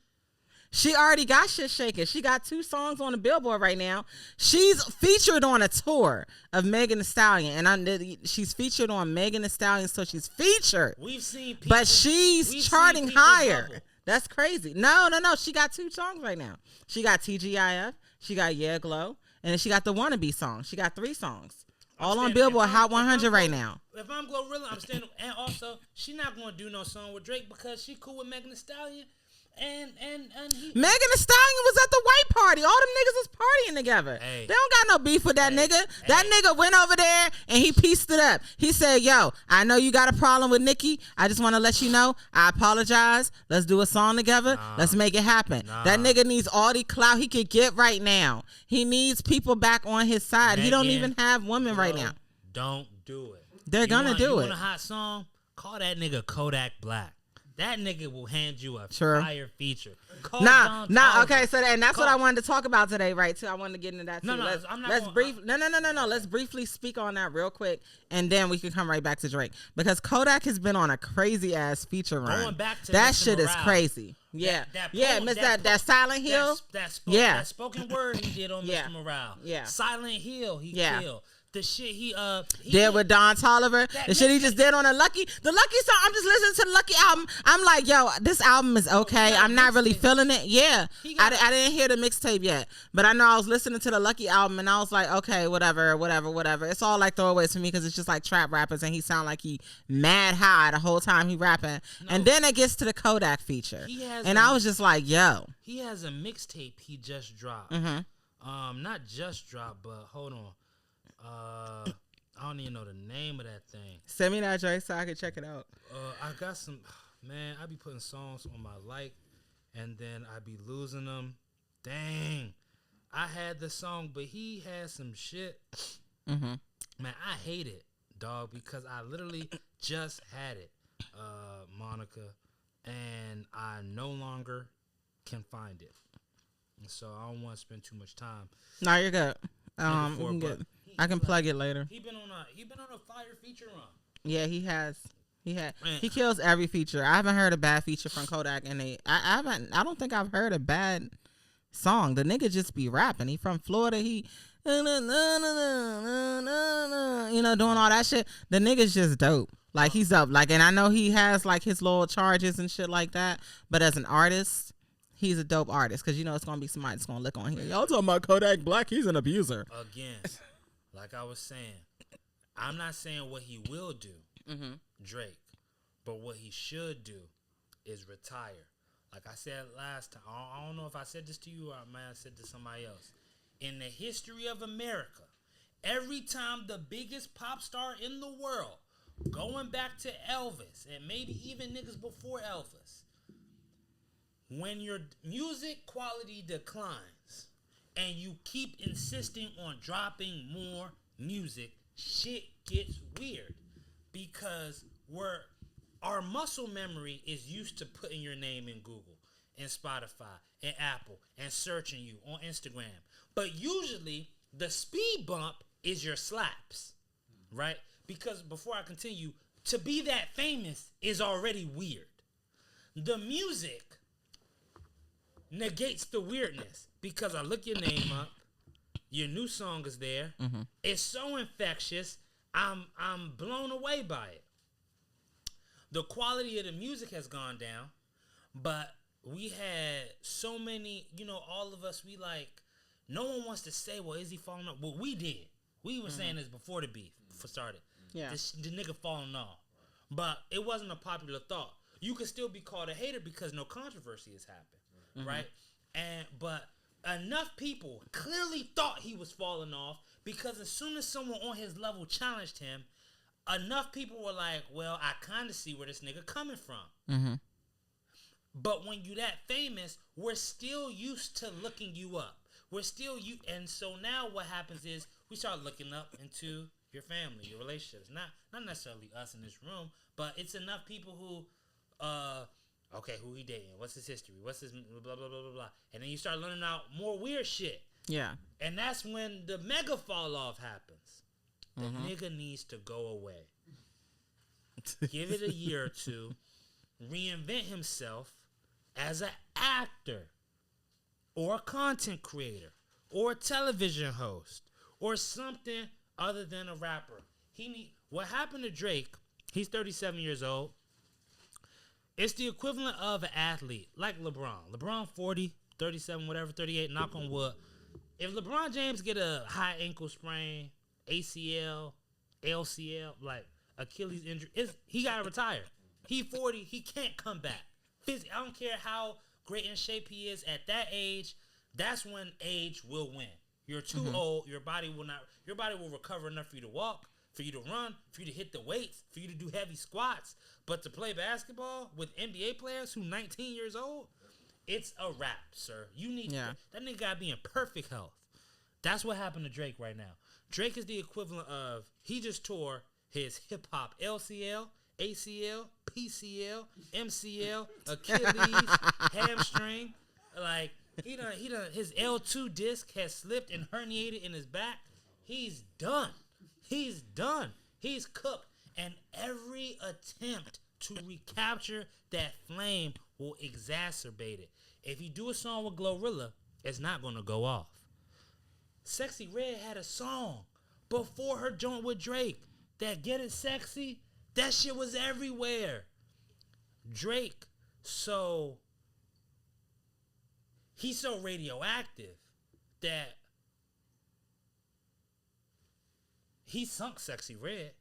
she already got shit shaking. She got 2 songs on the Billboard right now. She's featured on a tour of Megan Thee Stallion, and she's featured on Megan Thee Stallion, so she's featured. We've seen people, but she's charting higher. Bubble. That's crazy. No. She got 2 songs right now. She got TGIF. She got Yeah Glow. And then she got the Wannabe song. She got 3 songs. All on Billboard Hot 100 right now. If I'm Glorilla, I'm standing. And also, she's not going to do no song with Drake because she cool with Megan Thee Stallion. And Megan Thee Stallion was at the white party. All them niggas was partying together. Hey. They don't got no beef with that nigga. Hey. That nigga went over there and he pieced it up. He said, yo, I know you got a problem with Nicki. I just want to let you know, I apologize. Let's do a song together. Let's make it happen. That nigga needs all the clout he could get right now. He needs people back on his side. He don't even have women right now. Don't do it. They're going to do it. You want a hot song? Call that nigga Kodak Black. That nigga will hand you a fire feature. Okay, so that's what I wanted to talk about today, right? Too. I wanted to get into that too. Let's briefly speak on that real quick, and then we can come right back to Drake because Kodak has been on a crazy ass feature run. Going back to that Mr. shit Morale. Is crazy. Yeah, that Silent Hill. That spoken word he did on Mr. Morale. Yeah, Silent Hill he killed. The shit he did with Don Toliver, the shit he just did on the Lucky song. I'm just listening to the Lucky album. I'm like, yo, this album is okay. I'm not really feeling it. Yeah, I didn't hear the mixtape yet, but I know I was listening to the Lucky album and I was like, okay, whatever. It's all like throwaways for me because it's just like trap rappers and he sound like he mad high the whole time he rapping. No. And then it gets to the Kodak feature, and I was just like, yo, he has a mixtape he just dropped. Not just dropped, but hold on. I don't even know the name of that thing. Send me that, Drake, so I can check it out. I got some, man, I be putting songs on my and then I be losing them. Dang. I had the song, but he had some shit. Man, I hate it, dog, because I literally just had it, Monica, and I no longer can find it. And so I don't want to spend too much time. No, you're good. I can plug it later. He been on a fire feature run. Yeah, he has. He kills every feature. I haven't heard a bad feature from Kodak, and I don't think I've heard a bad song. The nigga just be rapping. He from Florida. He doing all that shit. The nigga's just dope. Like he's up. Like, and I know he has like his little charges and shit like that. But as an artist, he's a dope artist because it's gonna be somebody that's gonna look on here. Y'all talking about Kodak Black? He's an abuser. Again, like I was saying, I'm not saying what he will do, Drake, but what he should do is retire. Like I said last time, I don't know if I said this to you or I might have said to somebody else. In the history of America, every time the biggest pop star in the world, going back to Elvis and maybe even niggas before Elvis, when your music quality declines and you keep insisting on dropping more music, shit gets weird because our muscle memory is used to putting your name in Google and Spotify and Apple and searching you on Instagram. But usually the speed bump is your slaps, right? Because before I continue, to be that famous is already weird. The music negates the weirdness because I look your name up, your new song is there. It's so infectious. I'm blown away by it. the quality of the music has gone down, but we had so many, all of us, we like, no one wants to say, well, is he falling off? Well, we did. We were saying this before the beef started. Yeah. The nigga falling off. But it wasn't a popular thought. You could still be called a hater because no controversy has happened, right? But enough people clearly thought he was falling off because as soon as someone on his level challenged him, enough people were like, well, I kind of see where this nigga coming from. But when you that famous, we're still used to looking you up. We're still you, and so now what happens is we start looking up into your family, your relationships. Not necessarily us in this room, but it's enough people who, okay, who he dating? What's his history? What's his blah blah blah blah blah? And then you start learning out more weird shit. Yeah. And that's when the mega fall off happens. The nigga needs to go away. Give it a year or two. Reinvent himself as an actor or a content creator or a television host or something other than a rapper. What happened to Drake, he's 37 years old. It's the equivalent of an athlete like LeBron. LeBron 40, 37, whatever, 38, knock on wood. If LeBron James get a high ankle sprain, ACL, LCL, like Achilles injury, he got to retire. He 40, he can't come back. I don't care how great in shape he is at that age. That's when age will win. You're too old. Your body will recover enough for you to walk, for you to run, for you to hit the weights, for you to do heavy squats. But to play basketball with NBA players who 19 years old, it's a wrap, sir. You need that nigga gotta be in perfect health. That's what happened to Drake right now. Drake is the equivalent of, he just tore his hip hop LCL, ACL, PCL, MCL, Achilles, hamstring. Like, he done, his L2 disc has slipped and herniated in his back. He's done. He's done. He's cooked. And every attempt to recapture that flame will exacerbate it. If you do a song with Glorilla, it's not going to go off. Sexxy Red had a song before her joint with Drake. That Get It Sexy, that shit was everywhere. Drake, he's so radioactive that he sunk Sexxy Red.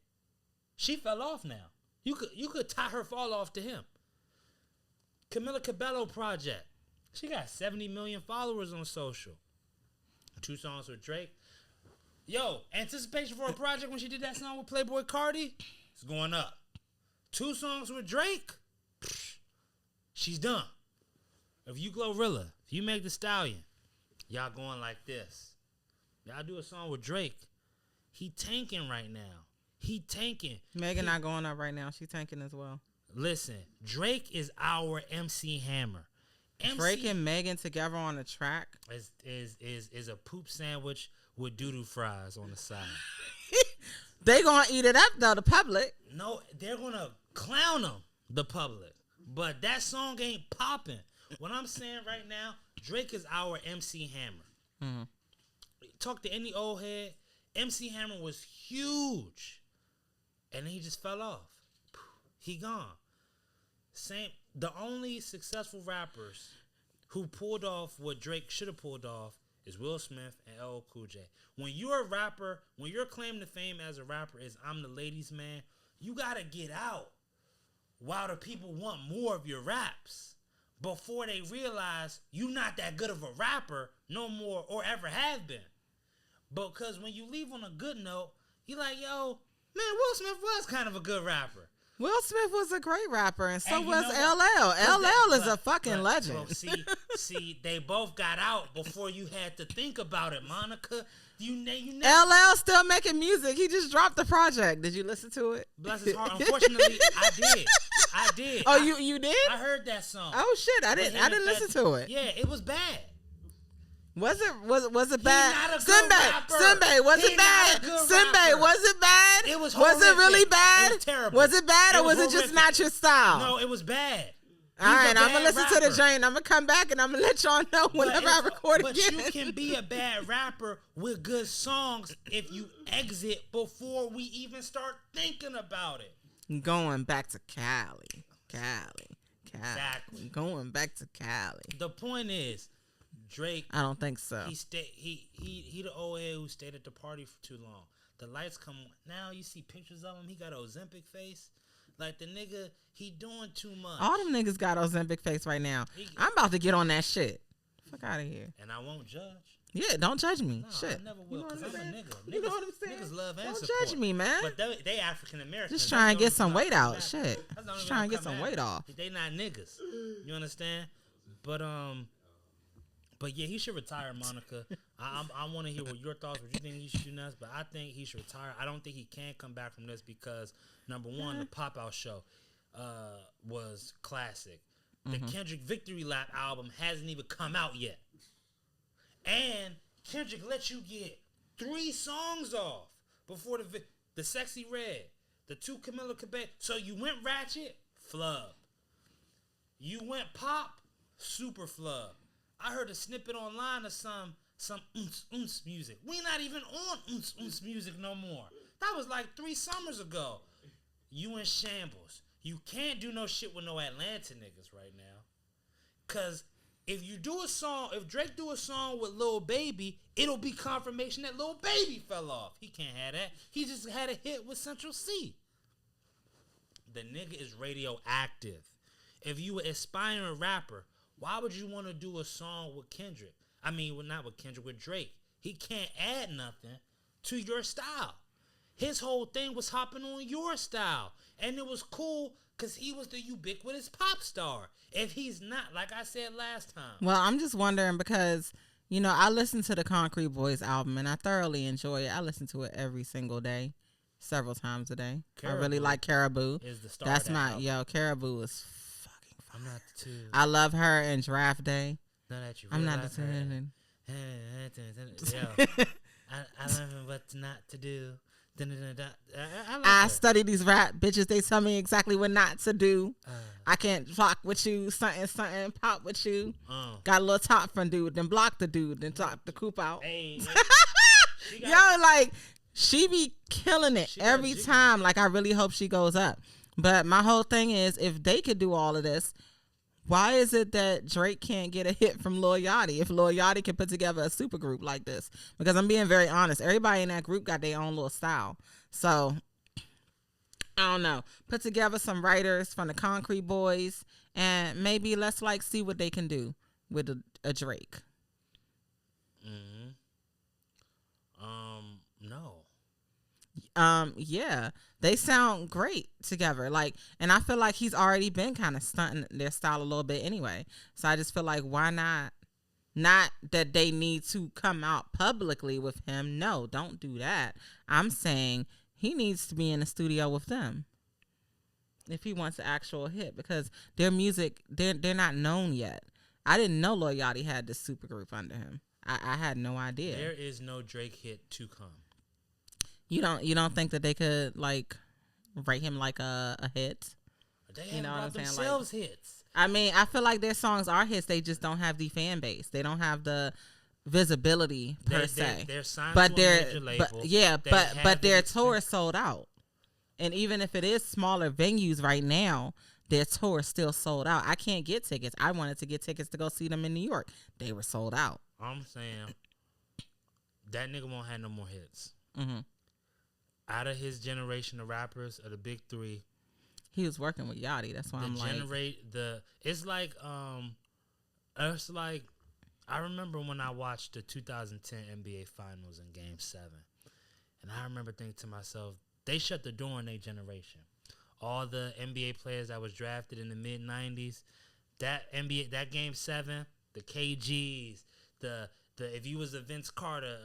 She fell off now. You could tie her fall off to him. Camila Cabello project. She got 70 million followers on social. 2 songs with Drake. Yo, anticipation for a project when she did that song with Playboy Cardi, it's going up. 2 songs with Drake, she's done. If you Glorilla, if you make the Stallion, y'all going like this. Y'all do a song with Drake. He tanking right now. He tanking. Megan not going up right now. She tanking as well. Listen, Drake is our MC Hammer. Drake and Megan together on the track is a poop sandwich with doo-doo fries on the side. They gonna eat it up though, the public. No, they're gonna clown them, the public. But that song ain't popping. What I'm saying right now, Drake is our MC Hammer. Talk to any old head. MC Hammer was huge. And then he just fell off. He gone. The only successful rappers who pulled off what Drake should have pulled off is Will Smith and LL Cool J. When you're a rapper, when your claim to fame as a rapper is I'm the ladies' man, you gotta get out while the people want more of your raps before they realize you not that good of a rapper no more or ever have been. Because when you leave on a good note, you're like, yo, man, Will Smith was kind of a good rapper. Will Smith was a great rapper, and so was LL. LL is a fucking legend. Bro, see, they both got out before you had to think about it, Monica. You never. LL still making music. He just dropped the project. Did you listen to it? Bless his heart. Unfortunately, I did. Oh, you did? I heard that song. Oh shit, I didn't listen to it. Yeah, it was bad. Was it bad? Simbay, was it bad? Simbay, was it bad? It was horrific. Was it really bad? It was terrible. Was it bad, or was it just not your style? No, it was bad. All right, I'm gonna listen to the joint. I'm gonna come back and I'm gonna let y'all know whenever I record again. But you can be a bad rapper with good songs if you exit before we even start thinking about it. Going back to Cali. Exactly. Going back to Cali. The point is, Drake. I don't think so. He the old head who stayed at the party for too long. The lights come on. Now you see pictures of him. He got an Ozempic face. Like the nigga, he doing too much. All them niggas got Ozempic face right now. I'm about to get on that shit. Fuck out of here. And I won't judge. Yeah, don't judge me. No, shit. I never will, because I'm a nigga. You know what I'm saying? Niggas love and don't support. Judge me, man. But they African Americans. Just trying to get some weight out. Shit. Just trying to get some weight off. They not niggas. You understand? But yeah, he should retire, Monica. I want to hear what your thoughts. What you think he should do next? But I think he should retire. I don't think he can come back from this because number one, the Pop Out show was classic. The Kendrick Victory Lap album hasn't even come out yet. And Kendrick let you get 3 songs off before the Sexy Red, the 2 Camila Cabello. So you went ratchet, flub. You went pop, super flub. I heard a snippet online of some oons music. We not even on oons music no more. That was like 3 summers ago. You in shambles. You can't do no shit with no Atlanta niggas right now. Cause if Drake do a song with Lil Baby, it'll be confirmation that Lil Baby fell off. He can't have that. He just had a hit with Central C. The nigga is radioactive. If you an aspiring rapper, why would you want to do a song with Kendrick? I mean, not with Kendrick, with Drake. He can't add nothing to your style. His whole thing was hopping on your style. And it was cool because he was the ubiquitous pop star. If he's not, like I said last time. Well, I'm just wondering because, I listened to the Concrete Boys album and I thoroughly enjoy it. I listen to it every single day, several times a day. Caribou I really like Caribou. Is the star That's of that my, album. Caribou is fucking fire. I'm not the two. I love her in Draft Day. No, that you I'm not realize the two. Yo, I learned what not to do. I study these rap bitches. They tell me exactly what not to do. I can't block with you, something, pop with you. Got a little top from dude, then block the dude, then top the coop out. Hey, she be killing it every time. Like, I really hope she goes up. But my whole thing is, if they could do all of this, why is it that Drake can't get a hit from Lil Yachty if Lil Yachty can put together a super group like this? Because I'm being very honest. Everybody in that group got their own little style. So, I don't know. Put together some writers from the Concrete Boys and maybe let's see what they can do with a Drake. No. Yeah. They sound great together. And I feel like he's already been kind of stunting their style a little bit anyway. So I just feel like, why not? Not that they need to come out publicly with him. No, don't do that. I'm saying he needs to be in the studio with them if he wants an actual hit, because their music, they're not known yet. I didn't know Lil Yachty had this super group under him. I had no idea. There is no Drake hit to come. You don't think that they could rate him like a hit? They haven't brought themselves hits. I mean, I feel like their songs are hits. They just don't have the fan base. They don't have the visibility per se. They're signed to a major label. But their tour is sold out. And even if it is smaller venues right now, their tour is still sold out. I can't get tickets. I wanted to get tickets to go see them in New York. They were sold out. I'm saying that nigga won't have no more hits. Mm-hmm. Out of his generation of rappers, of the big 3, he was working with Yachty. That's why I'm it's like I remember when I watched the 2010 NBA Finals in Game 7, and I remember thinking to myself, they shut the door on their generation. All the NBA players that was drafted in the mid 90s, that Game 7, the KGs, the if you was a Vince Carter,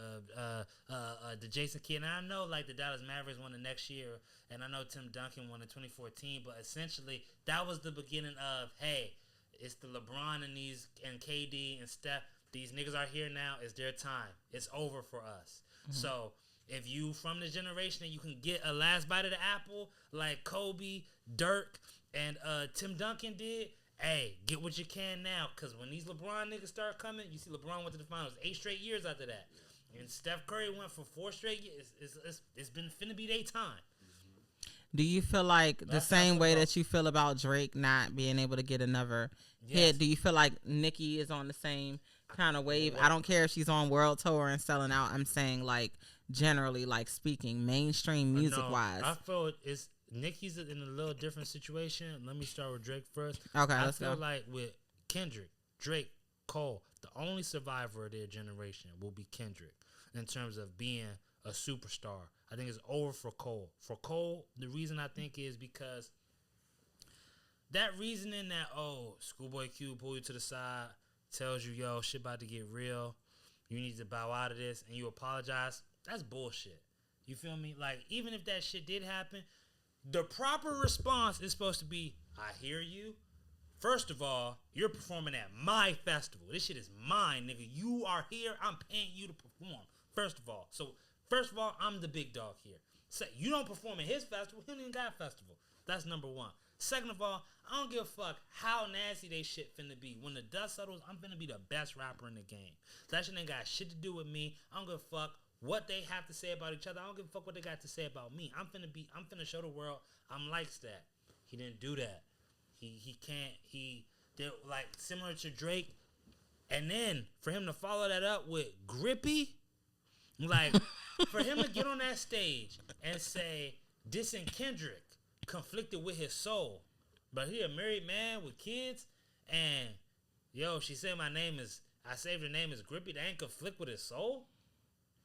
the Jason Kidd, and I know the Dallas Mavericks won the next year, and I know Tim Duncan won in 2014, but essentially that was the beginning of, hey, it's the LeBron and KD and Steph. These niggas are here now. It's their time. It's over for us. Mm-hmm. So if you from the generation and you can get a last bite of the apple like Kobe, Dirk, and Tim Duncan did, hey, get what you can now, because when these LeBron niggas start coming, you see LeBron went to the finals 8 straight years after that. And Steph Curry went for 4 straight years. It's been finna be their time. Do you feel like the same way that you feel about Drake not being able to get another hit? Do you feel like Nicki is on the same kind of wave? I don't care if she's on world tour and selling out. I'm saying like generally, like speaking, mainstream music wise. I feel it's Nicki's in a little different situation. Let me start with Drake first. Okay, I let's feel go. like with Kendrick, Drake, Cole, the only survivor of their generation will be Kendrick in terms of being a superstar. I think it's over for Cole. For Cole, the reason I think is because that reasoning that, Schoolboy Q pull you to the side, tells you, yo, shit about to get real, you need to bow out of this, and you apologize, that's bullshit. You feel me? Like, even if that shit did happen, the proper response is supposed to be, I hear you. First of all, you're performing at my festival. This shit is mine, nigga. You are here. I'm paying you to perform. First of all, I'm the big dog here. So you don't perform at his festival. He don't even got a festival. That's number one. Second of all, I don't give a fuck how nasty they shit finna be. When the dust settles, I'm finna be the best rapper in the game. That shit ain't got shit to do with me. I don't give a fuck what they have to say about each other. I don't give a fuck what they got to say about me. I'm finna show the world I'm like that. He didn't do that. They're like similar to Drake. And then for him to follow that up with Grippy, like for him to get on that stage and say, dissing Kendrick conflicted with his soul. But he a married man with kids, and yo, she said I saved her name as Grippy. That ain't conflict with his soul?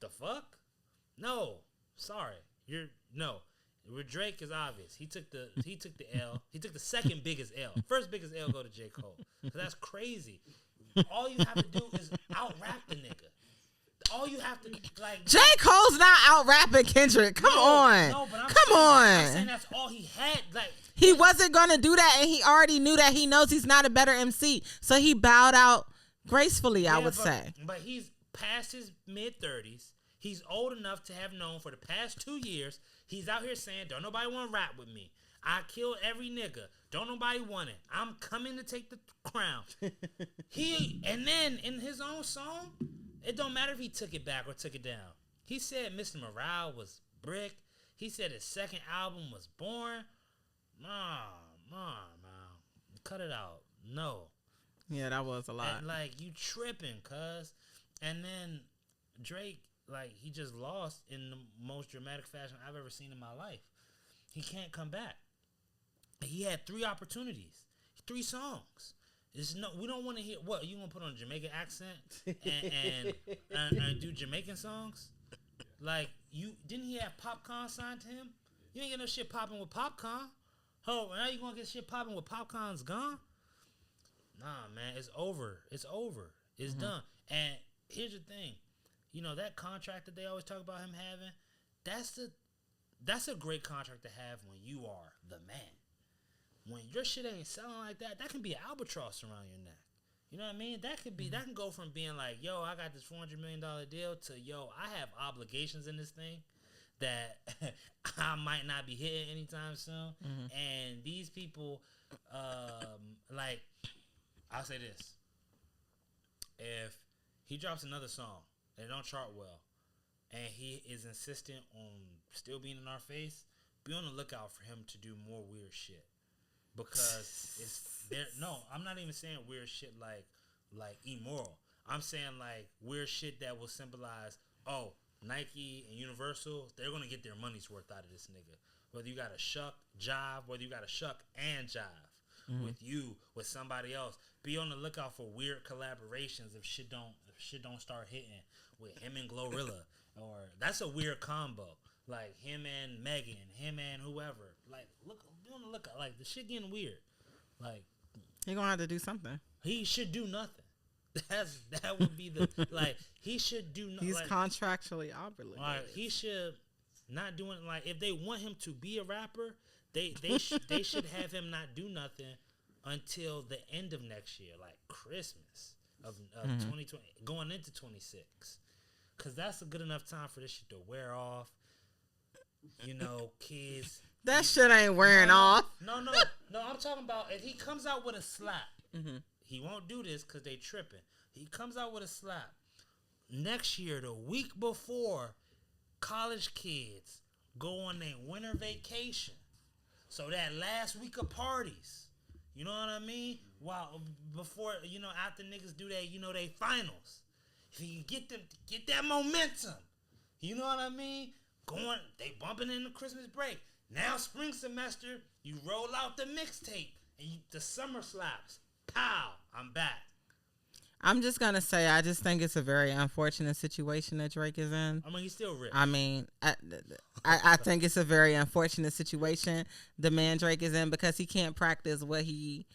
The fuck? No. Sorry. No. With Drake is obvious. He took the L. He took the second biggest L. First biggest L go to J. Cole. So that's crazy. All you have to do is out-rap the nigga. All you have to like. J. Cole's not out-rapping Kendrick. Come on. No, but I'm saying that's all he had. Like he wasn't gonna do that, and he already knew that. He knows he's not a better MC, so he bowed out gracefully. I would say. But he's past his mid-30s. He's old enough to have known for the past 2 years. He's out here saying, don't nobody want to rap with me. I killed every nigga. Don't nobody want it. I'm coming to take the crown. And then in his own song, it don't matter if he took it back or took it down. He said Mr. Morale was brick. He said his second album was boring. Man. Cut it out. No. Yeah, that was a lot. And, like, you tripping, cuz. And then Drake, like, he just lost in the most dramatic fashion I've ever seen in my life. He can't come back. He had 3 opportunities, 3 songs. We don't want to hear, what, you going to put on a Jamaican accent and do Jamaican songs? Like, didn't he have Popcorn signed to him? You ain't get no shit popping with Popcorn. Oh, now you going to get shit popping with Popcorn's gone? Nah, man, it's over. It's done. And here's the thing. You know, that contract that they always talk about him having, that's a great contract to have when you are the man. When your shit ain't selling like that, that can be an albatross around your neck. You know what I mean? That can go from being like, yo, I got this $400 million deal to, yo, I have obligations in this thing that I might not be hitting anytime soon. Mm-hmm. And these people, like, I'll say this. If he drops another song and it don't chart well, and he is insistent on still being in our face, be on the lookout for him to do more weird shit. Because it's there. No, I'm not even saying weird shit like immoral. I'm saying like weird shit that will symbolize, oh, Nike and Universal, they're gonna get their money's worth out of this nigga. Whether you got to shuck, jive, whether you got to shuck and jive with you, with somebody else. Be on the lookout for weird collaborations if shit don't start hitting with him and Glorilla, or that's a weird combo. Like him and Megan, him and whoever. Like be on the lookout. Like the shit getting weird. Like he gonna have to do something. He should do nothing. That would be the like he should do nothing. He's like, contractually obligated. Like he should not do it. Like if they want him to be a rapper, they should have him not do nothing until the end of next year, like Christmas of 2020, going into 26, because that's a good enough time for this shit to wear off. You know, kids. That shit ain't wearing off. No. I'm talking about if he comes out with a slap. Mm-hmm. He won't do this because they tripping. He comes out with a slap. Next year, the week before, college kids go on their winter vacation. So that last week of parties, you know what I mean? While before, after niggas do they, they finals. If you can get that momentum, you know what I mean? They bumping in the Christmas break. Now spring semester, you roll out the mixtape and the summer slaps. Pow! I'm back. I'm just gonna say, I just think it's a very unfortunate situation that Drake is in. I mean, he's still rich. I mean, I think it's a very unfortunate situation the man Drake is in because he can't practice what he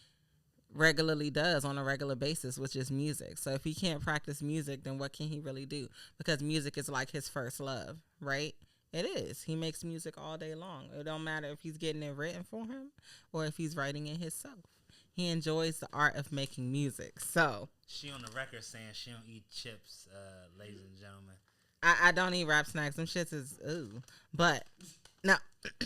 regularly does on a regular basis, which is music. So if he can't practice music, then what can he really do? Because music is like his first love, right? It is. He makes music all day long. It don't matter if he's getting it written for him or if he's writing it himself. He enjoys the art of making music. So she on the record saying she don't eat chips, ladies and gentlemen. I don't eat rap snacks. Them shits is ooh. But no.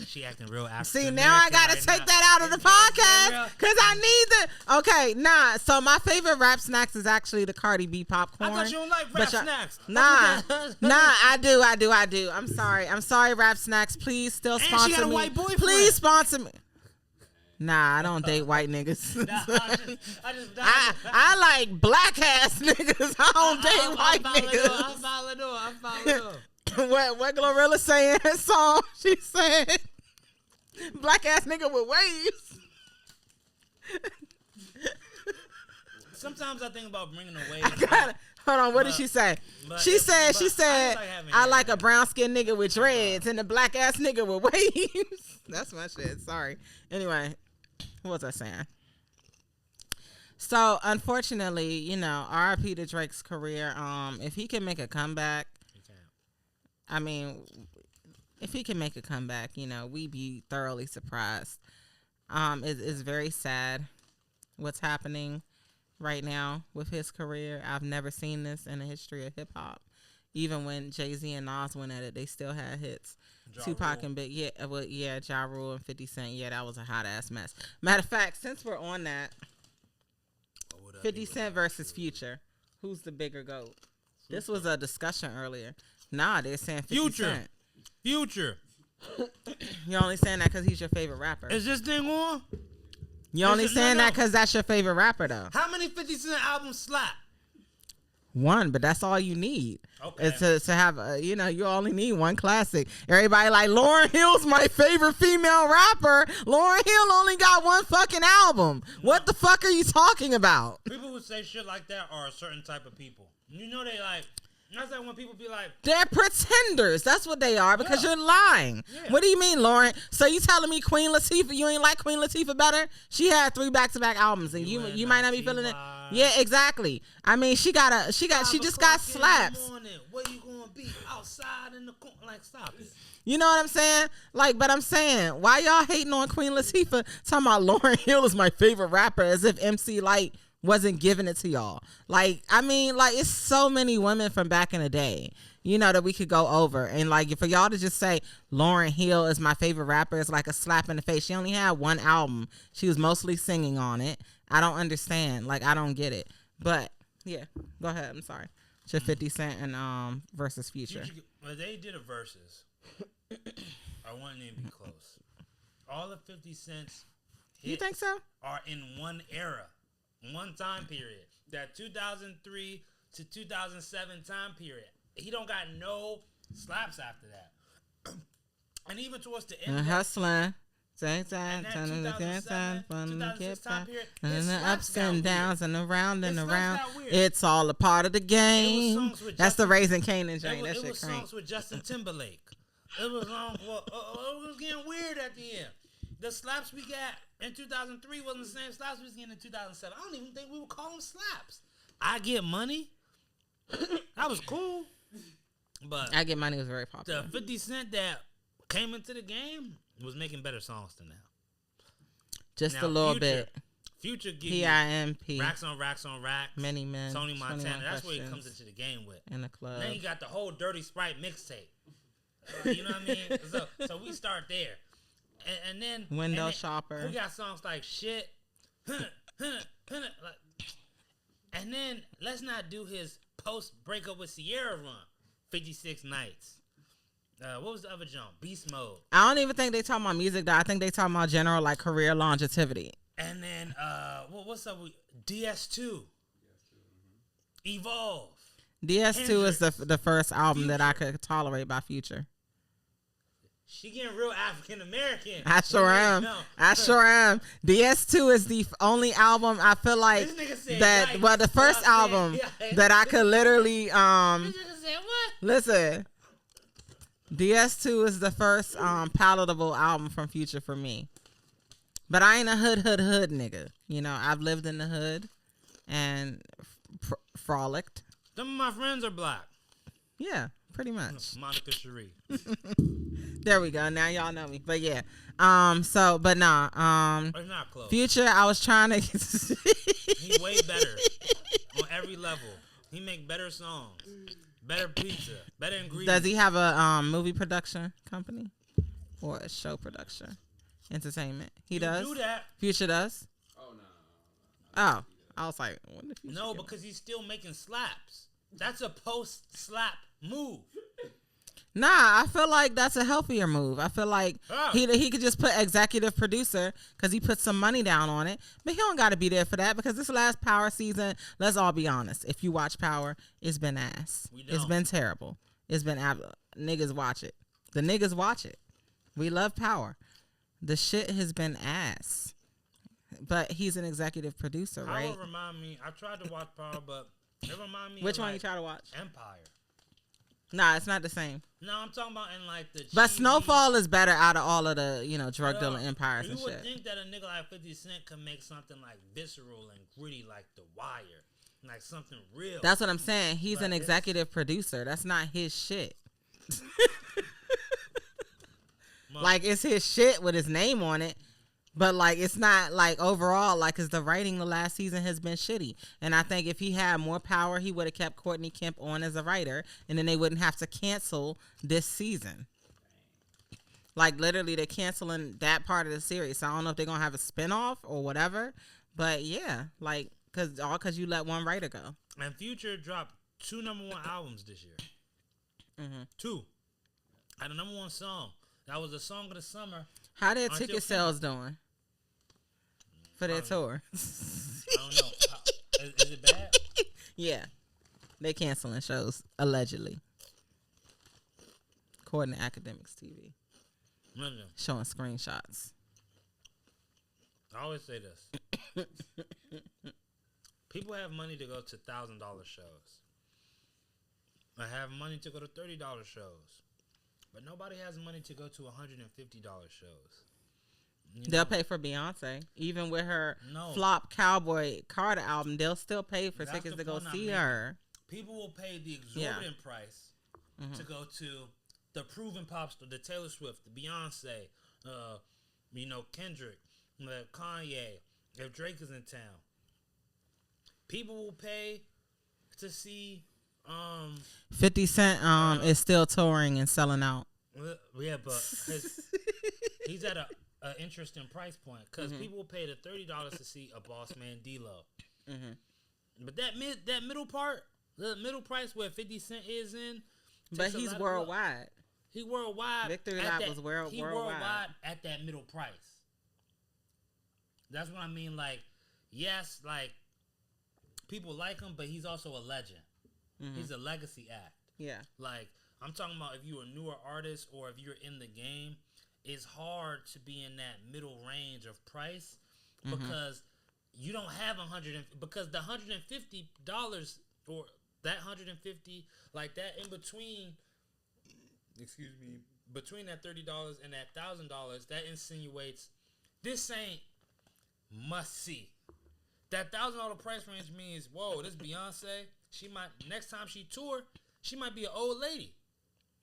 She acting real African. See, now I gotta take that out of the podcast because I need the. Okay, nah. So my favorite rap snacks is actually the Cardi B popcorn. I thought you don't like rap snacks. Nah, I do. I'm sorry, rap snacks. Please still sponsor and she got a me. White boyfriend. Please sponsor me. Nah, I don't date white niggas. I like black ass niggas. I don't date white niggas. I'm following. What Glorilla saying in her song? She said, "Black ass nigga with waves." Sometimes I think about bringing a wave. Hold on, what did she say? She said, I like a brown skinned nigga with dreads and a black ass nigga with waves. That's my shit. Sorry. Anyway, what was I saying? So unfortunately, R.I.P. to Drake's career. If he can make a comeback, I mean, if he can make a comeback, we'd be thoroughly surprised. It's very sad what's happening right now with his career. I've never seen this in the history of hip hop. Even when Jay-Z and Nas went at it, they still had hits. Tupac and Big, Ja Rule and 50 Cent, that was a hot ass mess. Matter of fact, since we're on that, 50 Cent versus Future, who's the bigger GOAT? This was a discussion earlier. Nah, they're saying 50 Cent. Future. You're only saying that because he's your favorite rapper. Is this thing on? You're only saying that because that's your favorite rapper, though. How many 50 Cent albums slap? One, but that's all you need. Okay. Is to have you only need one classic. Everybody like, Lauryn Hill's my favorite female rapper. Lauryn Hill only got one fucking album. What the fuck are you talking about? People who say shit like that are a certain type of people. They like, that's like when people be like, they're pretenders. That's what they are because you're lying. Yeah. What do you mean, Lauren? So you telling me Queen Latifah, you ain't like Queen Latifah better? She had 3 back-to-back albums and you might not be feeling it. Yeah, exactly. I mean, she just got slaps. Where you gonna be? Outside in the corner? Like, stop it. You know what I'm saying? Like, but I'm saying, why y'all hating on Queen Latifah talking about Lauryn Hill is my favorite rapper as if MC Lyte wasn't giving it to y'all. Like, I mean, like, it's so many women from back in the day, that we could go over. And, like, for y'all to just say Lauryn Hill is my favorite rapper is like a slap in the face. She only had one album. She was mostly singing on it. I don't understand. Like, I don't get it. But, yeah, go ahead. I'm sorry. It's your 50 Cent and versus Future. Well, they did a versus. I want it to be close. All the 50 Cent's hits you think so? Are in one era. One time period, that 2003 to 2007 time period. He don't got no slaps after that. And even towards the end, hustling, same time, turning the time, fun to get back, and the ups and downs and around and around. It's all a part of the game. That's the Raising Kanan joint. That shit crank. It was songs with Justin Timberlake. It was songs. It was getting weird at the end. The slaps we got in 2003 wasn't the same slaps we was getting in 2007. I don't even think we would call them slaps. I Get Money. That was cool. But I Get Money was very popular. The 50 Cent that came into the game was making better songs than that. Just a little bit. Future give P.I.M.P. Racks on racks on racks. Many Men. Tony Montana. That's where he comes into the game with. In the club. Then he got the whole Dirty Sprite mixtape. You know what I mean? So we start there. And then Window Shopper. We got songs like Shit. And then let's not do his post breakup with Sierra run. 56 Nights. What was the other jump? Beast Mode. I don't even think they talking about music though. I think they talking about general like career longevity. And then what's up with DS2? Evolve. DS2 is the first album that I could tolerate by Future. She getting real African American. I sure am. No. I sure am. DS2 is the only album I feel like that. Yikes. Well, the first album that I could literally This nigga said what? Listen. DS2 is the first palatable album from Future for me. But I ain't a hood nigga. You know, I've lived in the hood and frolicked. Some of my friends are black. Yeah, pretty much. Monica Sheri. There we go. Now y'all know me. But yeah. It's not close. Future, I was trying to He way better on every level. He make better songs, better pizza, better ingredients. Does he have a movie production company or a show production? Entertainment. He does. Do that. Future does. Oh no. Oh, I was like, what the future? No, because he's still making slaps. That's a post-slap move. Nah, I feel like that's a healthier move. I feel like he could just put executive producer because he put some money down on it. But he don't got to be there for that because this last Power season, let's all be honest. If you watch Power, it's been ass. It's been terrible. It's been niggas watch it. The niggas watch it. We love Power. The shit has been ass. But he's an executive producer, right? Power remind me. I tried to watch Power, but it remind me. Which one you try to watch? Empire. Nah, it's not the same. No, I'm talking about in like the. But Snowfall is better out of all of the drug dealing empires and shit. You would think that a nigga like 50 Cent could make something like visceral and gritty, like The Wire, like something real. That's what I'm saying. He's an executive producer. That's not his shit. Like it's his shit with his name on it. But, like, it's not, like, overall, like, because the writing the last season has been shitty. And I think if he had more power, he would have kept Courtney Kemp on as a writer, and then they wouldn't have to cancel this season. Like, literally, they're canceling that part of the series. So I don't know if they're going to have a spinoff or whatever. But, yeah, like, because you let one writer go. And Future dropped 2 number 1 albums this year. Mm-hmm. 2. Had a number 1 song. That was the song of the summer. How their ticket sales doing? For their tour. I don't know. Is it bad? Yeah. They canceling shows, allegedly. According to Akademiks TV. Showing screenshots. I always say this. People have money to go to $1,000 shows. I have money to go to $30 shows. But nobody has money to go to $150 shows. They'll pay for Beyonce. Even with her flop Cowboy Carter album, they'll still pay for tickets to go see her. People will pay the exorbitant price to go to the proven pop star, the Taylor Swift, the Beyonce, Kendrick, Kanye, if Drake is in town. People will pay to see 50 Cent is still touring and selling out. Yeah, but he's at an interesting price point because people will pay the $30 to see a Boss Man D-Lo. But that middle part, the middle price where 50 Cent is in, but he's worldwide. He worldwide. Victory Lap was worldwide. He worldwide at that middle price. That's what I mean. Like, yes, like people like him, but he's also a legend. He's a legacy act. Yeah. Like, I'm talking about if you're a newer artist or if you're in the game, it's hard to be in that middle range of price because you don't have because the $150 or that $150, like that in between, between that $30 and that $1,000, that insinuates this ain't must see. That $1,000 price range means, whoa, this Beyonce, she might, next time she tour, she might be an old lady.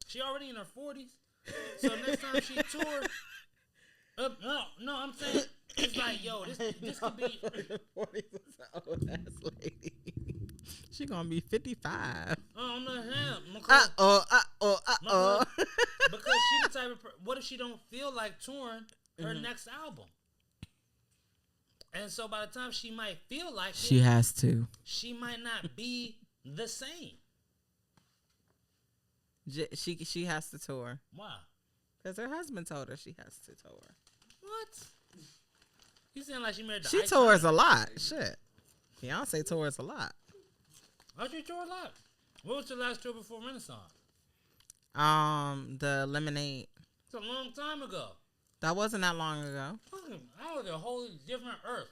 She already in her 40s. So next time she tour, no, I'm saying, it's like, yo, this could be. 40s is an old ass lady. She gonna be 55. Oh, I'm not him. Because she the type of, what if she don't feel like touring her next album? And so by the time she might feel like she has to. She might not be the same. She has to tour. Why? Because her husband told her she has to tour. What? You sound like she married the She tours a lot. Shit. Beyonce tours a lot. Oh, she tour a lot. What was the last tour before Renaissance? The Lemonade. It's a long time ago. That wasn't that long ago. I was a whole different earth.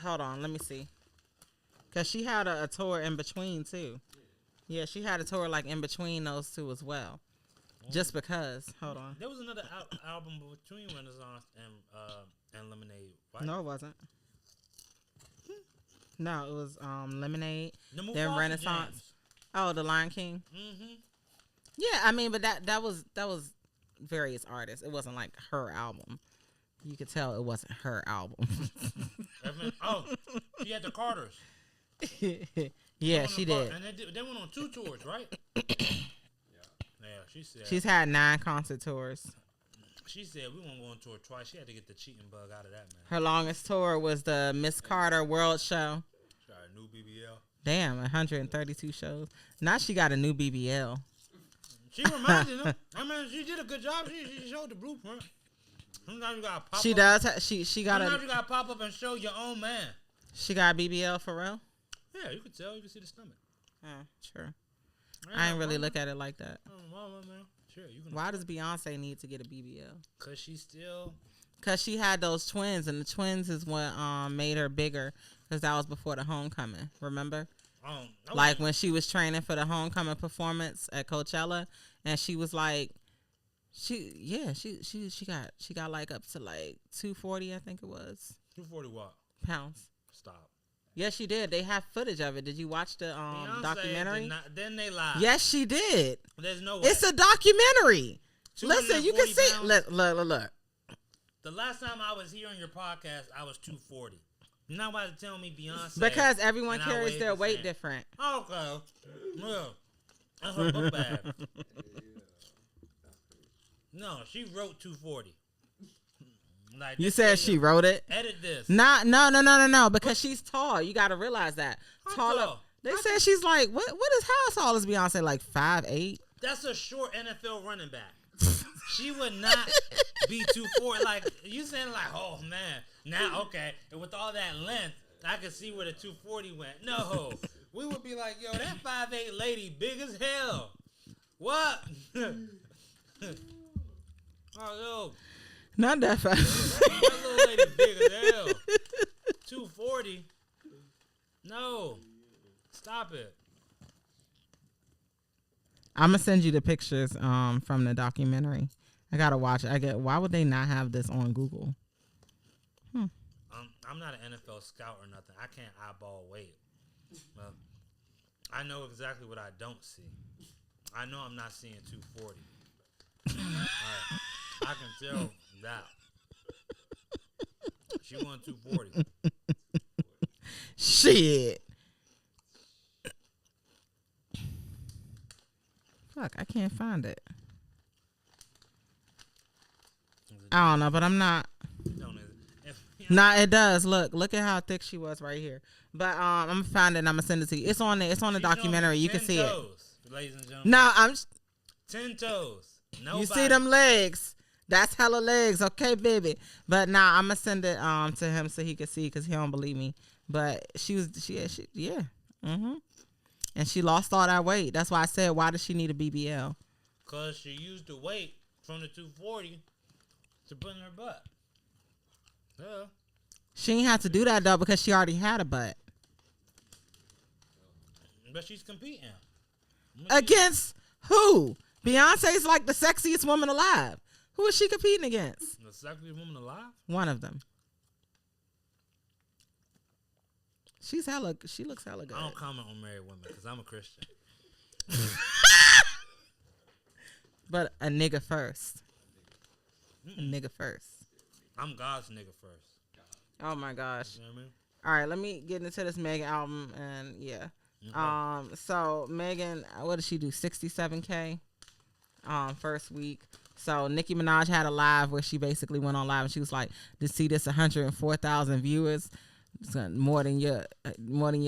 Hold on, let me see. Cause she had a tour in between too. Yeah, she had a tour like in between those two as well. Just because. Hold on. There was another album between Renaissance and Lemonade, right? No, it wasn't. No, it was Lemonade. Then Renaissance. James. Oh, The Lion King. Mm-hmm. Yeah, I mean, but that was various artists. It wasn't like her album. You could tell it wasn't her album. She had the Carters. Yeah, she did. And they went on 2 tours, right? Yeah, she said. She's had 9 concert tours. She said we won't go on tour twice. She had to get the cheating bug out of that, man. Her longest tour was the Miss Carter World Show. She got a new BBL. Damn, 132 shows. Now she got a new BBL. She reminded him. I mean, she did a good job. She showed the blueprint. Sometimes you gotta pop she up. Does. She got Sometimes you gotta pop up and show your own man. She got a BBL for real? Yeah, you could tell. You can see the stomach. Sure. I ain't really look at it like that. Man. Sure, you can. Why does Beyonce need to get a BBL? Cause she's still. Cause she had those twins, and the twins is what made her bigger. Cause that was before the homecoming. Remember? Like when she was training for the homecoming performance at Coachella, and she was like, she got like up to like 240, I think it was. 240 what? Pounds. Stop. Yes, she did. They have footage of it. Did you watch the documentary? Then they lied. Yes, she did. There's no way. It's a documentary. Listen, you can see. Look. The last time I was here on your podcast, I was 240. You're not about to tell me Beyonce. Because everyone carries their weight different. Okay. Yeah. That's her book bag. No, she wrote 240. Like, you said she wrote it? Edit this. No. Because she's tall. You got to realize that. Taller. They said she's like, how tall is Beyonce? Like 5'8"? That's a short NFL running back. She would not be 240. Like, you saying like, oh, man. Now, okay, and with all that length, I could see where the 240 went. No. We would be like, yo, that 5'8" lady big as hell. What? Oh, yo. Not that fast. That little lady big as hell. 240. No. Stop it. I'm gonna send you the pictures from the documentary. I gotta watch it. Why would they not have this on Google? I'm not an NFL scout or nothing. I can't eyeball weight. Well, I know exactly what I don't see. I know I'm not seeing 240. Right. I can tell that. She won 240. Shit. Fuck, I can't find it. I don't know, but I'm not. Nah, it does. Look at how thick she was right here. But I'm gonna find it and I'm gonna send it to you. It's on there. It's on the documentary. You can see it. Ladies and gentlemen. No, 10 toes. Nobody. You see them legs? That's hella legs, okay, baby. But nah, I'm gonna send it to him so he can see because he don't believe me. But she yeah. And she lost all that weight. That's why I said, why does she need a BBL? Because she used the weight from the 240 to put in her butt. Yeah. She ain't have to do that, though, because she already had a butt. But she's competing. Against who? Beyonce's like the sexiest woman alive. Who is she competing against? The sexiest woman alive? One of them. She looks hella good. I don't comment on married women because I'm a Christian. But a nigga first. A nigga first. I'm God's nigga first. Oh my gosh. You know what I mean? All right, let me get into this Megan album and yeah. Okay. So Megan, what did she do? 67K first week. So Nicki Minaj had a live where she basically went on live and she was like, to see this 104,000 viewers. more than your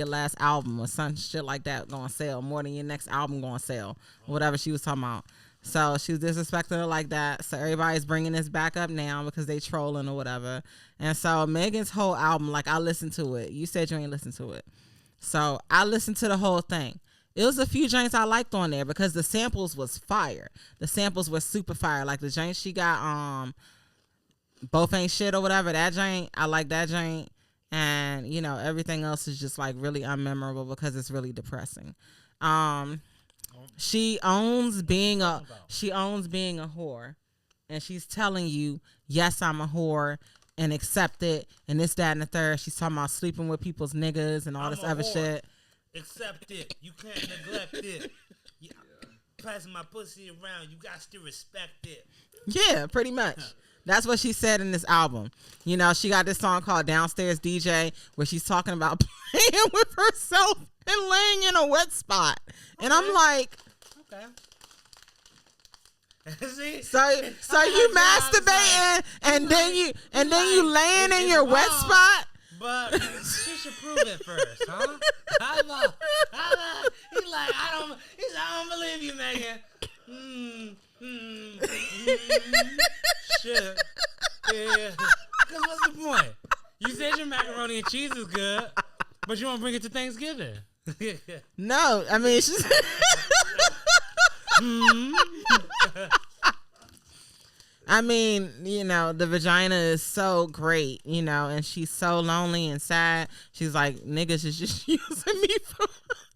last album or some shit like that gonna sell, more than your next album gonna sell, whatever she was talking about. So she was disrespecting her like that. So everybody's bringing this back up now because they trolling or whatever. And so Megan's whole album, like I listened to it. You said you ain't listened to it. So I listened to the whole thing. It was a few joints I liked on there because the samples was fire. The samples were super fire. Like the joint she got, Both Ain't Shit or whatever, that joint, I like that joint. And, you know, everything else is just like really unmemorable because it's really depressing. She owns being a whore, and she's telling you, yes, I'm a whore, and accept it, and this, that, and the third. She's talking about sleeping with people's niggas and all this other shit. Accept it. You can't neglect it. Yeah. Passing my pussy around, you got to respect it. Yeah, pretty much. That's what she said in this album. You know, she got this song called Downstairs DJ where she's talking about playing with herself and laying in a wet spot. And I'm like, okay. See? So you masturbating and then you laying in your wet spot? But she should prove it first, huh? He's like, I don't believe you, Megan. Shit. Yeah. Because what's the point? You said your macaroni and cheese is good, but you want to bring it to Thanksgiving. No, I mean, she's... I mean, you know, the vagina is so great, you know, and she's so lonely and sad. She's like, niggas is just using me for...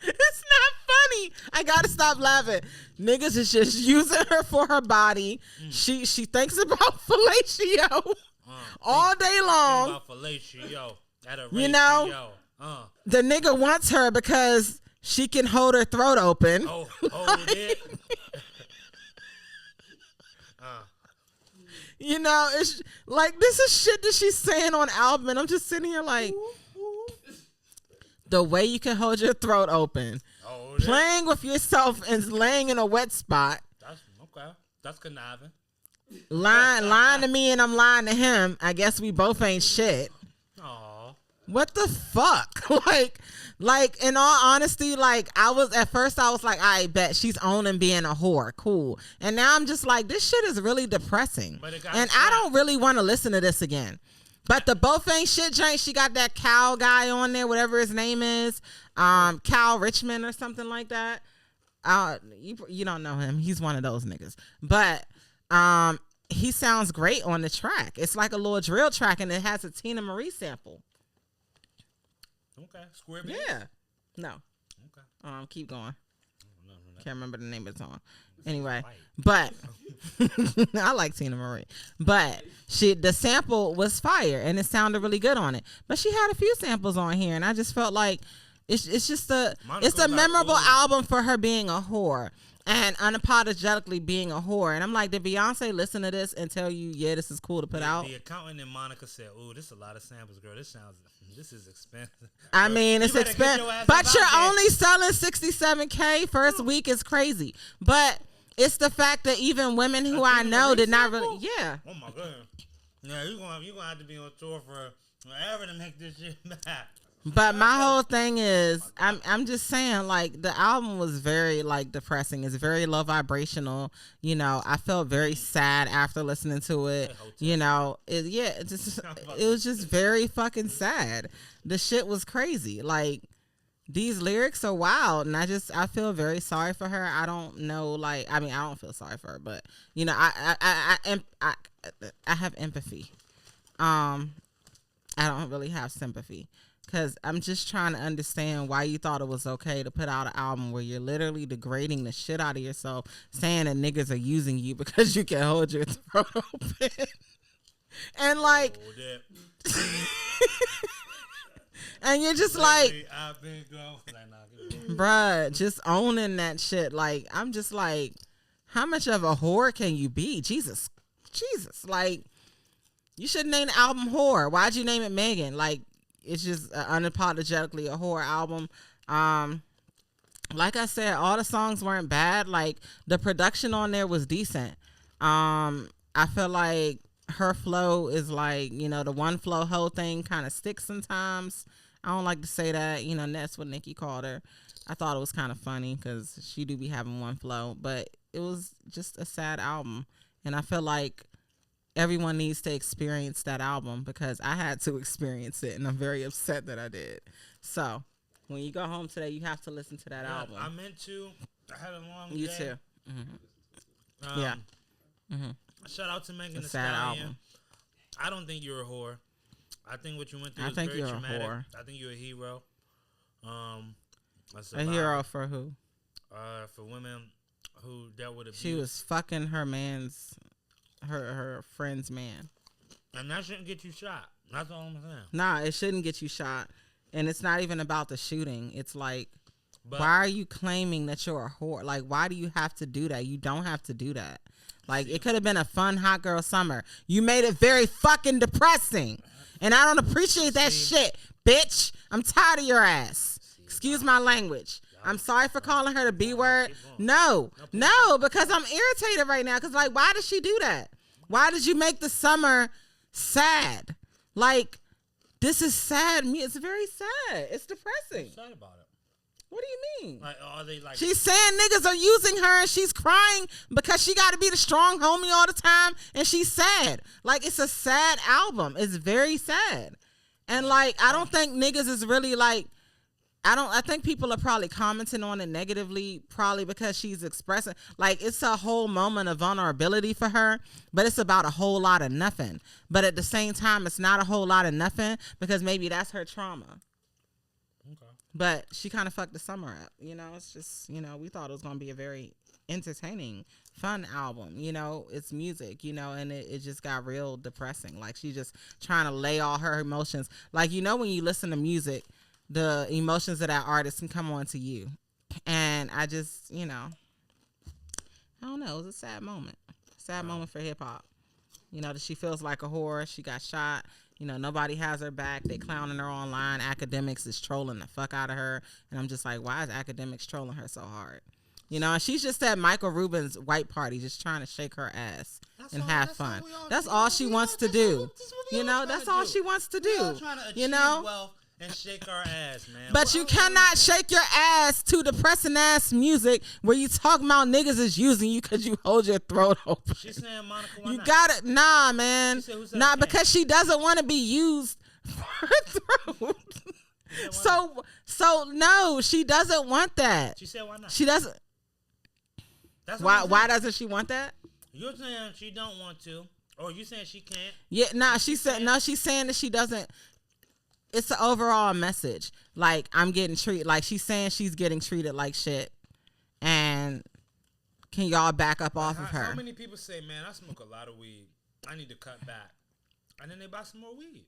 It's not funny. I gotta stop laughing. Niggas is just using her for her body. She thinks about fellatio all day long. About fellatio at a you know, the nigga wants her because she can hold her throat open. Oh, it. You know, it's like, this is shit that she's saying on album, and I'm just sitting here like, the way you can hold your throat open, playing with yourself and laying in a wet spot. That's okay. That's conniving. Lying to me and I'm lying to him. I guess we both ain't shit. Aww. What the fuck? Like, in all honesty, like, at first I was like, I bet she's owning being a whore. Cool. And now I'm just like, this shit is really depressing. And I don't really want to listen to this again. But the Both Ain't Shit joint, she got that Cal guy on there, whatever his name is. Cal Richmond or something like that. You don't know him. He's one of those niggas. But he sounds great on the track. It's like a little drill track, and it has a Tina Marie sample. Okay. Square Base? Yeah. No. Okay. Keep going. No. Can't remember the name of the song. Anyway, but I like Tina Marie. But the sample was fire, and it sounded really good on it. But she had a few samples on here, and I just felt like it's just a memorable album for her being a whore and unapologetically being a whore. And I'm like, did Beyonce listen to this and tell you, yeah, this is cool to put out? The accountant and Monica said, "Ooh, this is a lot of samples, girl. This is expensive." I mean, it's expensive, but you're only selling 67K first week is crazy. But it's the fact that even women who I know did not really, yeah. Oh my god, yeah, you're gonna have to be on tour forever to make this shit back. But my whole thing is, I'm just saying, like, the album was very, like, depressing. It's very low vibrational. You know, I felt very sad after listening to it. You know, it was just very fucking sad. The shit was crazy. Like, these lyrics are wild, and I feel very sorry for her. I don't know, like, I mean, I don't feel sorry for her, but, you know, I have empathy. I don't really have sympathy. Because I'm just trying to understand why you thought it was okay to put out an album where you're literally degrading the shit out of yourself, saying that niggas are using you because you can hold your throat open. And like, and you're just like, bruh, just owning that shit. Like, I'm just like, how much of a whore can you be? Jesus. Like, you should name the album Whore. Why'd you name it Megan? Like, it's just unapologetically a horror album. Like I said, all the songs weren't bad. Like, the production on there was decent. I feel like her flow is like, the one flow whole thing kind of sticks sometimes. I don't like to say that, and that's what Nikki called her. I thought it was kind of funny because she do be having one flow, but it was just a sad album. And I feel like everyone needs to experience that album because I had to experience it, and I'm very upset that I did. So when you go home today, you have to listen to that album. I meant to. I had a long day. You too. Mm-hmm. Yeah. Mm-hmm. Shout out to Megan Thee sad Stallion. album. I don't think you're a whore. I think what you went through I is think very you're traumatic. a whore. I think you're a hero. A hero for who? For women who dealt with abuse. She was fucking her man's, her friend's man. And that shouldn't get you shot. That's all I'm saying. Nah, it shouldn't get you shot. And it's not even about the shooting. It's like, why are you claiming that you're a whore? Like, why do you have to do that? You don't have to do that. Like, it could have been a fun hot girl summer. You made it very fucking depressing. And I don't appreciate that shit, bitch. I'm tired of your ass. Excuse my language. I'm sorry for calling her the B word. No, because I'm irritated right now. Because, like, why did she do that? Why did you make the summer sad? Like, this is sad. It's very sad. It's depressing. I'm sad about it. What do you mean? Like, are they like? She's saying niggas are using her and she's crying because she got to be the strong homie all the time and she's sad. Like, it's a sad album. It's very sad. And like, I don't think niggas is really like, I think people are probably commenting on it negatively, probably because she's expressing, like, it's a whole moment of vulnerability for her, but it's about a whole lot of nothing. But at the same time, it's not a whole lot of nothing because maybe that's her trauma. Okay. But she kind of fucked the summer up. It's just, we thought it was going to be a very entertaining, fun album. It's music, and it just got real depressing. Like, she just trying to lay all her emotions. Like, when you listen to music, the emotions of that artist can come on to you. And I just, I don't know. It was a sad moment. Sad moment for hip hop. That she feels like a whore. She got shot. Nobody has her back. They clowning her online. Akademiks is trolling the fuck out of her. And I'm just like, why is Akademiks trolling her so hard? And she's just at Michael Rubin's white party just trying to shake her ass and have fun. That's all she wants to do. That's all she wants to do. Wealth and shake our ass, man. But you cannot shake your ass to depressing ass music where you talking about niggas is using you because you hold your throat open. She's saying, Monica, why you not? got it. Nah, man. Nah, because she doesn't want to be used for her throat. So no, she doesn't want that. She said, why not? She doesn't. That's why doesn't she want that? You're saying she don't want to, or you saying she can't? Yeah, nah. She said no. She's saying that she doesn't. It's an overall message. Like, I'm getting treated. Like, she's saying she's getting treated like shit. And can y'all back up off of her? How many people say, man, I smoke a lot of weed. I need to cut back. And then they buy some more weed.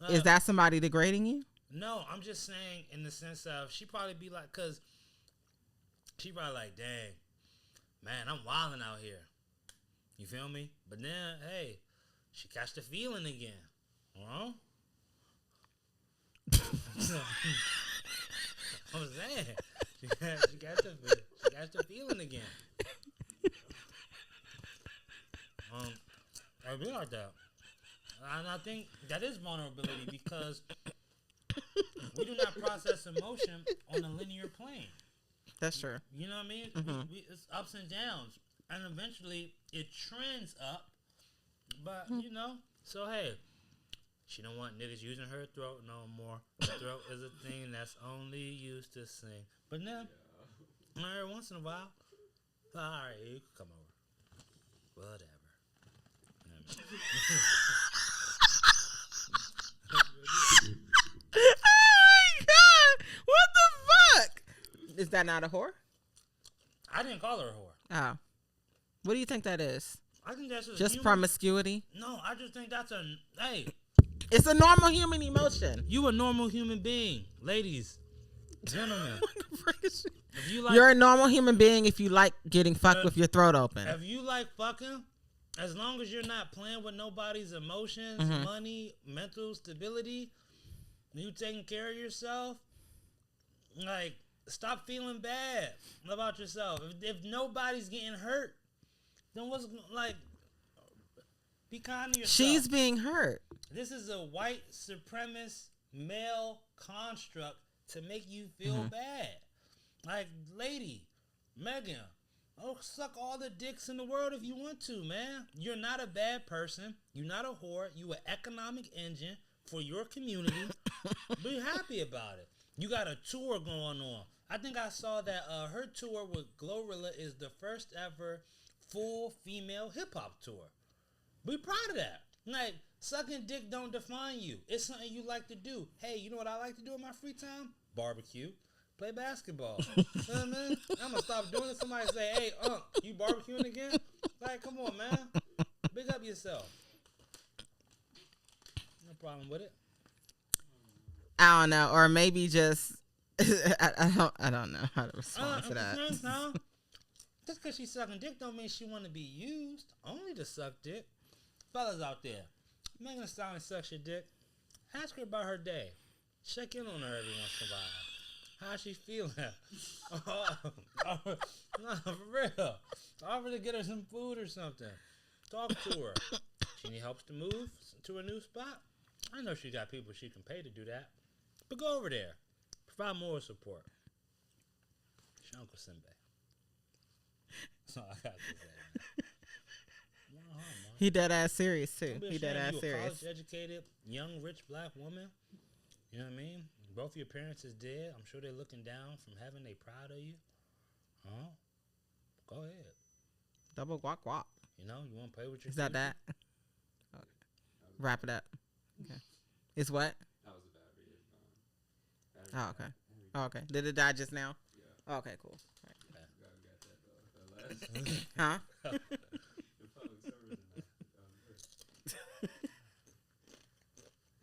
Is that somebody degrading you? No, I'm just saying in the sense of she probably be like, because she probably like, dang, man, I'm wilding out here. You feel me? But then, hey, she catch the feeling again. Huh? I'm saying she got the feeling again. I be like that, and I think that is vulnerability because we do not process emotion on a linear plane. That's true. You know what I mean? Mm-hmm. It's ups and downs, and eventually it trends up. But so hey. She don't want niggas using her throat no more. Her throat is a thing that's only used to sing. But now, every once in a while, all right, you can come over. Whatever. Oh my God! What the fuck? Is that not a whore? I didn't call her a whore. Oh. What do you think that is? I think that's just promiscuity. No, I just think that's hey. It's a normal human emotion. You a normal human being, ladies, gentlemen. If you like, you're a normal human being if you like getting fucked with your throat open. If you like fucking, as long as you're not playing with nobody's emotions, money, mental stability, you taking care of yourself, like, stop feeling bad about yourself. If nobody's getting hurt, then what's like? Be kind to yourself. She's being hurt. This is a white supremacist male construct to make you feel bad. Like, lady, Megan, suck all the dicks in the world if you want to, man. You're not a bad person. You're not a whore. You an economic engine for your community. Be happy about it. You got a tour going on. I think I saw that her tour with Glorilla is the first ever full female hip-hop tour. Be proud of that. Like, sucking dick don't define you. It's something you like to do. Hey, you know what I like to do in my free time? Barbecue. Play basketball. You know what I mean? I'm going to stop doing it. Somebody say, hey, you barbecuing again? Like, come on, man. Big up yourself. No problem with it. I don't know. Or maybe just, I don't know how to respond to that. No. Just because she's sucking dick don't mean she want to be used. Only to suck dick. Fellas out there, Megan Thee Stallion sucks your dick. Ask her about her day. Check in on her every once in a while. How she feeling? No, for real. Offer to get her some food or something. Talk to her. She need help to move to a new spot. I know she got people she can pay to do that. But go over there. Provide moral support. It's your Uncle Simbay. That's all I got to say. He dead ass serious too. He dead ass serious. College educated, young, rich black woman. You know what I mean? Both your parents is dead. I'm sure they're looking down from heaven. They proud of you. Huh? Go ahead. Double guac guac. You know, you want to play with your Is that future? that? Okay. Wrap it up. Okay. It's what? That was a bad read. Oh, okay. Oh, okay. Did it die just now? Yeah. Oh, okay, cool. Right. Got that though. Huh? The public service and that.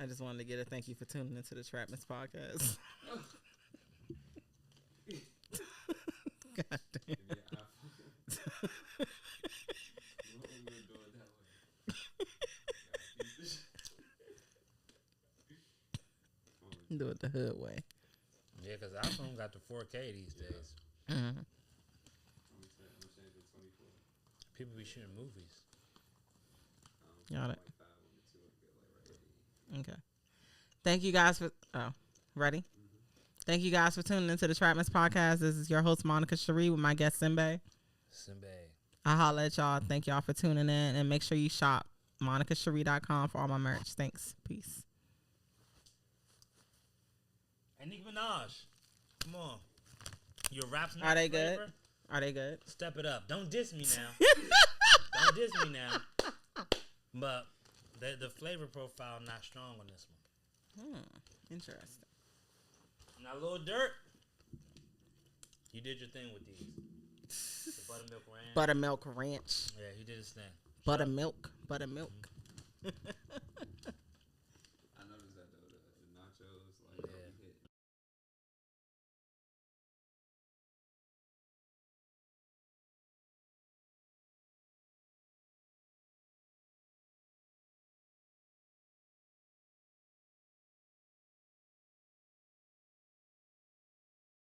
I just wanted to get a thank you for tuning into the Trapness podcast. God damn. Do it the hood way. Yeah, because iPhone got the 4K these days. Mm-hmm. People be shooting movies. Got it. Okay. Thank you guys for... Oh, ready? Mm-hmm. Thank you guys for tuning into the Trapness podcast. This is your host, Monica Sheri, with my guest, Simbay. I'll holla at y'all. Thank y'all for tuning in. And make sure you shop monicasheri.com for all my merch. Thanks. Peace. And Nicki Minaj. Come on. Your raps not Are they flavor? good? Are they good? Step it up. Don't diss me now. Don't diss me now. But the flavor profile not strong on this one. Interesting. Now, Lil Durk, you did your thing with these. The buttermilk ranch. Buttermilk ranch. Yeah, he did his thing. Buttermilk.